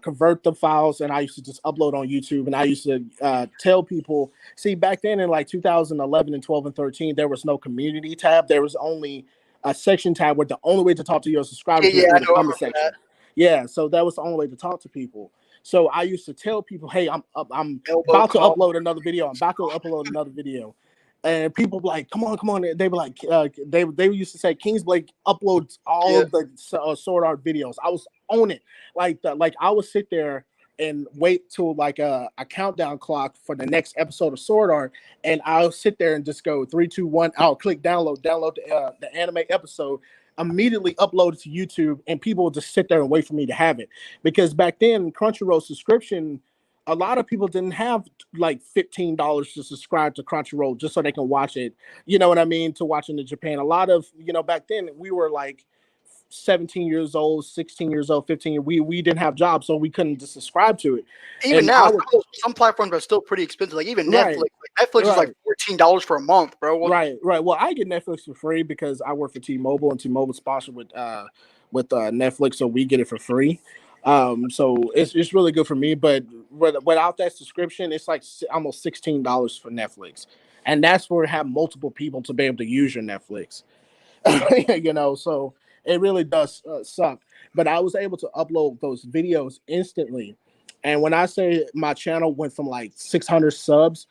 convert the files, and I used to just upload on YouTube. And I used to tell people, see, back then in like 2011 and 12 and 13, there was no community tab. There was only a section tab where the only way to talk to your subscribers was Yeah, I through the know. I comment remember section. that. Yeah, so that was the only way to talk to people. So I used to tell people, "Hey, I'm Elbow about to call. upload another video. I'm about to upload another video." And people be like, come on. They be like, they used to say Kingsblade uploads all Yeah. of the Sword Art videos. I was on it. Like I would sit there and wait till like a countdown clock for the next episode of Sword Art, and I'll sit there and just go 3, 2, 1. I'll click download the anime episode, immediately upload it to YouTube, and people will just sit there and wait for me to have it. Because back then, Crunchyroll subscription, a lot of people didn't have like $15 to subscribe to Crunchyroll just so they can watch it. You know what I mean? To watch it in Japan. A lot of, back then we were like 17 years old, 16 years old, 15. We didn't have jobs, so we couldn't just subscribe to it. Even And now, I would, some platforms are still pretty expensive. Like even right, Netflix. Like Netflix is like $14 for a month, bro. right. Well, I get Netflix for free because I work for T-Mobile, and T-Mobile sponsored with Netflix, so we get it for free. So it's really good for me. But without that subscription, it's like almost $16 for Netflix, and that's where have multiple people to be able to use your Netflix. So it really does suck. But I was able to upload those videos instantly, and when I say my channel went from like 600 subs,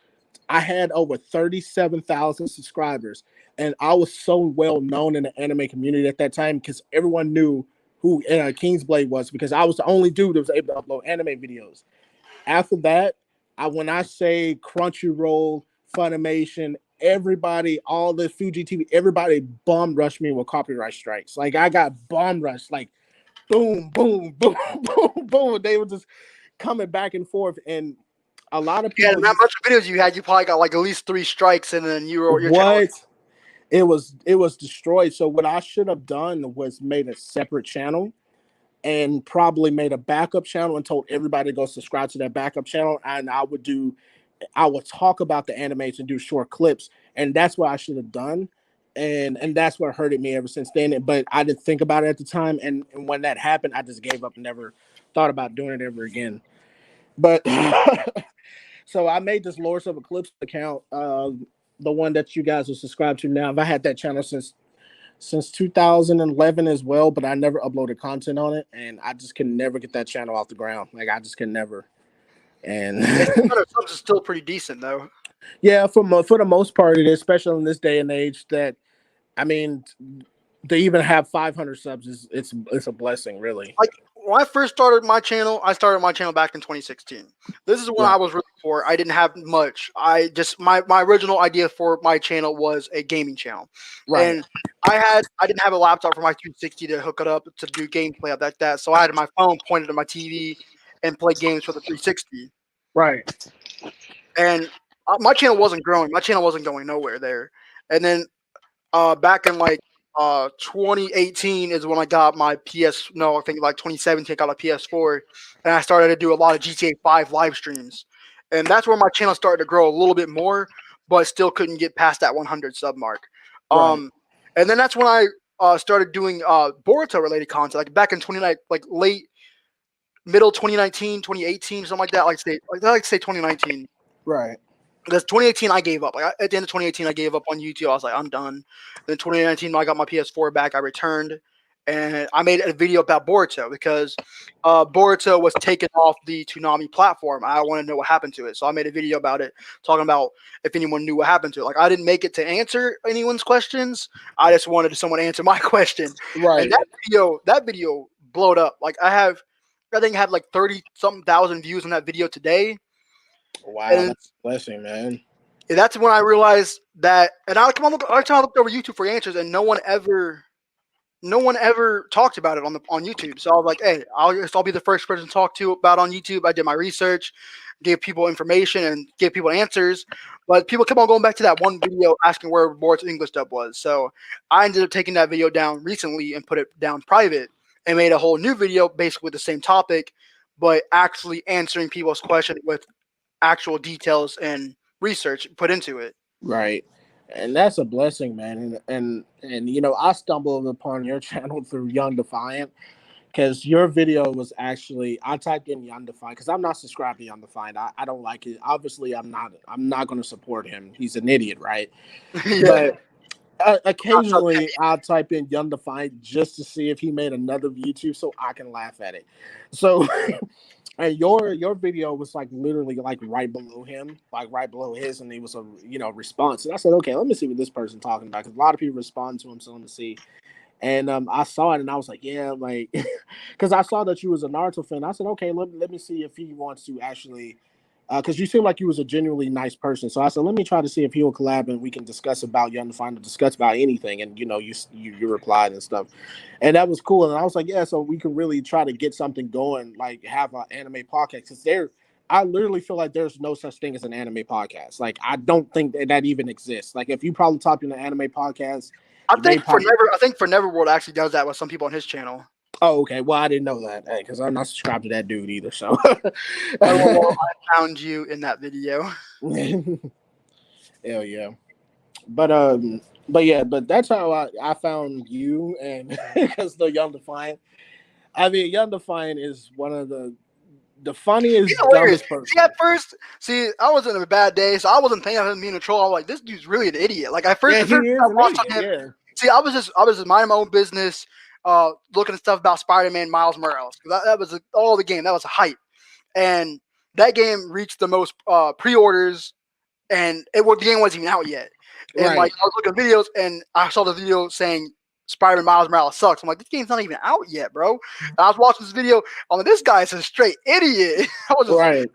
I had over 37,000 subscribers, and I was so well known in the anime community at that time because everyone knew who Kingsblade was, because I was the only dude that was able to upload anime videos. After that, when I say Crunchyroll, Funimation, everybody, all the Fuji TV, everybody bum rushed me with copyright strikes. Like I got bum rushed, like boom, boom, boom, boom, boom. They were just coming back and forth, and a lot of Yeah, people. not much videos you had. You probably got like at least 3 strikes, and then your channel. It was destroyed. So what I should have done was made a separate channel and probably made a backup channel and told everybody to go subscribe to that backup channel. And I would talk about the animes and do short clips. And that's what I should have done. And that's what hurted me ever since then. But I didn't think about it at the time. And when that happened, I just gave up and never thought about doing it ever again. But so I made this Lords of Eclipse account, the one that you guys are subscribed to now. I've had that channel since 2011 as well, but I never uploaded content on it, and I just can never get that channel off the ground. Like I just can never. And subs is still pretty decent though. yeah, for the most part, it is, especially in this day and age. That I mean, to even have 500 subs is it's a blessing, really. Like when I first started my channel, I started my channel back in 2016. This is when I was really poor. I didn't have much. I just my original idea for my channel was a gaming channel, and I didn't have a laptop for my 360 to hook it up to do gameplay like that. So I had my phone pointed at my TV and play games for the 360. Right. And my channel wasn't growing. My channel wasn't going nowhere there. And then back in like 2018 is when I got my I think like 2017 I got a PS4, and I started to do a lot of GTA 5 live streams, and that's where my channel started to grow a little bit more, but still couldn't get past that 100 sub mark. And then that's when I started doing Boruto related content, like back in middle 2019, 2018, something like that. Like say 2019. Right. Because 2018, I gave up. Like at the end of 2018, I gave up on YouTube. I was like, I'm done. Then 2019, when I got my PS4 back, I returned, and I made a video about Boruto because Boruto was taken off the Toonami platform. I wanted to know what happened to it, so I made a video about it, talking about if anyone knew what happened to it. Like I didn't make it to answer anyone's questions. I just wanted someone to answer my question. Right. And that video blowed up. Like I think I had like 30-something thousand views on that video today. Wow, that's a blessing, man. And that's when I realized that, and I looked over YouTube for answers, and no one ever talked about it on YouTube. So I was like, hey, I'll be the first person to talk to about on YouTube. I did my research, gave people information, and gave people answers. But people kept on going back to that one video asking where Boruto's English dub was. So I ended up taking that video down recently and put it down private and made a whole new video basically with the same topic, but actually answering people's questions with actual details and research put into it. Right. And that's a blessing, man. And I stumbled upon your channel through Young Defiant, because your video was actually, I typed in Young Defiant because I'm not subscribed to Young Defiant. I don't like it. Obviously, I'm not going to support him. He's an idiot, right? Yeah. But occasionally I'll type in Young Defiant just to see if he made another YouTube so I can laugh at it. So And your video was like literally like right below him, like right below his, and he was a response. And I said, okay, let me see what this person talking about because a lot of people respond to him, so let me see. And I saw it and I was like, yeah, like, because I saw that you was a Naruto fan. I said, okay, let me see if he wants to actually, because you seem like you was a genuinely nice person. So I said, let me try to see if he'll collab and we can discuss about Young Defiant, discuss about anything. And you replied and stuff, and that was cool. And I was like, yeah, so we can really try to get something going, like have an anime podcast. Because I literally feel like there's no such thing as an anime podcast. Like I don't think that even exists. Like if you probably talk in an anime podcast. I think for Neverworld actually does that with some people on his channel. Oh, okay. Well, I didn't know that because I'm not subscribed to that dude either. So, I found you in that video. Hell yeah. But that's how I found you, and because the Young Defiant. I mean, Young Defiant is one of the funniest, dumbest person. I was in a bad day, so I wasn't thinking of him being a troll. I'm like, this dude's really an idiot. Like, I watched him. Yeah. See, I was just minding my own business, looking at stuff about Spider-Man, Miles Morales. That was all the game. That was a hype, and that game reached the most pre-orders, and the game wasn't even out yet. And Right. like, I was looking at videos, and I saw the video saying Spider-Man Miles Morales sucks. I'm like, this game's not even out yet, bro. And I was watching this video. I'm like, this guy's a straight idiot. I was like,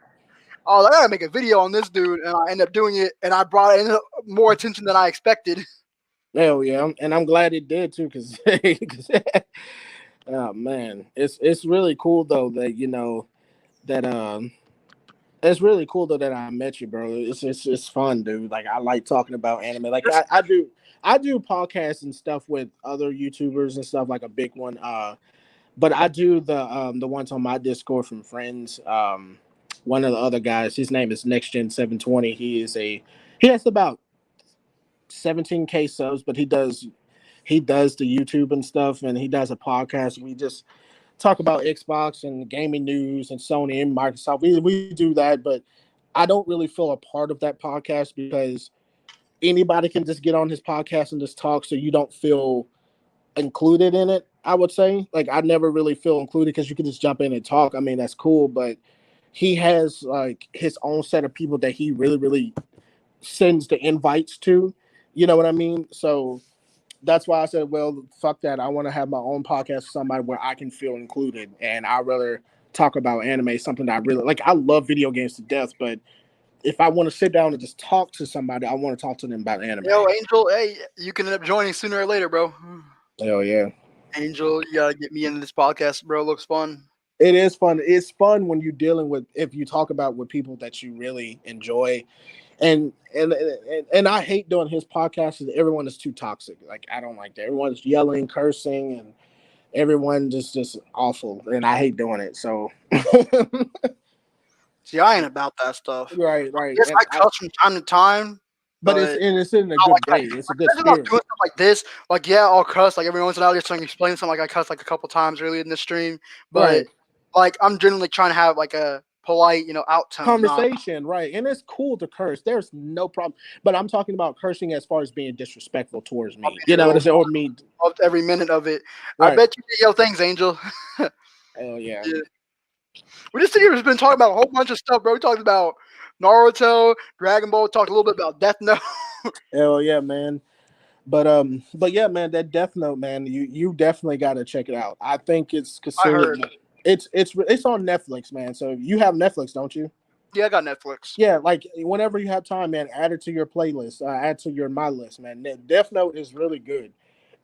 I gotta make a video on this dude, and I ended up doing it, and I brought in more attention than I expected. Hell yeah, and I'm glad it did too, because oh man, it's really cool though that it's really cool though that I met you, bro. It's fun, dude. Like I like talking about anime. Like I do podcasts and stuff with other YouTubers and stuff, like a big one. But I do the ones on my Discord from friends. One of the other guys, his name is NextGen720. He has about 17K subs, but he does the YouTube and stuff, and he does a podcast. We just talk about Xbox and gaming news and Sony and Microsoft. We do that, but I don't really feel a part of that podcast because anybody can just get on his podcast and just talk, so you don't feel included in it. I would say, like, I never really feel included because you can just jump in and talk. I mean, that's cool, but he has like his own set of people that he really, really sends the invites to. You know what I mean? So that's why I said, well, fuck that. I want to have my own podcast with somebody where I can feel included, and I'd rather talk about anime, something that I really like. I love video games to death, but if I want to sit down and just talk to somebody, I want to talk to them about anime. Yo, Angel, hey, you can end up joining sooner or later, bro. Hell yeah. Angel, you gotta get me into this podcast, bro. It looks fun. It is fun. It's fun when you're dealing with, if you talk about with people that you really enjoy. And I hate doing his podcast because everyone is too toxic. Like, I don't like that. Everyone's yelling, cursing, and everyone just awful. And I hate doing it. So see, I ain't about that stuff. Right. Yes, I cuss from time to time. But it's in a good way. It's a good spirit. Doing stuff like this, like, yeah, I'll cuss like every once in a while. Just trying to explain something, like I cussed like a couple times earlier in the stream. But like, I'm generally trying to have like a polite, out tone conversation, right? And it's cool to curse. There's no problem. But I'm talking about cursing as far as being disrespectful towards me. You know what I'm saying? Or me. Loved every minute of it. Right. I bet you did. Yo, thanks, Angel. Hell yeah. We just have been talking about a whole bunch of stuff, bro. We talked about Naruto, Dragon Ball. Talked a little bit about Death Note. Hell yeah, man. But yeah, man, that Death Note, man, you definitely got to check it out. I think it's considered. It's on Netflix, man. So you have Netflix, don't you? Yeah, I got Netflix. Yeah, like whenever you have time, man, add it to your playlist. Add to my list, man. Death Note is really good.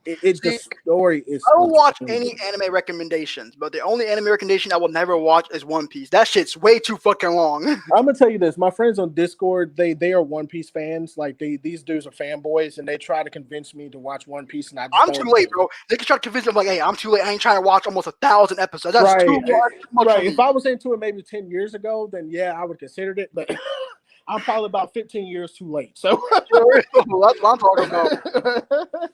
The story is. I don't watch any anime recommendations, but the only anime recommendation I will never watch is One Piece. That shit's way too fucking long. I'm gonna tell you this: my friends on Discord, they are One Piece fans. Like these dudes are fanboys, and they try to convince me to watch One Piece. And I'm too late, bro. They can try to convince me. I'm like, hey, I'm too late. I ain't trying to watch almost 1,000 episodes. That's too much. Right. If I was into it maybe 10 years ago, then yeah, I would consider it. But I'm probably about 15 years too late. So that's what I'm talking about.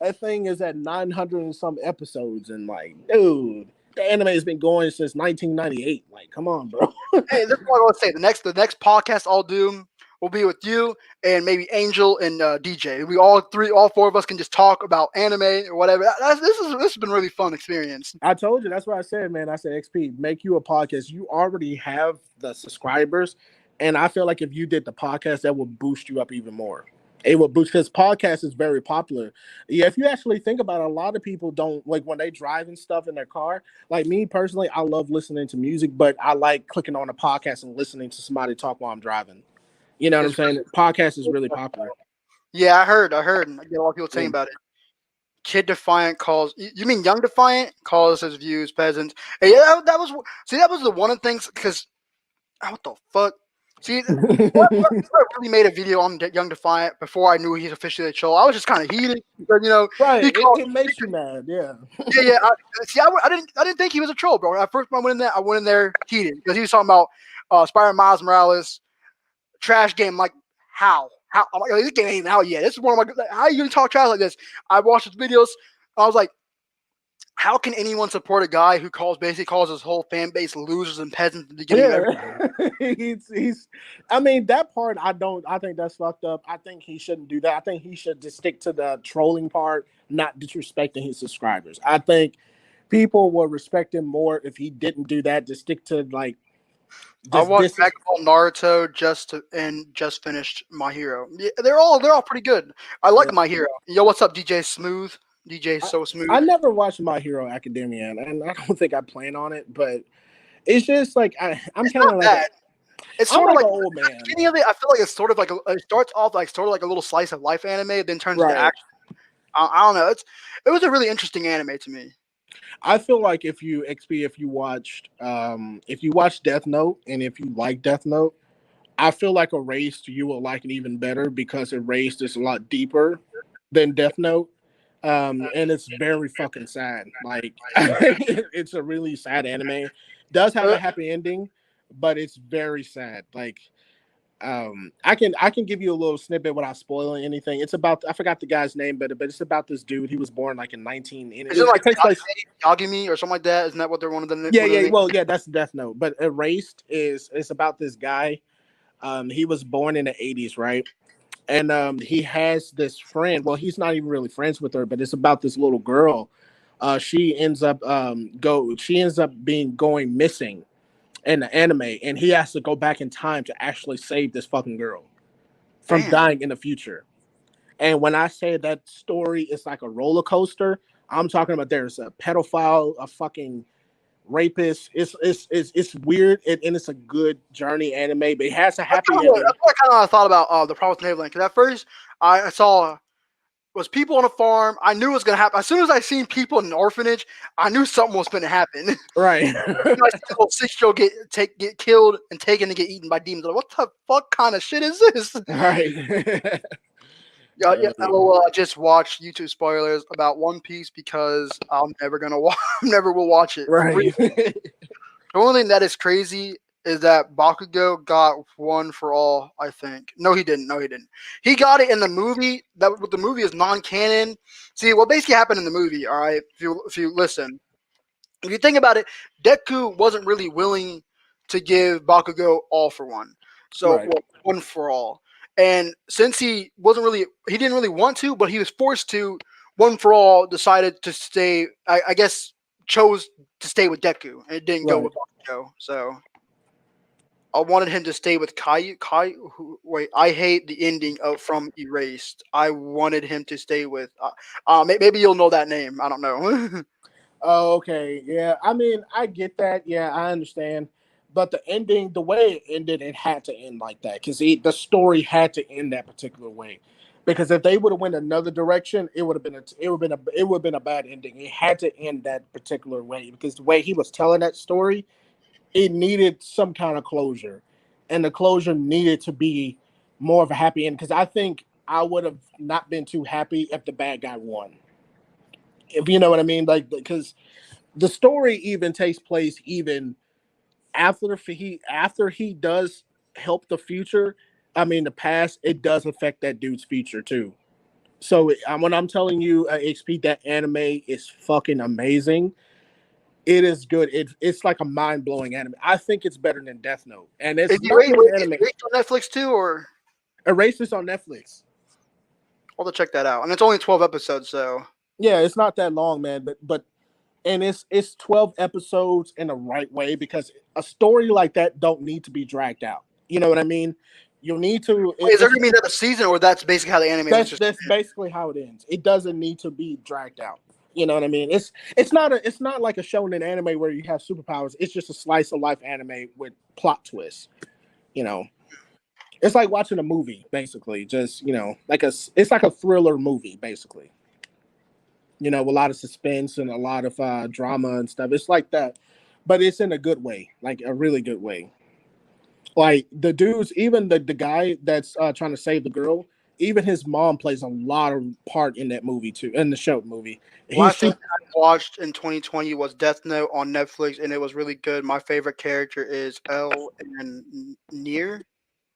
That thing is at 900 and some episodes, and like, dude, the anime has been going since 1998. Like, come on, bro. Hey, this is what I want to say. The next podcast I'll do will be with you and maybe Angel and DJ. We all four of us can just talk about anime or whatever. This has been a really fun experience. I told you, that's what I said, man. I said, XP, make you a podcast. You already have the subscribers, and I feel like if you did the podcast, that would boost you up even more. It would boost because podcast is very popular. Yeah, if you actually think about it, a lot of people don't like when they drive and stuff in their car. Like me personally, I love listening to music, but I like clicking on a podcast and listening to somebody talk while I'm driving. You know what I'm It's saying? Podcast is really popular. Yeah, I heard. I get a lot of people saying Yeah. about it. Kid Defiant calls. You mean Young Defiant calls his views peasants? Hey, yeah, that was. See, that was the one of the things because what the fuck? See, I really made a video on Young Defiant before I knew he's officially a troll. I was just kind of heated, but Right. he called. It makes you mad. Yeah. Yeah. I didn't think he was a troll, bro. At first, I went in there heated because he was talking about Spider-Man Miles Morales trash game. I'm like, how? I'm like, this game ain't even out yet. This is one of my. How are you gonna talk trash like this? I watched his videos. I was like, how can anyone support a guy who basically calls his whole fan base losers and peasants at the beginning of everything? he's I mean that part I think that's fucked up. I think he shouldn't do that. I think he should just stick to the trolling part, not disrespecting his subscribers. I think people will respect him more if he didn't do that, to stick to like I watched Dragon Ball, Naruto just finished My Hero. Yeah, they're all pretty good. I like My Hero. Yo, what's up, DJ Smooth? DJ So Smooth. I never watched My Hero Academia, and I don't think I plan on it, but it's just like I'm kind of like it's sort of like an old man. Beginning of it, I feel like it's sort of like it starts off like sort of like a little slice of life anime, then turns into action. I don't know. It was a really interesting anime to me. I feel like if you watched Death Note, and if you like Death Note, I feel like Erased you will like it even better because Erased is a lot deeper than Death Note. And it's very fucking sad. Like it's a really sad anime. Does have a happy ending, but it's very sad. Like I can give you a little snippet without spoiling anything. It's about, I forgot the guy's name, but it's about this dude. He was born like in 19. Is it like Yagami or something like that? Isn't that what they're one of the? Yeah. Well, yeah, that's Death Note. But Erased it's about this guy. He was born in the 80s, right? And he has this friend. Well, he's not even really friends with her, but it's about this little girl. She ends up going missing in the anime, and he has to go back in time to actually save this fucking girl from dying in the future. And when I say that story is like a roller coaster, I'm talking about there's a pedophile, a fucking rapist. It's weird, and it's a good journey anime, but it has a happy ending. That's what I kind of thought about the Promised Neverland, because at first I saw was people on a farm. I knew it was gonna happen. As soon as I seen people in an orphanage, I knew something was gonna happen. Right. I see a little 6-year-old get killed and taken to get eaten by demons. Like, what the fuck kind of shit is this? Right. I will just watch YouTube spoilers about One Piece because I'm never gonna watch. Never will watch it. Right. The only thing that is crazy is that Bakugo got One for All, I think. No, he didn't. He got it in the movie. The movie is non-canon. See, what basically happened in the movie, all right, if you listen. If you think about it, Deku wasn't really willing to give Bakugo All for One. So, One for All. And since he didn't really want to, but he was forced to, One for All decided to stay, I guess, chose to stay with Deku. And it didn't go with Bakugo. So I wanted him to stay with Kai. I hate the ending from Erased. I wanted him to stay with. Maybe you'll know that name. I don't know. Oh, okay. Yeah. I mean, I get that. Yeah, I understand. But the ending, the way it ended, it had to end like that because the story had to end that particular way. Because if they would have went another direction, it would have been a bad ending. It had to end that particular way because the way he was telling that story, it needed some kind of closure, and the closure needed to be more of a happy end. Because I think I would have not been too happy if the bad guy won. If you know what I mean, like because the story even takes place even after he does help the future. I mean, the past, it does affect that dude's future too. So when I'm telling you, XP, that anime is fucking amazing. It is good. It's like a mind blowing anime. I think it's better than Death Note, and it's not an anime. Is it on Netflix too, or Erased is on Netflix. I'll have to check that out. And it's only 12 episodes, so. Yeah, it's not that long, man. But and it's 12 episodes in the right way because a story like that don't need to be dragged out. You know what I mean? You need to. Wait, is there going to be another season, or that's basically how the anime was just. That's basically how it ends. It doesn't need to be dragged out. You know what I mean? It's not like a shonen anime where you have superpowers. It's just a slice of life anime with plot twists. You know, it's like watching a movie basically. Just it's like a thriller movie basically. You know, with a lot of suspense and a lot of drama and stuff. It's like that, but it's in a good way, like a really good way. Like the dudes, even the guy that's trying to save the girl, even his mom plays a lot of part in that movie too, in the show movie. Last thing I watched in 2020 was Death Note on Netflix, and it was really good. My favorite character is L and Nier.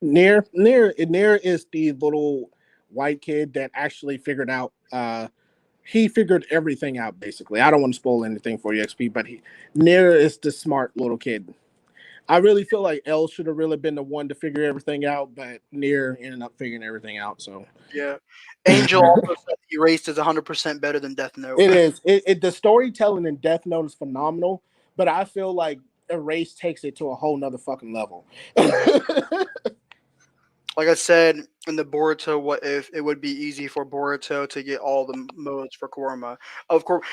Nier is the little white kid that actually figured out. He figured everything out basically. I don't want to spoil anything for you, XP, but Nier is the smart little kid. I really feel like L should have really been the one to figure everything out, but Nier ended up figuring everything out. So yeah, Angel also said Erased is 100% better than Death Note. It is. The storytelling in Death Note is phenomenal, but I feel like Erased takes it to a whole nother fucking level. Like I said in the Boruto What If, it would be easy for Boruto to get all the modes for Kurama. Of course,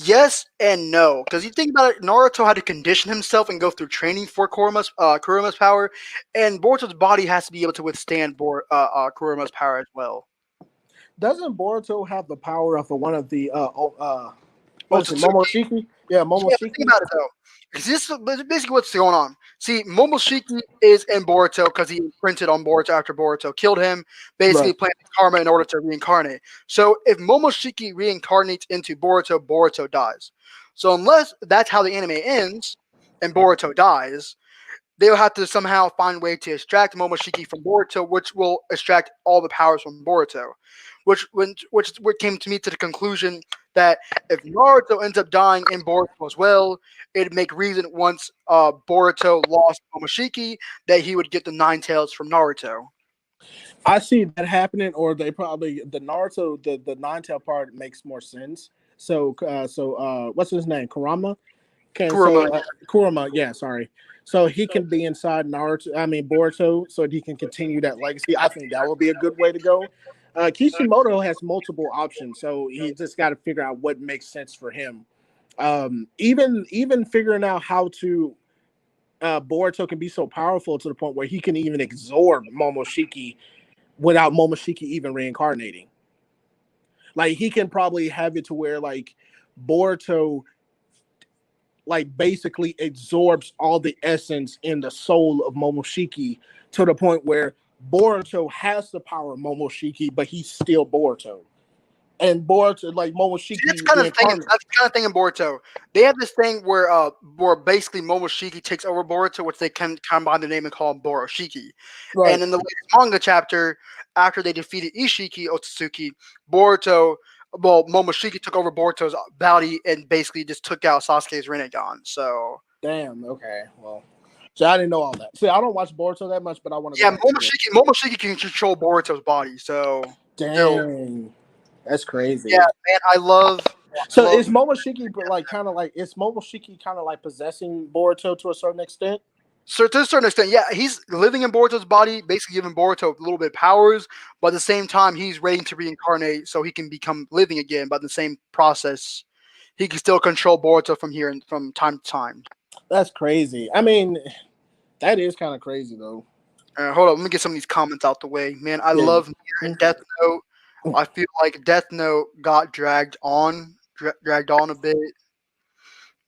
yes and no. Because you think about it, Naruto had to condition himself and go through training for Kurama's power, and Boruto's body has to be able to withstand Kurama's power as well. Doesn't Boruto have the power of one of the Momoshiki? Yeah, Momoshiki. Yeah, think about it though. Because this is basically what's going on. See, Momoshiki is in Boruto because he imprinted on Boruto after Boruto killed him, basically planting karma in order to reincarnate. So if Momoshiki reincarnates into Boruto, Boruto dies. So unless that's how the anime ends and Boruto dies, they'll have to somehow find a way to extract Momoshiki from Boruto, which will extract all the powers from Boruto. Which came to me to the conclusion that if Naruto ends up dying in Boruto as well, it'd make reason once Boruto lost Momoshiki that he would get the Nine Tails from Naruto. I see that happening, or they probably the Naruto the Nine Tail part makes more sense. So what's his name? Kurama. Kurama. Yeah, sorry. So he can be inside Boruto, so he can continue that legacy. I think that would be a good way to go. Kishimoto has multiple options, so he just got to figure out what makes sense for him. Even figuring out how to Boruto can be so powerful to the point where he can even absorb Momoshiki without Momoshiki even reincarnating. Like he can probably have it to where like Boruto like basically absorbs all the essence in the soul of Momoshiki to the point where Boruto has the power of Momoshiki, but he's still Boruto. And Boruto, like Momoshiki, that's kind of thing in Boruto. They have this thing where basically Momoshiki takes over Boruto, which they can combine the name and call him Boroshiki. Right. And in the latest manga chapter, after they defeated Ishiki Otsutsuki, Momoshiki took over Boruto's body and basically just took out Sasuke's Rinnegan. So damn. Okay. Well. So I didn't know all that. See, I don't watch Boruto that much, but I want to. Yeah, Momoshiki can control Boruto's body. So damn, that's crazy. Yeah, man, I love. So is Momoshiki is Momoshiki kind of like possessing Boruto to a certain extent? So to a certain extent, yeah, he's living in Boruto's body, basically giving Boruto a little bit of powers, but at the same time, he's waiting to reincarnate so he can become living again. But in the same process, he can still control Boruto from time to time. That's crazy. I mean, that is kind of crazy, though. Hold on, let me get some of these comments out the way. Man, I love Death Note. I feel like Death Note got dragged on a bit.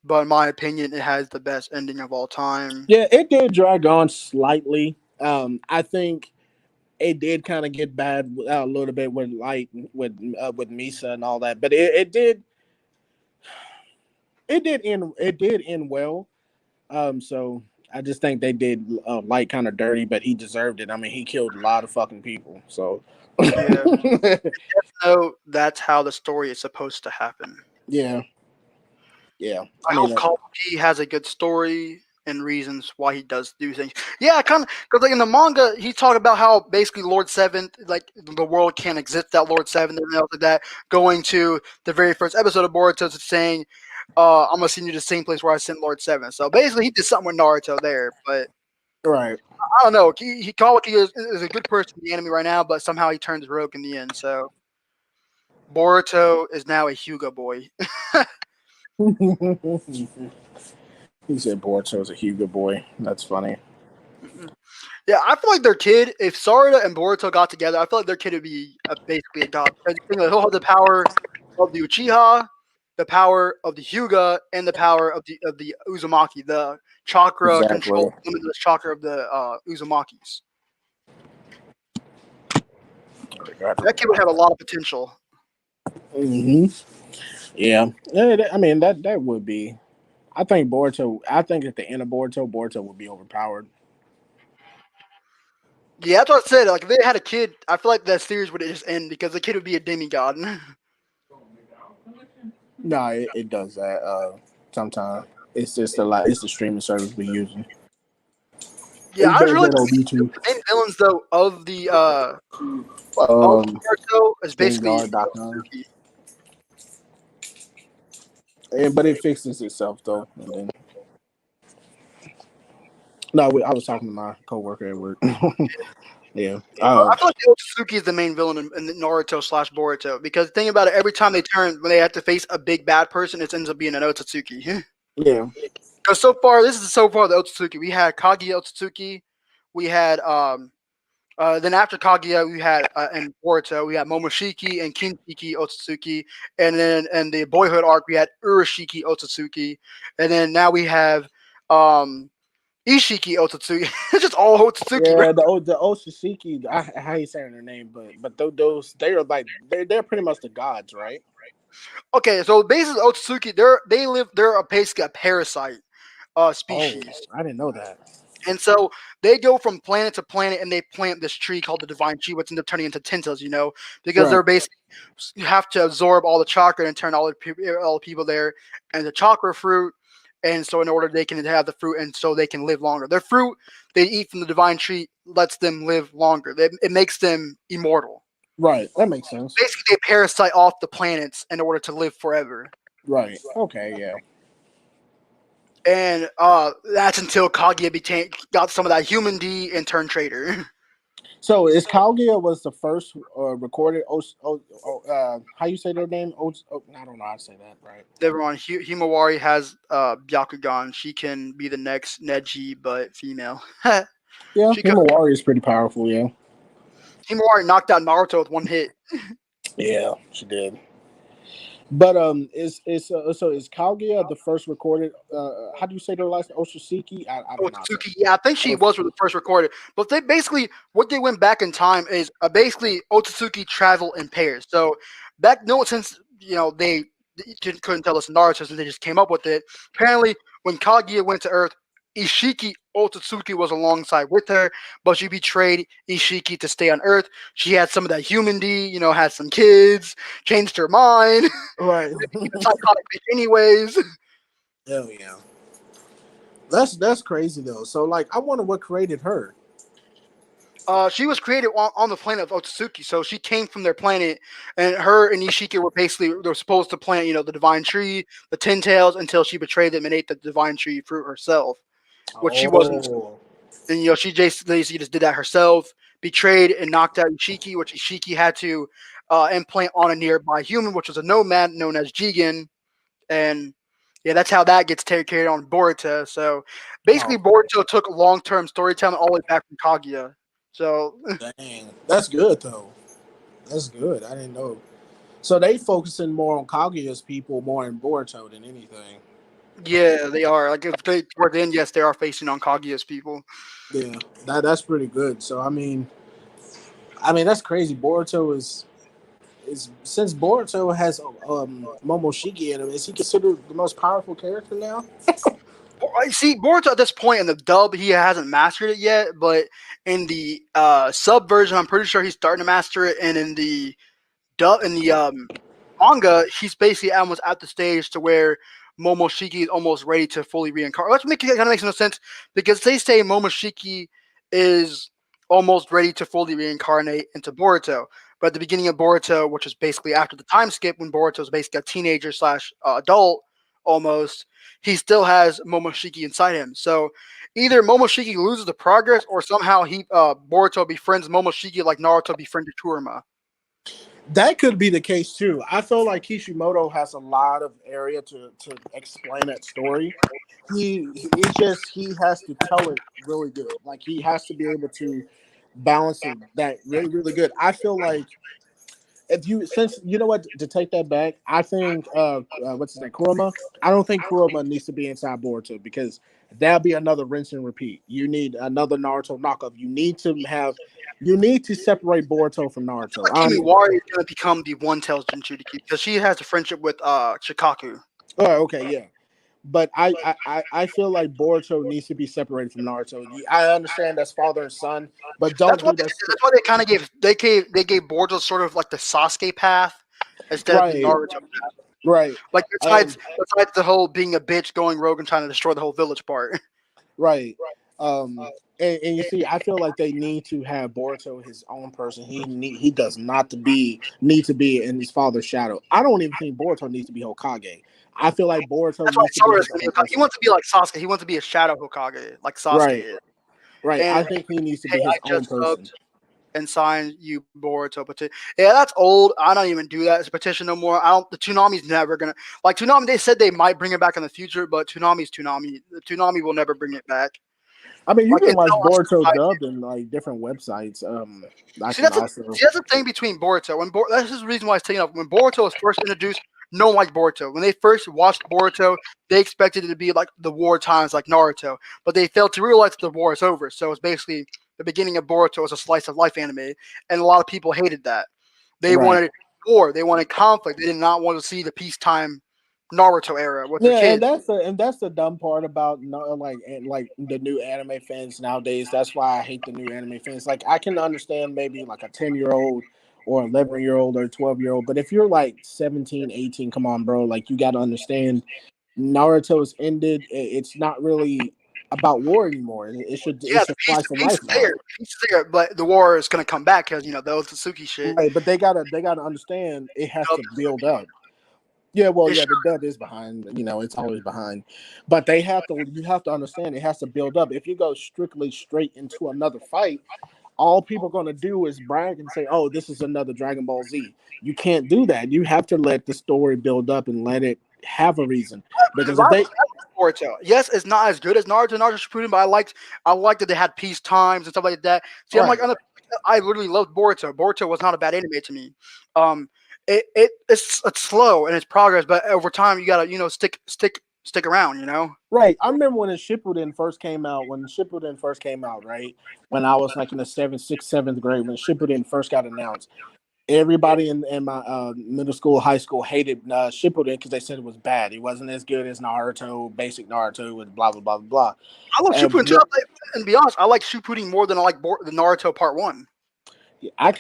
But in my opinion, it has the best ending of all time. Yeah, it did drag on slightly. I think it did kind of get bad a little bit with Misa and all that, but it did end well. So I just think they did Light kind of dirty, but he deserved it. I mean, he killed a lot of fucking people. So yeah, so that's how the story is supposed to happen. Yeah. Yeah, I hope Call of Duty has a good story. and reasons why he does do things. Yeah, kind of because like in the manga, he talked about how basically Lord Seventh, like the world can't exist without Lord Seventh and else like that. Going to the very first episode of Boruto, saying, "I'm gonna send you to the same place where I sent Lord Seventh." So basically, he did something with Naruto there, but Right. I don't know. Kawaki is a good person in the anime right now, but somehow he turns rogue in the end. So Boruto is now a Hyuga boy. He said Boruto's a Hugo boy. That's funny. Yeah, I feel like their kid, if Sarada and Boruto got together, I feel like their kid would be basically a god. Because you think like, he'll have the power of the Uchiha, the power of the Hyuga, and the power of the Uzumaki, the chakra Exactly. control, limitless chakra of the Uzumakis. That kid would have a lot of potential. Hmm. Yeah. I mean that would be. I think Boruto. I think at the end of Boruto would be overpowered. Yeah, that's what I said. Like if they had a kid, I feel like that series would just end because the kid would be a demigod. No, it does that. Sometimes it's just a lot. It's the streaming service we're using. Yeah, It's I was better really than OB2. the main villains though of the of Naruto is basically Gengar.com. Suki. But it fixes itself though. And then no, I was talking to my coworker at work. Yeah. I feel like the Otsutsuki is the main villain in the Naruto / Boruto because think about it, every time they turn when they have to face a big bad person, it ends up being an Otsutsuki. Yeah. Because so far, this is so far the Otsutsuki. We had Kaguya Otsutsuki, we had then after Kaguya, we had and Boruto, we had Momoshiki and Kinshiki Otsutsuki, and then in the boyhood arc, we had Urashiki Otsutsuki, and then now we have Ishiki Otsutsuki. It's just all Otsutsuki. Yeah, Right? the Oshishiki, how you saying their name, but those they are like they're pretty much the gods, right? Okay, so basically Otsutsuki, they're basically a parasite Oh, species. I didn't know that. And so they go from planet to planet and they plant this tree called the divine tree, which ends up turning into Tintas, because Right. they're basically you have to absorb all the chakra and turn all the people there and the chakra fruit. And so in order they can have the fruit and so they can live longer. Their fruit they eat from the divine tree lets them live longer. It makes them immortal. Right. That makes sense. Basically, they parasite off the planets in order to live forever. Right. Okay. Yeah. And that's until Kaguya got some of that human D and turned traitor. So is Kaguya was the first recorded how you say their name? I don't know how to say that right. Everyone, Himawari has Byakugan. She can be the next Neji, but female. Yeah, She Himawari is pretty powerful. Yeah. Himawari knocked out Naruto with one hit. Yeah, she did. But so is Kaguya the first recorded? How do you say their last name? Oshishiki? I don't know. Otsutsuki, yeah, I think she was the first recorded. But they basically, what they went back in time is basically Otsutsuki travel in pairs. So back, no, since they couldn't tell us Naruto since they just came up with it. Apparently, when Kaguya went to Earth, Ishiki Otsutsuki was alongside with her, but she betrayed Ishiki to stay on Earth. She had some of that human D, had some kids, changed her mind. Right. Psychotic bitch anyways. Hell yeah. That's crazy though. So like, I wonder what created her. She was created on the planet of Otsutsuki, so she came from their planet, and her and Ishiki were supposed to plant, the divine tree, the 10 tails, until she betrayed them and ate the divine tree fruit herself, which she wasn't. And she basically just did that herself, betrayed and knocked out Ishiki, which Ishiki had to implant on a nearby human, which was a nomad known as Jigen, and yeah, that's how that gets carried on Boruto. So basically, Boruto took long-term storytelling all the way back from Kaguya. So Dang, that's good though. That's good. I didn't know. So they focusing more on Kaguya's people more in Boruto than anything. yeah, they are. Like if they toward the end, yes, they are facing on Kaguya's people. Yeah, that's pretty good. So I mean that's crazy. Boruto is since Boruto has Momoshiki in him, is he considered the most powerful character now? I see Boruto at this point in the dub, he hasn't mastered it yet, but in the sub version, I'm pretty sure he's starting to master it, and in the manga, he's basically almost at the stage to where Momoshiki is almost ready to fully reincarnate. Let's make it kind of makes no sense because they say Momoshiki is almost ready to fully reincarnate into Boruto. But at the beginning of Boruto, which is basically after the time skip when Boruto is basically a teenager slash adult almost, he still has Momoshiki inside him. So either Momoshiki loses the progress or somehow Boruto befriends Momoshiki like Naruto befriended Kurama. That could be the case too. I feel like Kishimoto has a lot of area to explain that story. He has to tell it really good. Like he has to be able to balance that really really good. I feel like if you since you know what to take that back, I think what's his name Kurama. I don't think Kurama needs to be inside Boruto because that'll be another rinse and repeat. You need another Naruto knockoff. You need to separate Boruto from Naruto. I feel like Kimiwari is going to become the one tails Jinchuriki because she has a friendship with Shikaku. Oh, okay, yeah. But I feel like Boruto needs to be separated from Naruto. I understand that's father and son, but don't That's do what that. that's why they kind of gave Boruto sort of like the Sasuke path instead of the Right, Naruto. right, Like besides the whole being a bitch, going rogue, and trying to destroy the whole village part. right. And you see, I feel like they need to have Boruto his own person. He does not need to be in his father's shadow. I don't even think Boruto needs to be Hokage. I feel like Boruto That's why needs to be his Sora own he person. wants to be like Sasuke. He wants to be a shadow Hokage, like Sasuke Right, is. right. And I think he needs to hey, be I his own just person. subbed and signed you Boruto petition. Yeah, that's old. I don't even do that as a petition no more. I don't. The Toonami's never gonna like Toonami. They said they might bring it back in the future, but Toonami's Toonami. The Toonami will never bring it back. I mean, you Like can it's watch no Boruto one's dubbed in like different websites. I See, can also that's the thing between Boruto. That's the reason why it's taking off. When Boruto was first introduced, no one liked Boruto. When they first watched Boruto, they expected it to be like the war times, like Naruto, but they failed to realize that the war is over. So it's basically the beginning of Boruto as a slice of life anime, and a lot of people hated that. They right. wanted war. They wanted conflict. They did not want to see the peacetime Naruto era with their Yeah, kids. and that's the dumb part about like the new anime fans nowadays. That's why I hate the new anime fans. Like I can understand maybe like a 10-year-old or 11-year-old or 12-year-old, but if you're like 17, 18, come on, bro. Like you got to understand Naruto's ended. It's not really about war anymore. Yeah, It's a slice of peace life is now. there. Peace is there, but the war is gonna come back because the Otsutsuki shit. Right, but they gotta understand it has Dub to is build Suki. up. Yeah, well, It yeah, should. the dub is behind. You know, it's always behind, but you have to understand it has to build up. If you go strictly straight into another fight, all people are going to do is brag and say, "Oh, this is another Dragon Ball Z." You can't do that. You have to let the story build up and let it have a reason. Because if they Boruto. Yes, it's not as good as Naruto Shippuden, but I liked that they had peace times and stuff like that. See, right, I literally loved Boruto. Boruto was not a bad anime to me. Um, it's slow in its progress, but over time you gotta stick around. right. I remember when Shippuden first came out. When Shippuden first came out, right when I was like in the seventh, sixth, seventh grade, when Shippuden first got announced. Everybody in my middle school, high school hated Shippuden because they said it was bad. It wasn't as good as Naruto, basic Naruto, with blah blah blah blah blah. I love And Shippuden too. And to be honest, I like Shippuden more than I like the Naruto Part One. I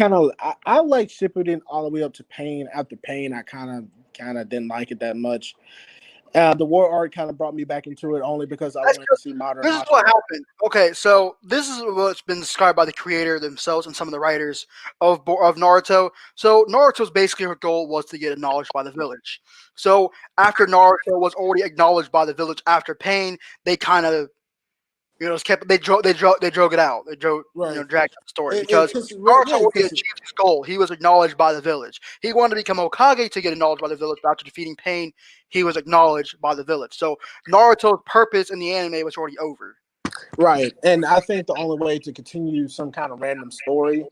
like Shippuden all the way up to Pain. After Pain, I kind of didn't like it that much. The war arc kind of brought me back into it only because I That's wanted to see modern This is what Hashira. happened. Okay, so this is what's been described by the creator themselves and some of the writers of Naruto. So Naruto's basically her goal was to get acknowledged by the village. So after Naruto was already acknowledged by the village after Pain, they kind of just kept they drove it out. They drove Right. dragged out the story because Naruto already achieved his goal. He was acknowledged by the village. He wanted to become Hokage to get acknowledged by the village, but after defeating Pain, he was acknowledged by the village. So Naruto's purpose in the anime was already over. Right. And I think the only way to continue some kind of random story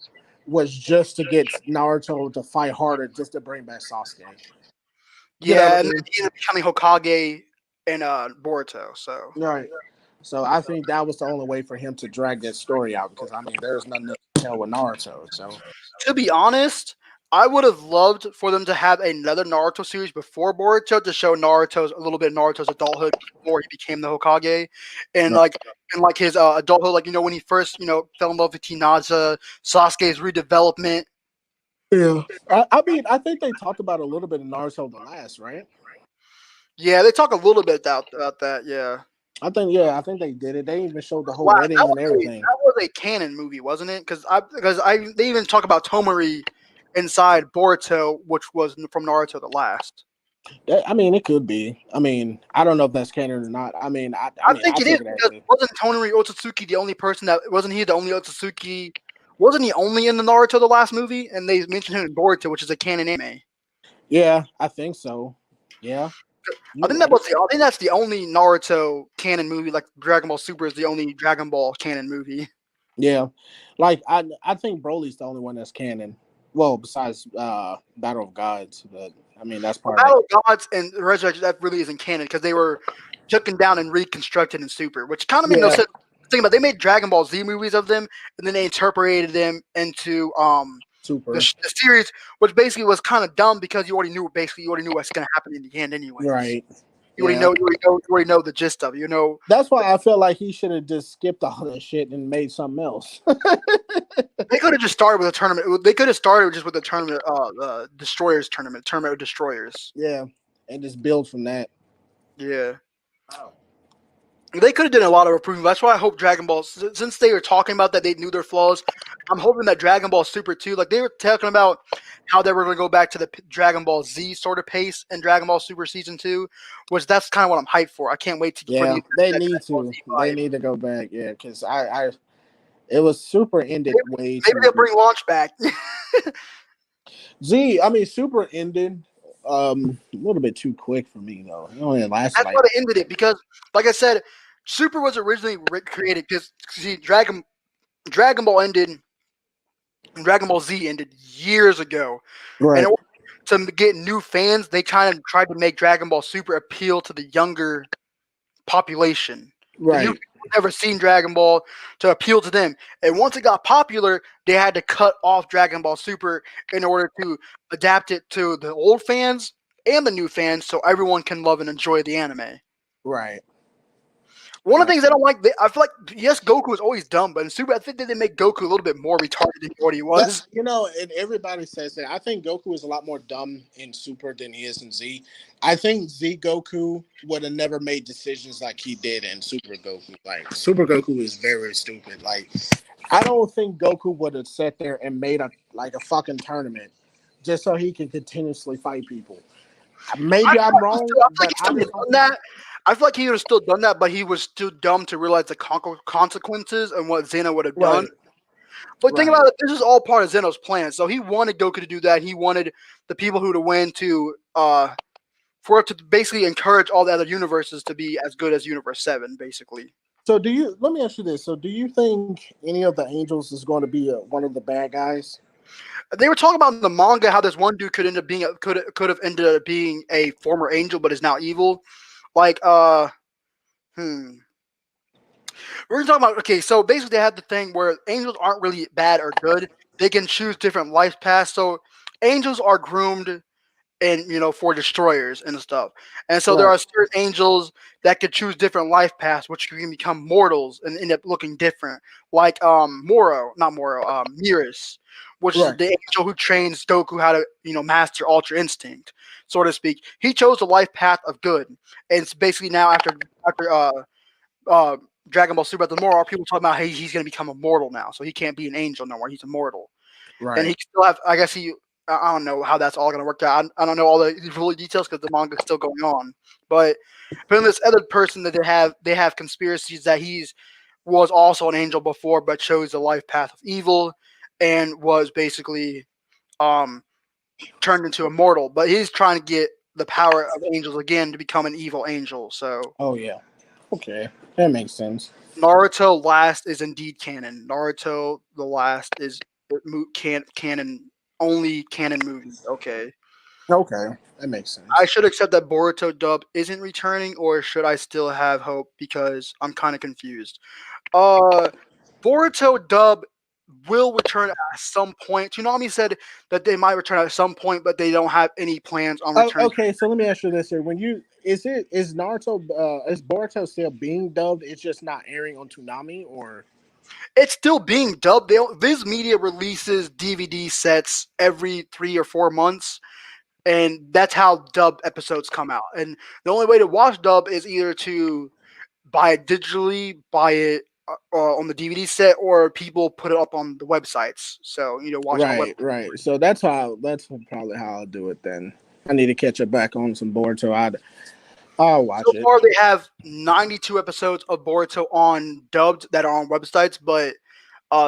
was just to get Naruto to fight harder just to bring back Sasuke. You know what Yeah, I and then mean? he ended up becoming Hokage in Boruto. So Right. So I think that was the only way for him to drag that story out because I mean there's nothing to tell with Naruto. So to be honest, I would have loved for them to have another Naruto series before Boruto to show Naruto's a little bit of Naruto's adulthood before he became the Hokage, and right. like his adulthood, like when he first fell in love with Tinaza, Sasuke's redevelopment. Yeah. I mean I think they talked about a little bit of Naruto the last, right? Yeah, they talk a little bit about that. Yeah. I think they did it. They even showed the whole Wow, wedding and everything. that was a canon movie, wasn't it? Because they even talk about Tomari inside Boruto, which was from Naruto the last. I mean, it could be. I mean, I don't know if that's canon or not. I I think it is take it as because it. wasn't Tonari Otsutsuki the only person that wasn't he the only Otsutsuki? Wasn't he only in the Naruto the last movie? And they mentioned him in Boruto, which is a canon anime. Yeah, I think so. Yeah, I you're think right. I think that's the only Naruto canon movie. Like Dragon Ball Super is the only Dragon Ball canon movie. Yeah, like I think Broly's the only one that's canon. Well, besides Battle of Gods, but I mean that's But part of it. Battle of Gods and Resurrection that really isn't canon because they were taken down and reconstructed in Super, which kind of made no Yeah, sense. Think about it, they made Dragon Ball Z movies of them, and then they interpreted them into super. the series, which basically was kind of dumb because you already knew what's going to happen in the end, anyways. Right. Yeah. You already know the gist of it. You know, That's why I feel like he should have just skipped all that shit and made something else. they could have just started with a tournament. They could have started just with the tournament, Destroyers tournament of Destroyers. Yeah, and just build from that. Yeah. They could have done a lot of improvement. That's why I hope Dragon Ball, since they were talking about that, they knew their flaws. I'm hoping that Dragon Ball Super 2, like they were talking about how they were going to go back to the Dragon Ball Z sort of pace in Dragon Ball Super Season 2, which that's kind of what I'm hyped for. I can't wait for Yeah, the they that need Dragon Ball to. Z They vibe. need to go back. Yeah, because it was super ended way Maybe too. they'll bring Launch back. Z, I mean, super ended. A little bit too quick for me though. It only lasted That's like why they ended it because, like I said, Super was originally created because see Dragon Ball ended, Dragon Ball Z ended years ago, and right, to get new fans, they kind of tried to make Dragon Ball Super appeal to the younger population. The new right, people who've never seen Dragon Ball to appeal to them. And once it got popular, they had to cut off Dragon Ball Super in order to adapt it to the old fans and the new fans so everyone can love and enjoy the anime. right. One of the things I don't like, I feel like, yes, Goku is always dumb, but in Super, I think that they make Goku a little bit more retarded than what he That was. and everybody says that. I think Goku is a lot more dumb in Super than he is in Z. I think Z Goku would have never made decisions like he did in Super Goku. Like Super Goku is very stupid. Like I don't think Goku would have sat there and made a fucking tournament just so he can continuously fight people. Maybe I'm wrong, I feel like but he I still would just have don't done think. that. I feel like he would have still done that, but he was too dumb to realize the consequences and what Xena would have done. Right, But think right, about it, this is all part of Zeno's plan. So he wanted Goku to do that. He wanted the people who to win to for it to basically encourage all the other universes to be as good as Universe 7, basically. So do you? Let me ask you this. So do you think any of the angels is going to be one of the bad guys? They were talking about in the manga how this one dude could end up being could have ended up being a former angel, but is now evil. Like hmm. We're talking about okay, so basically they have the thing where angels aren't really bad or good. They can choose different life paths. So angels are groomed and for destroyers and stuff. And so there Right, are certain angels that could choose different life paths, which can become mortals and end up looking different. Like Mirus, which is right, the angel who trains Goku how to master Ultra Instinct, so to speak. He chose the life path of good, and it's basically now after uh, Dragon Ball Super at the Moral, people talking about hey he's gonna become immortal now, so he can't be an angel no more. He's immortal, and he right. can still have. I guess he. I don't know how that's all gonna work out. I don't know all the full details because the manga's still going on. But then this other person that they have conspiracies that he's was also an angel before, but chose the life path of evil, and was basically um turned into immortal. But he's trying to get the power of angels again to become an evil angel. So Oh yeah. Okay, that makes sense. Naruto Last is indeed canon. Naruto the Last is canon only canon movie. Okay. Okay, that makes I sense. should accept that Boruto dub isn't returning, or should I still have hope because I'm kind of confused. Uh, Boruto dub will return at some point. Toonami said that they might return at some point, but they don't have any plans on Oh, returning. okay. So let me ask you this here: when you is Naruto is Boruto still being dubbed? It's just not airing on Toonami, or It's still being dubbed. Viz Media releases DVD sets every 3 or 4 months. and that's how dub episodes come out. And the only way to watch dub is either to buy it digitally, buy it on the DVD set, or people put it up on the websites. So watch on web. Right. So that's probably how I'll do it then. I need to catch it back on some board, so I'll watch So it. far, they have 92 episodes of Boruto on dubbed that are on websites, but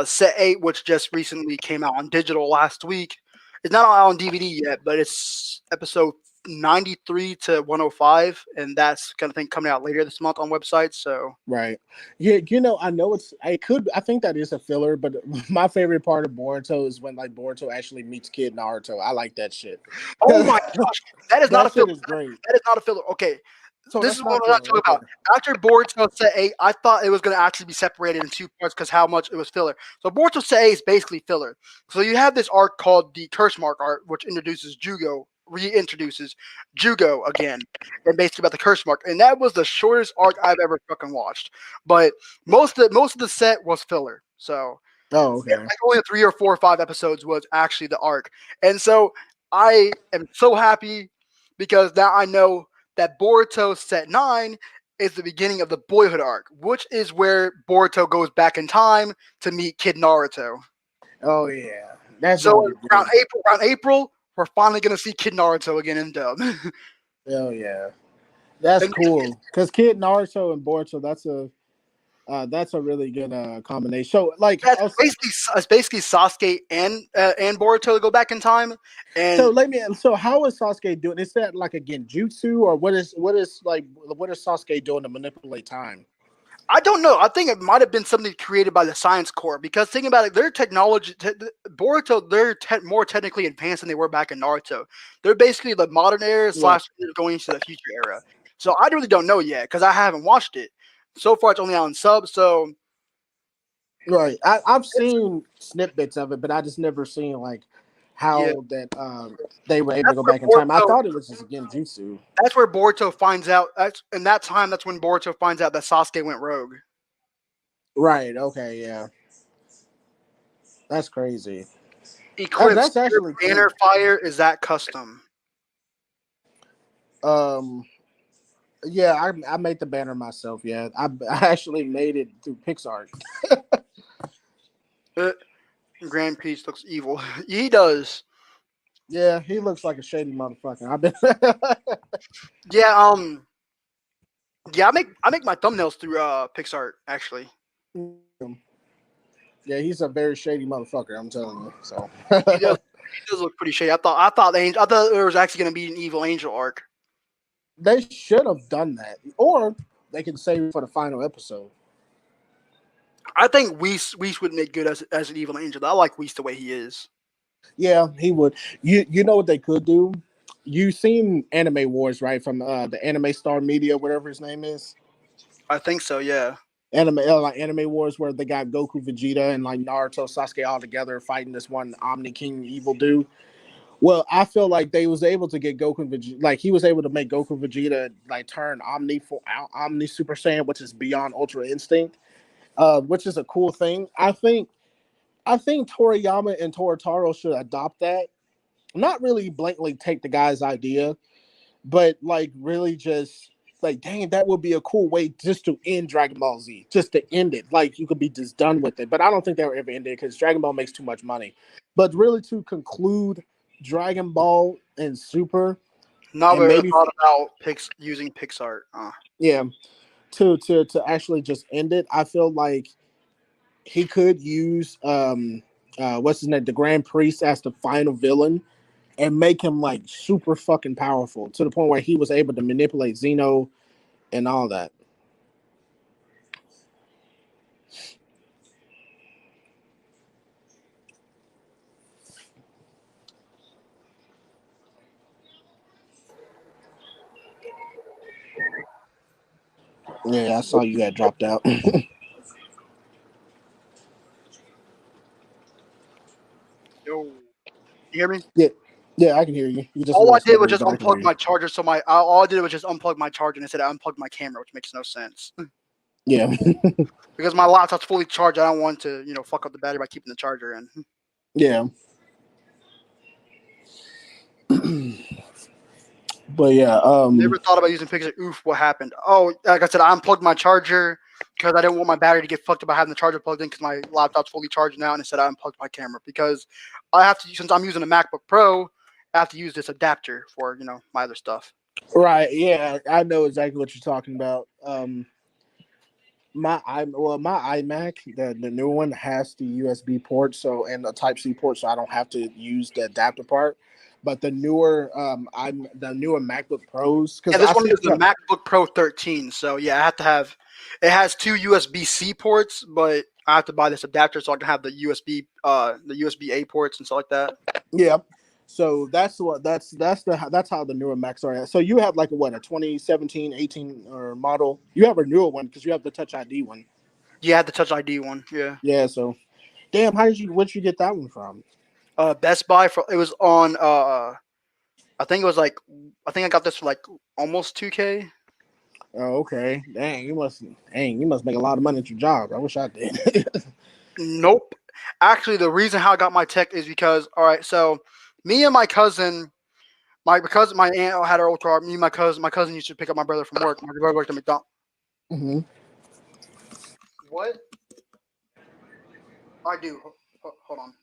Set 8, which just recently came out on digital last week, it's not out on DVD yet, but it's episode 93 to 105, and that's kind of thing coming out later this month on websites. So Right. Yeah, I know I think that is a filler, but my favorite part of Boruto is when like Boruto actually meets Kid Naruto. I like that shit. oh my gosh, that is not a That shit filler. is great. That is not a filler. Okay, So this that's is not what I'm filler. talking Okay. about. After Boruto Set 8, I thought it was going to actually be separated in two parts because how much it was filler. So Boruto Set 8 is basically filler. So you have this arc called the Curse Mark arc, which reintroduces Jugo again, and basically about the Curse Mark. And that was the shortest arc I've ever fucking watched. But most of the set was filler. So Oh, okay. like only 3 or 4 or 5 episodes was actually the arc. And so I am so happy because now I know that Boruto Set 9 is the beginning of the Boyhood arc, which is where Boruto goes back in time to meet Kid Naruto. Oh yeah. That's So gonna be good. around April, we're finally gonna see Kid Naruto again in dub. Oh yeah. That's And cool. Because Kid Naruto and Boruto, that's a really good combination. So like that's basically Sasuke and Boruto go back in time. And so how is Sasuke doing? Is that like a genjutsu or what is Sasuke doing to manipulate time? I don't know. I think it might have been something created by the Science Corps because thinking about it, their technology, Boruto, they're more technically advanced than they were back in Naruto. They're basically the modern era Yeah. / going into the future era. So I really don't know yet because I haven't watched it. So far, it's only out in sub. So Right. I've seen snippets of it, but I just never seen like yeah, how that they were able to that's go where back in time. I Boruto. thought it was just a genjutsu. That's where Boruto finds out. That's in that time. That's when Boruto finds out that Sasuke went rogue. Right. Okay. Yeah. That's crazy. Eclipse, That's your actually cool. banner fire is that custom? Um. Yeah, I made the banner myself. Yeah, I actually made it through Pixar. Grand Peace looks evil. He does. Yeah, he looks like a shady motherfucker. I've been. Yeah. Yeah. I make my thumbnails through PixArt actually. Yeah, he's a very shady motherfucker. I'm telling you. So. He does. He does look pretty shady. I thought there was actually going to be an evil angel arc. They should have done that, or they can save it for the final episode. I think Whis would make good as an evil angel. I like Whis the way he is. Yeah, he would. You know what they could do? You seen Anime Wars, right? From the Anime Star Media, whatever his name is. I think so. Yeah. Anime Wars, where they got Goku, Vegeta, and like Naruto, Sasuke all together fighting this one Omni King evil dude. Well, I feel like they was able to get Goku Vegeta, like he was able to make Goku Vegeta like turn Omni Super Saiyan, which is beyond Ultra Instinct, which is a cool thing. I think Toriyama and Toritaro should adopt that. Not really blatantly take the guy's idea, but like really just like, dang, that would be a cool way just to end Dragon Ball Z, just to end it. Like you could be just done with it. But I don't think they will ever end it because Dragon Ball makes too much money. But really to conclude Dragon Ball and Super, Not and really maybe thought about using PixArt. yeah, to actually just end it, I feel like he could use what's his name, the Grand Priest as the final villain and make him like super fucking powerful to the point where he was able to manipulate Zeno and all that. Yeah, I saw you got dropped out. Yo, you hear me? Yeah, I can hear you. You just All I lost did was just but I can hear unplug you. my charger. So all I did was just unplug my charger and it said I unplugged my camera, which makes no sense. Yeah. Because my laptop's fully charged. I don't want to, fuck up the battery by keeping the charger in. Yeah. But yeah, Never thought about using pictures. Oof, what happened? Oh, like I said, I unplugged my charger because I didn't want my battery to get fucked up by having the charger plugged in because my laptop's fully charged now, and instead I unplugged my camera because I have to, since I'm using a MacBook Pro, I have to use this adapter for my other stuff. right, yeah, I know exactly what you're talking about. My iMac, the new one has the USB port, so and the Type C port, so I don't have to use the adapter part. But the newer MacBook Pros, Yeah, because this I one see is the MacBook Pro 13, so yeah, I have to have. It has two USB-C ports, but I have to buy this adapter so I can have the USB-A ports and stuff like that. yeah. So that's how the newer Macs are. So you have like a 2017, 18 or model. You have a newer one because you have the Touch ID one. Yeah, I had the Touch ID one. Yeah. Yeah. So damn, where'd you get that one from? Best Buy for it was on. I think it was like. I think I got this for like almost 2K. Oh, okay. Dang, you must make a lot of money at your job. I wish I did. Nope. Actually, the reason how I got my tech is because so me and my cousin, because my aunt had her old car. Me and my cousin used to pick up my brother from work. My brother worked at McDonald's. hmm What? I do. Hold on.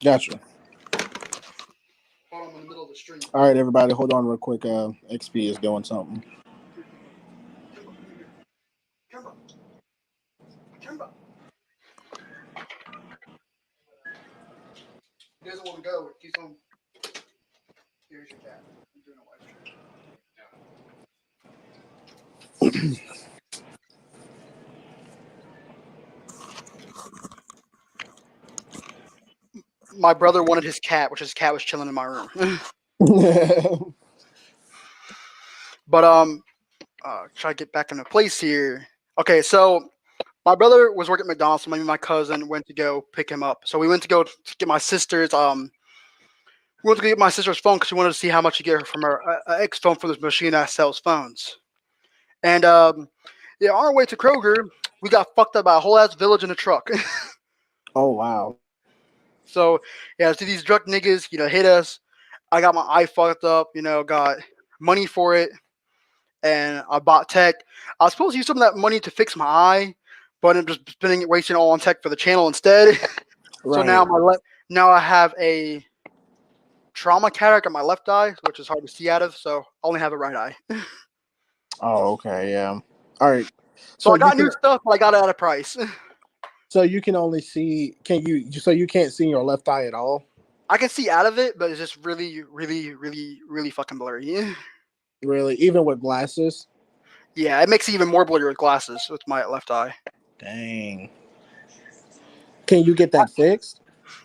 Gotcha. Hold on, I'm in the middle of the street. All right, everybody, hold on real quick. XP is doing something. Kimba. He doesn't want to go. He's on. Here's your cat. I'm doing a live stream. My brother wanted his cat, which his cat was chilling in my room. But try to get back into place here. Okay, so my brother was working at McDonald's, so maybe my cousin went to go pick him up. So we went to go to get my sister's we went to get my sister's phone because we wanted to see how much to get her from her ex phone for this machine that sells phones. And yeah, on our way to Kroger, we got fucked up by a whole ass village in a truck. Oh wow. So yeah, see these drunk niggas, hit us. I got my eye fucked up, got money for it, and I bought tech. I was supposed to use some of that money to fix my eye, but I'm just spending it, wasting it all on tech for the channel instead. So Right. now I have a trauma cataract on my left eye, which is hard to see out of. So I only have a right eye. Oh, okay, yeah. All right. So I you got can new stuff, but I got it at a price. so you can only see so you can't see your left eye at all? I can see out of it, but it's just really, really, really, really fucking blurry. Really? Even with glasses? Yeah, it makes it even more blurry with glasses with my left eye. Dang. Can you get that fixed?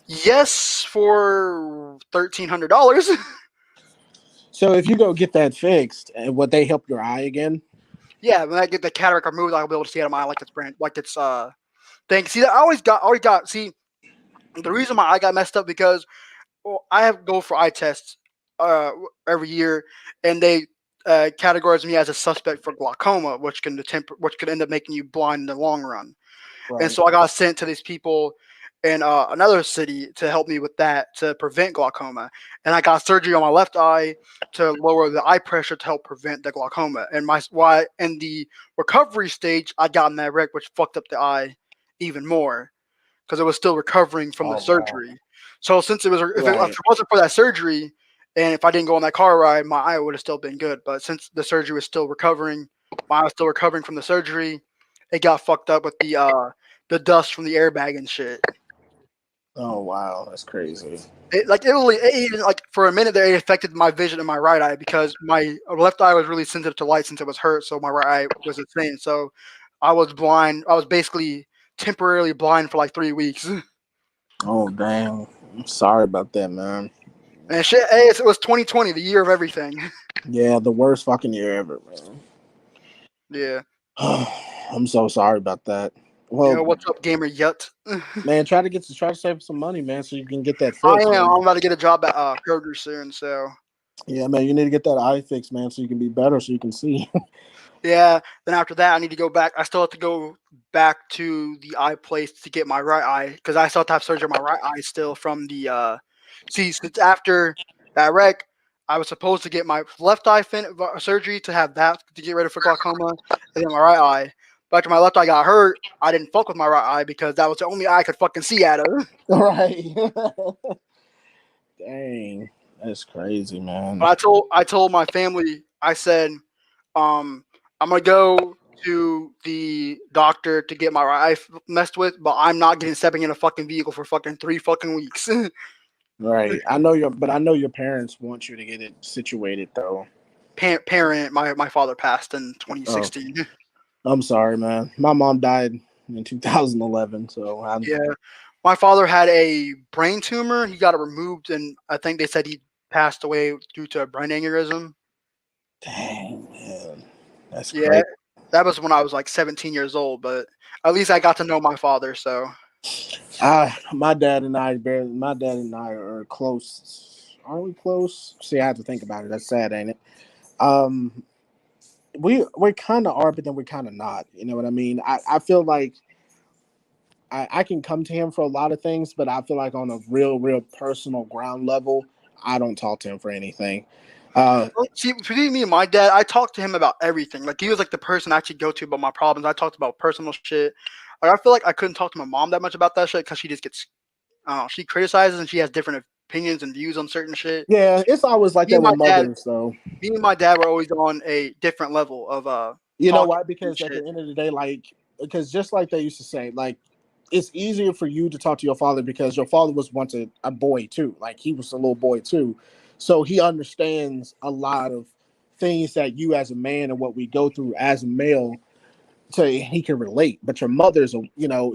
Yes, for $1,300. So if you go get that fixed, and would they help your eye again? Yeah, when I get the cataract removed, I'll be able to see out of my eye like it's thing. See, I always got. See, the reason my eye got messed up because I have go for eye tests every year, and they categorize me as a suspect for glaucoma, which can end up making you blind in the long run. Right. And so I got sent to these people in another city to help me with that to prevent glaucoma. And I got surgery on my left eye to lower the eye pressure to help prevent the glaucoma. And why in the recovery stage, I got in that wreck, which fucked up the eye even more because it was still recovering from the Wow. surgery. So since if Right. it wasn't for that surgery, and if I didn't go on that car ride, my eye would have still been good. But since the surgery was still recovering, my eye was still recovering from the surgery. It got fucked up with the dust from the airbag and shit. Oh wow, that's crazy. It for a minute there, it affected my vision in my right eye because my left eye was really sensitive to light since it was hurt, so my right eye was the same. So I was blind. I was basically temporarily blind for like 3 weeks. Oh dang. I'm sorry about that, man. And shit, it was 2020, the year of everything. Yeah, the worst fucking year ever, man. Yeah. I'm so sorry about that. Well, What's up, gamer yut? man, try to save some money, man, so you can get that I fixed. am. Man. I'm about to get a job at Kroger soon, so. Yeah, man, you need to get that eye fixed, man, so you can be better, so you can see. Yeah. Then after that, I need to go back. I still have to go back to the eye place to get my right eye because I still have to have surgery on my right eye still from the. See, since after that wreck, I was supposed to get my left eye surgery to have that to get ready for glaucoma, and then my right eye. But after my left eye got hurt, I didn't fuck with my right eye because that was the only eye I could fucking see out of. Right. Dang, that's crazy, man. But I told my family, I said, I'm gonna go to the doctor to get my right eye messed with, but I'm not getting stepping in a fucking vehicle for fucking 3 fucking weeks. Right. I know your parents want you to get it situated though. My father passed in Oh, 2016. I'm sorry, man. My mom died in 2011, so I'm Yeah, my father had a brain tumor. He got it removed, and I think they said he passed away due to a brain aneurysm. dang, man. That's Yeah, crazy. that was when I was like 17 years old, but at least I got to know my father. So My dad and I are close. Are we close? See, I have to think about it. That's sad, ain't it? Um, we kind of are, but then we're kind of not. You know what I mean? I feel like I can come to him for a lot of things, but I feel like on a real personal ground level, I don't talk to him for anything. see, between me and my dad, I talked to him about everything. Like he was like the person I actually go to about my problems. I talked about personal shit. Like I feel like I couldn't talk to my mom that much about that shit because she just gets, I don't know, she criticizes and she has different opinions and views on certain shit. Yeah, it's always like Me that and my with dad, mothers, though. me and my dad were always on a different level of You know talking why? and Because at shit. the end of the day, because just like they used to say, like, it's easier for you to talk to your father because your father was once a boy too. Like, he was a little boy too. So he understands a lot of things that you as a man and what we go through as a male, so he can relate. But your mother's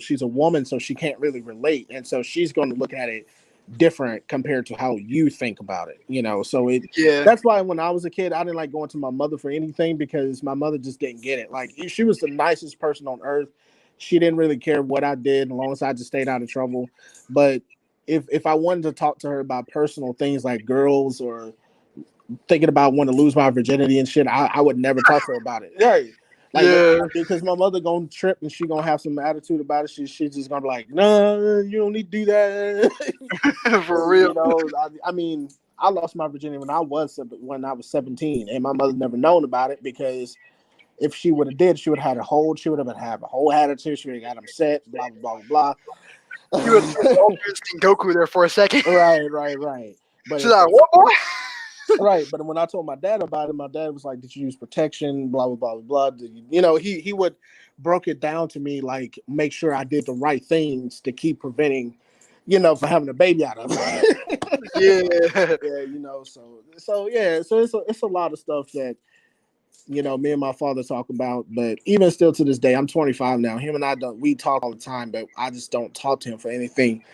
she's a woman, so she can't really relate. And so she's going to look at it different compared to how you think about it. So Yeah, that's why when I was a kid, I didn't like going to my mother for anything because my mother just didn't get it. Like, she was the nicest person on earth. She didn't really care what I did as long as I just stayed out of trouble. But if I wanted to talk to her about personal things like girls or thinking about wanting to lose my virginity and shit, I would never talk to her about it. Right. Like, yeah, because my mother gonna trip and she gonna have some attitude about it. She's just gonna be like, no, you don't need to do that. for real. I mean, I lost my virginity when I was 17, and my mother never known about it because if she would have did, she would have had a whole attitude. She would have got upset, blah blah blah You was blah. Ultra Instinct Goku there for a second. Right. But She's like, what, boy? right, but when I told my dad about it, my dad was like, "Did you use protection?" Blah blah blah blah. He would broke it down to me, like, make sure I did the right things to keep preventing, from having a baby out of it. Yeah. Yeah, so it's a lot of stuff that me and my father talk about. But even still to this day, I'm 25 now. Him and I don't we talk all the time, but I just don't talk to him for anything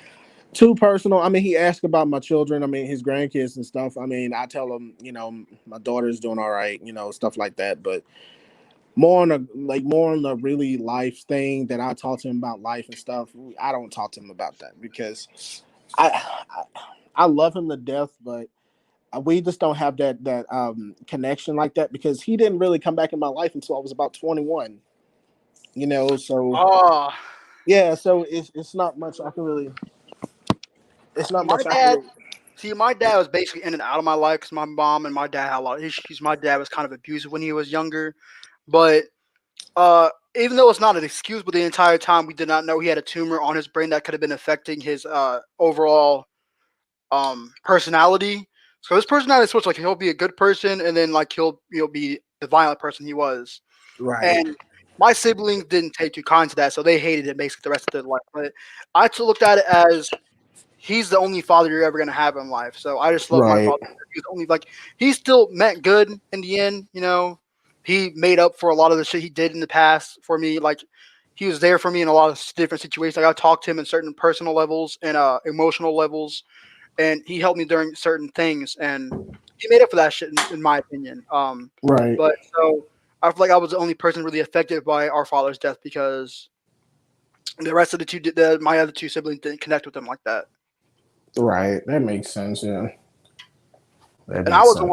too personal. I mean, he asked about my children. I mean, his grandkids and stuff. I mean, I tell him, my daughter's doing all right, stuff like that. But more on the really life thing that I talk to him about life and stuff. I don't talk to him about that because I I love him to death, but we just don't have that connection like that because he didn't really come back in my life until I was about 21. So Oh, yeah, so it's not much I can really. It's not my much I can dad. really. See, my dad was basically in and out of my life because my mom and my dad had a lot of issues. My dad was kind of abusive when he was younger, but even though it's not an excuse, but the entire time we did not know he had a tumor on his brain that could have been affecting his overall personality. So his personality switch, like he'll be a good person, and then like he'll be the violent person he was. Right. And my siblings didn't take too kind to that, so they hated it basically the rest of their life. But I just looked at it as he's the only father you're ever gonna have in life. So I just love my Right. father. He's only like he still meant good in the end. He made up for a lot of the shit he did in the past for me. Like he was there for me in a lot of different situations. Like I talked to him in certain personal levels and emotional levels, and he helped me during certain things, and he made up for that shit in my opinion. Right. But so I feel like I was the only person really affected by our father's death because the rest of my other two siblings didn't connect with him like that. Right. That makes sense. Yeah. That And I makes was the sense.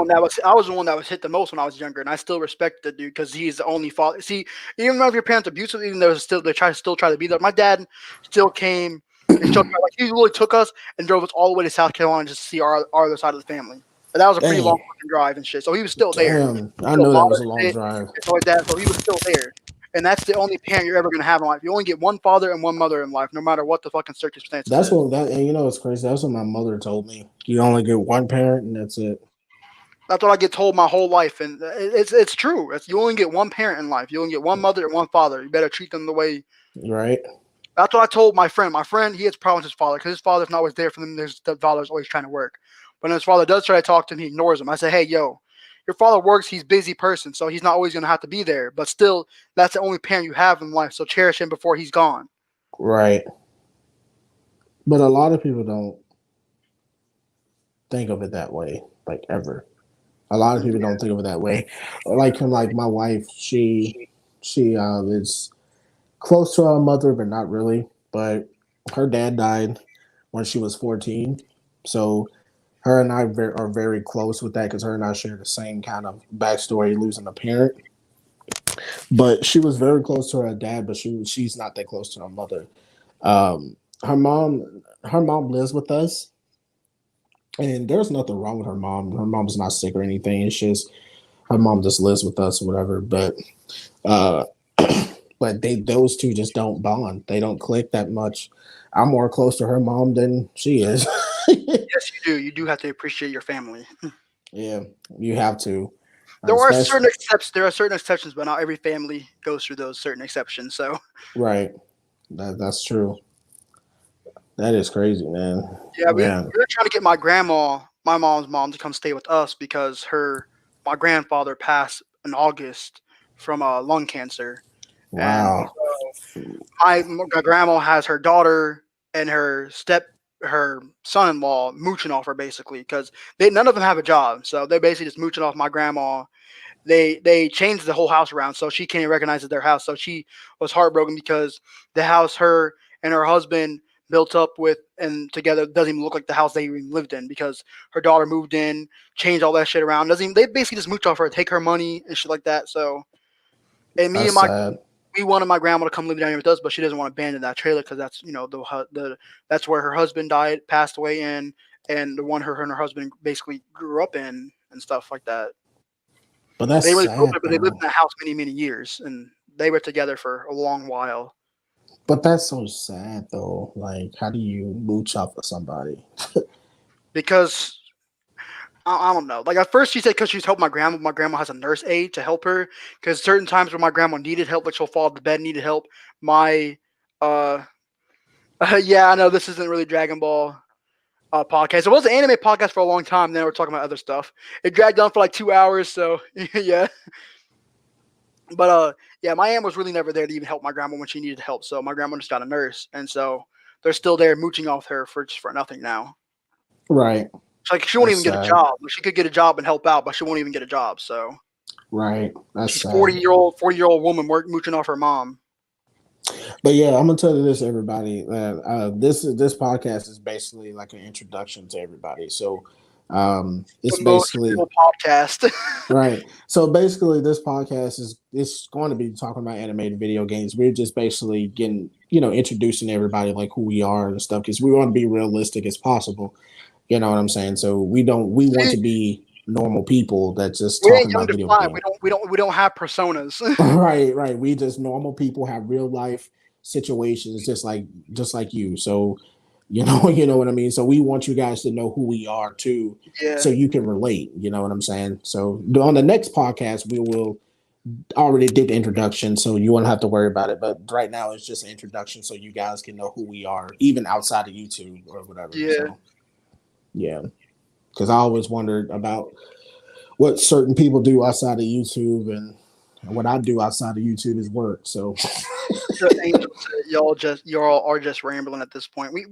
one that was hit the most when I was younger, and I still respect the dude because he's the only father. See, even if your parents are abusive, even though they try to be there. My dad still came and showed like he really took us and drove us all the way to South Carolina just to see our other side of the family. And that was a pretty long Dang. fucking drive and shit. So he was still there. Damn. I Still know that was a bothered long shit drive. and stuff like that. So he was still there. And that's the only parent you're ever gonna have in life. You only get one father and one mother in life, no matter what the fucking circumstances That's is. what that, and you know it's crazy. That's what my mother told me. You only get one parent, and that's it. That's what I get told my whole life, and it's true. You only get one parent in life. You only get one mother and one father. You better treat them the way. Right. That's what I told my friend. My friend, he has problems with his father because his father's not always there for them. The father's always trying to work. But when his father does try to talk to him, he ignores him. I say, hey, yo, your father works. He's a busy person, so he's not always going to have to be there. But still, that's the only parent you have in life. So cherish him before he's gone. Right. But a lot of people don't think of it that way, like ever. A lot of people don't think of it that way. Like my wife, she is close to her mother, but not really. But her dad died when she was 14, so her and I are very close with that because her and I share the same kind of backstory, losing a parent. But she was very close to her dad, but she's not that close to her mother. Um, her mom lives with us, and there's nothing wrong with her mom. Her mom's not sick or anything. It's just her mom just lives with us or whatever. But uh, but those two just don't bond. They don't click that much. I'm more close to her mom than she is. Yes, you do. You do have to appreciate your family. Yeah, you have to. There are Especially certain exceptions. There are certain exceptions, but not every family goes through those certain exceptions. So right. That's true. That is crazy, man. yeah, we Yeah. were trying to get my grandma, my mom's mom, to come stay with us because my grandfather passed in August from lung cancer, and Wow. my grandma has her daughter and her son-in-law mooching off her basically because none of them have a job, so they're basically just mooching off my grandma. They changed the whole house around so she can't even recognize it their house. So she was heartbroken because the house her and her husband built up with and together doesn't even look like the house they even lived in because her daughter moved in, changed all that shit around. Doesn't even, they basically just mooch off her, take her money and shit like that. So and me and That's my sad. we wanted my grandma to come live down here with us, but she doesn't want to abandon that trailer because that's that's where her husband passed away in, and the one her and her husband basically grew up in and stuff like that. But that's They really grew up sad there, but they lived though. in that house many, many years, and they were together for a long while. But that's so sad though. Like, how do you mooch off of somebody? Because I don't know. Like at first, she said because she's helping my grandma. My grandma has a nurse aide to help her because certain times when my grandma needed help, like she'll fall to bed, needed help. My uh, yeah, I know this isn't really Dragon Ball podcast. It was an anime podcast for a long time. Then we're talking about other stuff. It dragged on for like 2 hours. So yeah. But yeah, my aunt was really never there to even help my grandma when she needed help. So my grandma just got a nurse, and so they're still there mooching off her for just for nothing now. Right. It's like she won't That's even get a sad. job. She could get a job and help out, but she won't even get a job. So Right. That's she's sad. 40-year-old woman mooching off her mom. But yeah, I'm gonna tell you this, everybody. This podcast is basically like an introduction to everybody. So it's The most basically real podcast. right. So basically, this podcast is going to be talking about animated video games. We're just basically getting, introducing everybody like who we are and stuff because we want to be realistic as possible. You know what I'm saying? So we want to be normal people that just We talking ain't young about to video fly. games. We don't have personas. Right. We just normal people have real life situations just like you. So you know what I mean? So we want you guys to know who we are too, Yeah. so you can relate. You know what I'm saying? So on the next podcast, we will already did the introduction, so you won't have to worry about it. But right now, it's just an introduction, so you guys can know who we are, even outside of YouTube or whatever. Yeah. So yeah, because I always wondered about what certain people do outside of YouTube, and what I do outside of YouTube is work. So The angels, y'all are just rambling at this point. We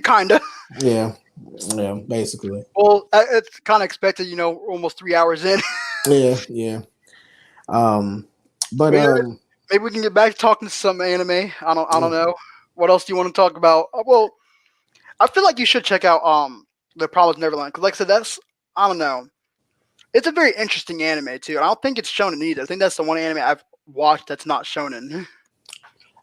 kind of. yeah, basically, Well, it's kind of expected. Almost 3 hours in. yeah. Um, but But yeah, maybe we can get back to talking to some anime. I don't know. What else do you want to talk about? Well, I feel like you should check out The Promised Neverland because, like I said, I don't know. It's a very interesting anime too. And I don't think it's shonen either. I think that's the one anime I've watched that's not shonen.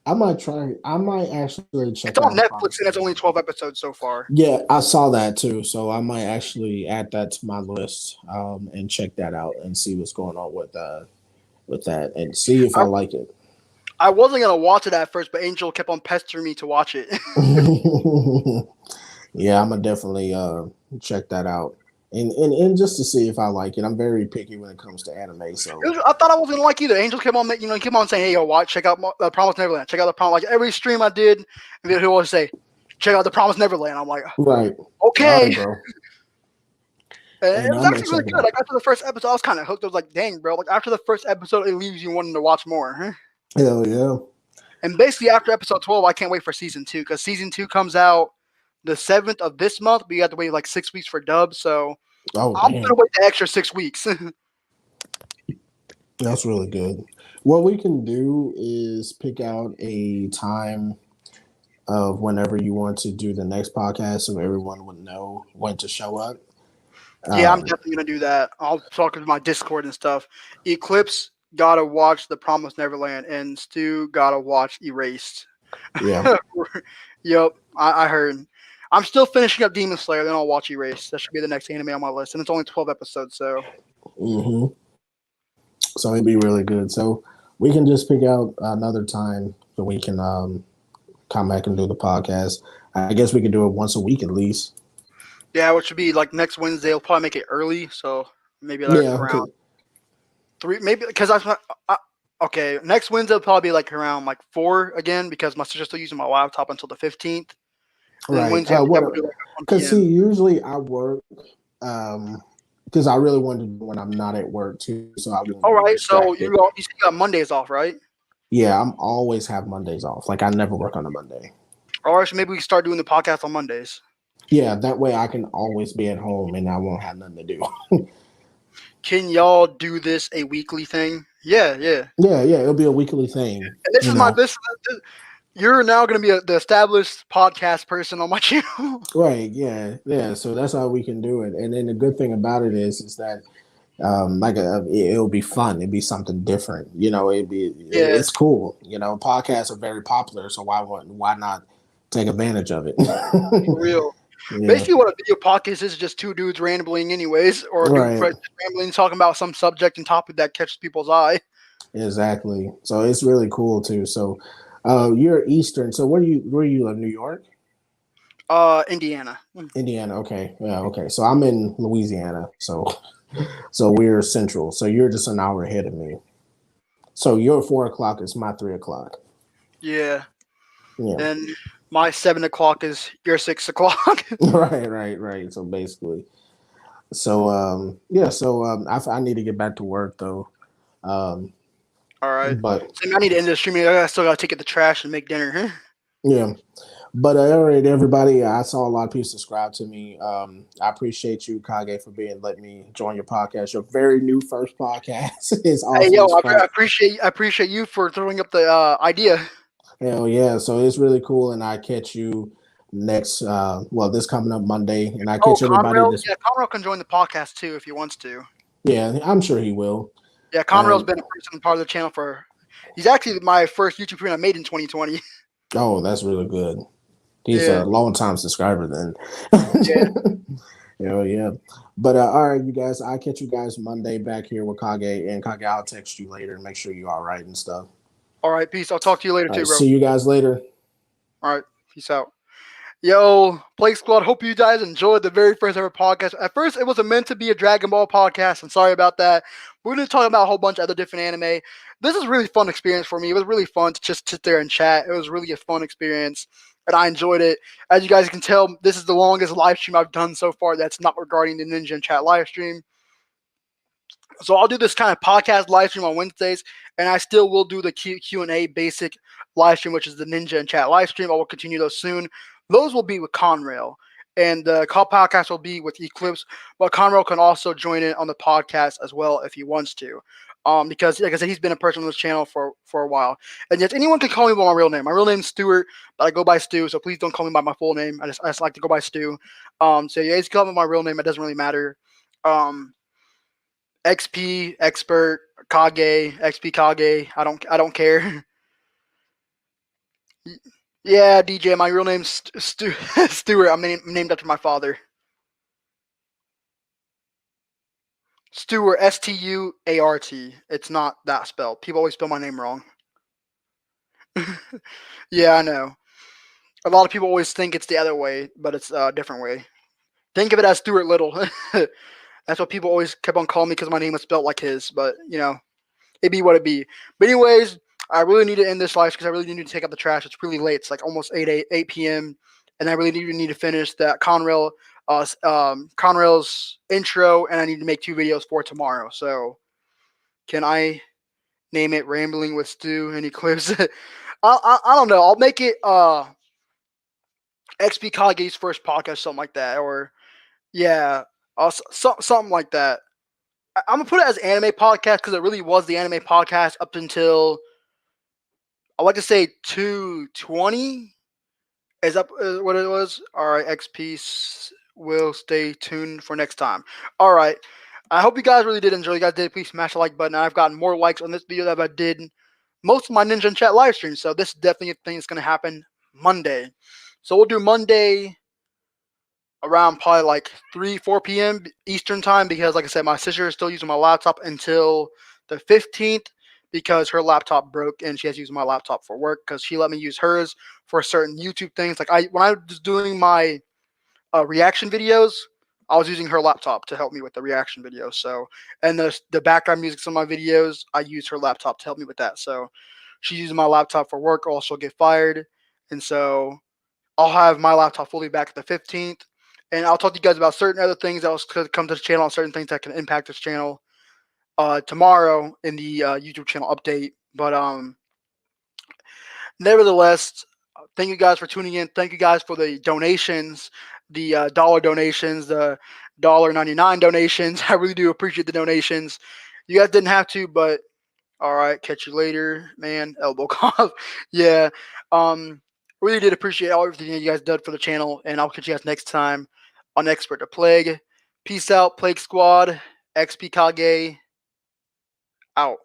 I might try. I might actually check It's on out a Netflix Promise and it's only Neverland. 12 episodes so far. Yeah, I saw that too. So I might actually add that to my list and check that out and see what's going on with that and see if I I, like it. I wasn't gonna watch it at first, but Angel kept on pestering me to watch it. Yeah, I'm gonna definitely check that out and just to see if I like it. I'm very picky when it comes to anime, so I thought I wasn't gonna like either. Angel kept on, kept on saying, "Hey, yo, watch, check out the Promise Neverland. Check out the Promise." Like every stream I did, and he'll always say, "Check out the Promise Neverland." I'm like, right. All right, okay. bro. And And it was I'm gonna actually really check it good. out. Like after the first episode, I was kind of hooked. I was like, "Dang, bro!" Like after the first episode, it leaves you wanting to watch more. Hell yeah. And basically, after episode 12, I can't wait for season 2 because season 2 comes out the 7th of this month. But you have to wait like 6 weeks for dub, so Oh I'm gonna damn. wait the extra 6 weeks. That's really good. What we can do is pick out a time of whenever you want to do the next podcast so everyone would know when to show up. Yeah, I'm Um, definitely gonna do that. I'll talk with my Discord and stuff. Eclipse gotta watch The Promised Neverland, and Stu gotta watch Erased. yeah. Yep, I heard. I'm still finishing up Demon Slayer, then I'll watch Erased. That should be the next anime on my list, and it's only 12 episodes, so. hmm So it'd be really good. So we can just pick out another time so we can come back and do the podcast. I guess we could do it once a week at least. Yeah, which should be like next Wednesday. I'll probably make it early, so maybe like Yeah. around 3, maybe because okay. Next Wednesday will probably be like around like 4 again because my sister's still using my laptop until the 15th. And then Right. Wednesday after that What? we'll do like 1 Because see, p.m. usually I work. Because I really want to do when I'm not at work too, so I won't All be right, so distracted. you said you got Mondays off, right? Yeah, I'm always have Mondays off. Like I never work on a Monday. All right, so maybe we can start doing the podcast on Mondays. Yeah, that way I can always be at home and I won't have nothing to do. Can y'all do this a weekly thing? Yeah, yeah. Yeah, it'll be a weekly thing. And this You is my know, this. You're now going to be the established podcast person on my channel. right? Yeah. So that's how we can do it. And then the good thing about it is that it'll be fun. It'd be something different. You know, Yeah, it's cool. You know, podcasts are very popular, so why not take advantage of it? for real. Yeah, Basically, what a video podcast is just two dudes rambling, anyways, or a dude right. rambling talking about some subject and topic that catches people's eye. Exactly. So it's really cool too. So you're Eastern. So where do you live? New York? Indiana. Indiana. Okay. Yeah, okay. So I'm in Louisiana. So we're central. So you're just an hour ahead of me. So your 4 o'clock is my 3 o'clock. Yeah. Yeah. And my 7 o'clock is your 6 o'clock. Right. So basically. So yeah, so I need to get back to work though. Um All right. but So I need to end the streaming. I still got to take it to trash and make dinner. yeah. But all right, everybody. I saw a lot of people subscribe to me. I appreciate you, Kage, for letting me join your podcast. Your very new first podcast is Hey, awesome yo, as I fuck. appreciate you for throwing up the idea. Hell yeah! So it's really cool, and I catch you next. This coming up Monday, and I Oh, catch everybody Conrail. this. Yeah, Conrail can join the podcast too if he wants to. Yeah, I'm sure he will. Yeah, Conrail's And been a person part of the channel for. He's actually my first YouTube video I made in 2020. oh, that's really good. He's Yeah, a long time subscriber then. yeah. Hell yeah. But all right, you guys, I'll catch you guys Monday back here with Kage. And Kage, I'll text you later and make sure you're all right and stuff. All right, peace. I'll talk to you later All too, right, bro. see you guys later. All right, peace out. Yo, Plague Squad, hope you guys enjoyed the very first ever podcast. At first, it wasn't meant to be a Dragon Ball podcast. I'm sorry about that. We're going to talk about a whole bunch of other different anime. This is a really fun experience for me. It was really fun to just sit there and chat. It was really a fun experience, and I enjoyed it. As you guys can tell, this is the longest live stream I've done so far that's not regarding the Ninja and Chat live stream. So I'll do this kind of podcast live stream on Wednesdays, and I still will do the Q&A basic live stream, which is the Ninja and Chat live stream. I will continue those soon. Those will be with Conrail, and the call podcast will be with Eclipse. But Conrail can also join in on the podcast as well if he wants to, because like I said, he's been a person on this channel for a while. And yes, anyone can call me by my real name. My real name's Stuart, but I go by Stu, so please don't call me by my full name. I just like to go by Stu. So yeah, you can call me by my real name. It doesn't really matter. XP expert Kage XPKAGE. I don't care. Yeah, DJ. My real name's Stuart. I'm named after my father. Stuart, Stuart. It's not that spelled. People always spell my name wrong. Yeah, I know. A lot of people always think it's the other way, but it's a different way. Think of it as Stuart Little. That's what people always kept on calling me because my name was spelled like his. But it be what it be. But anyways, I really need to end this live because I really need to take out the trash. It's really late. It's like almost 8 p.m. And I really need to finish that Conrail's intro, and I need to make 2 videos for tomorrow. So can I name it Rambling with Stu? Any clips? I don't know. I'll make it XPKAGE's first podcast, something like that, or yeah, something like that. I'm gonna put it as anime podcast because it really was the anime podcast up until I like to say 220. Is that what it was? All right, XP will stay tuned for next time. All right. I hope you guys really did enjoy. You guys did. Please smash the like button. I've gotten more likes on this video than I did most of my Ninja and Chat live streams. So this is definitely a thing that's going to happen Monday. So we'll do Monday around probably like 4 p.m. Eastern time because, like I said, my sister is still using my laptop until the 15th because her laptop broke and she has to use my laptop for work because she let me use hers for certain YouTube things. Like when I was doing my reaction videos, I was using her laptop to help me with the reaction videos. So, and the background music on my videos, I use her laptop to help me with that. So, she's using my laptop for work, or she'll get fired. And so, I'll have my laptop fully back at the 15th. And I'll talk to you guys about certain other things that will come to the channel and certain things that can impact this channel tomorrow in the YouTube channel update. But nevertheless, thank you guys for tuning in. Thank you guys for the donations, the dollar donations, the $1.99 donations. I really do appreciate the donations. You guys didn't have to, but all right. Catch you later, man. Elbow cough. Yeah. Really did appreciate everything that you guys did for the channel, and I'll catch you guys next time on Expert to Plague. Peace out, Plague Squad. XPKAGE out.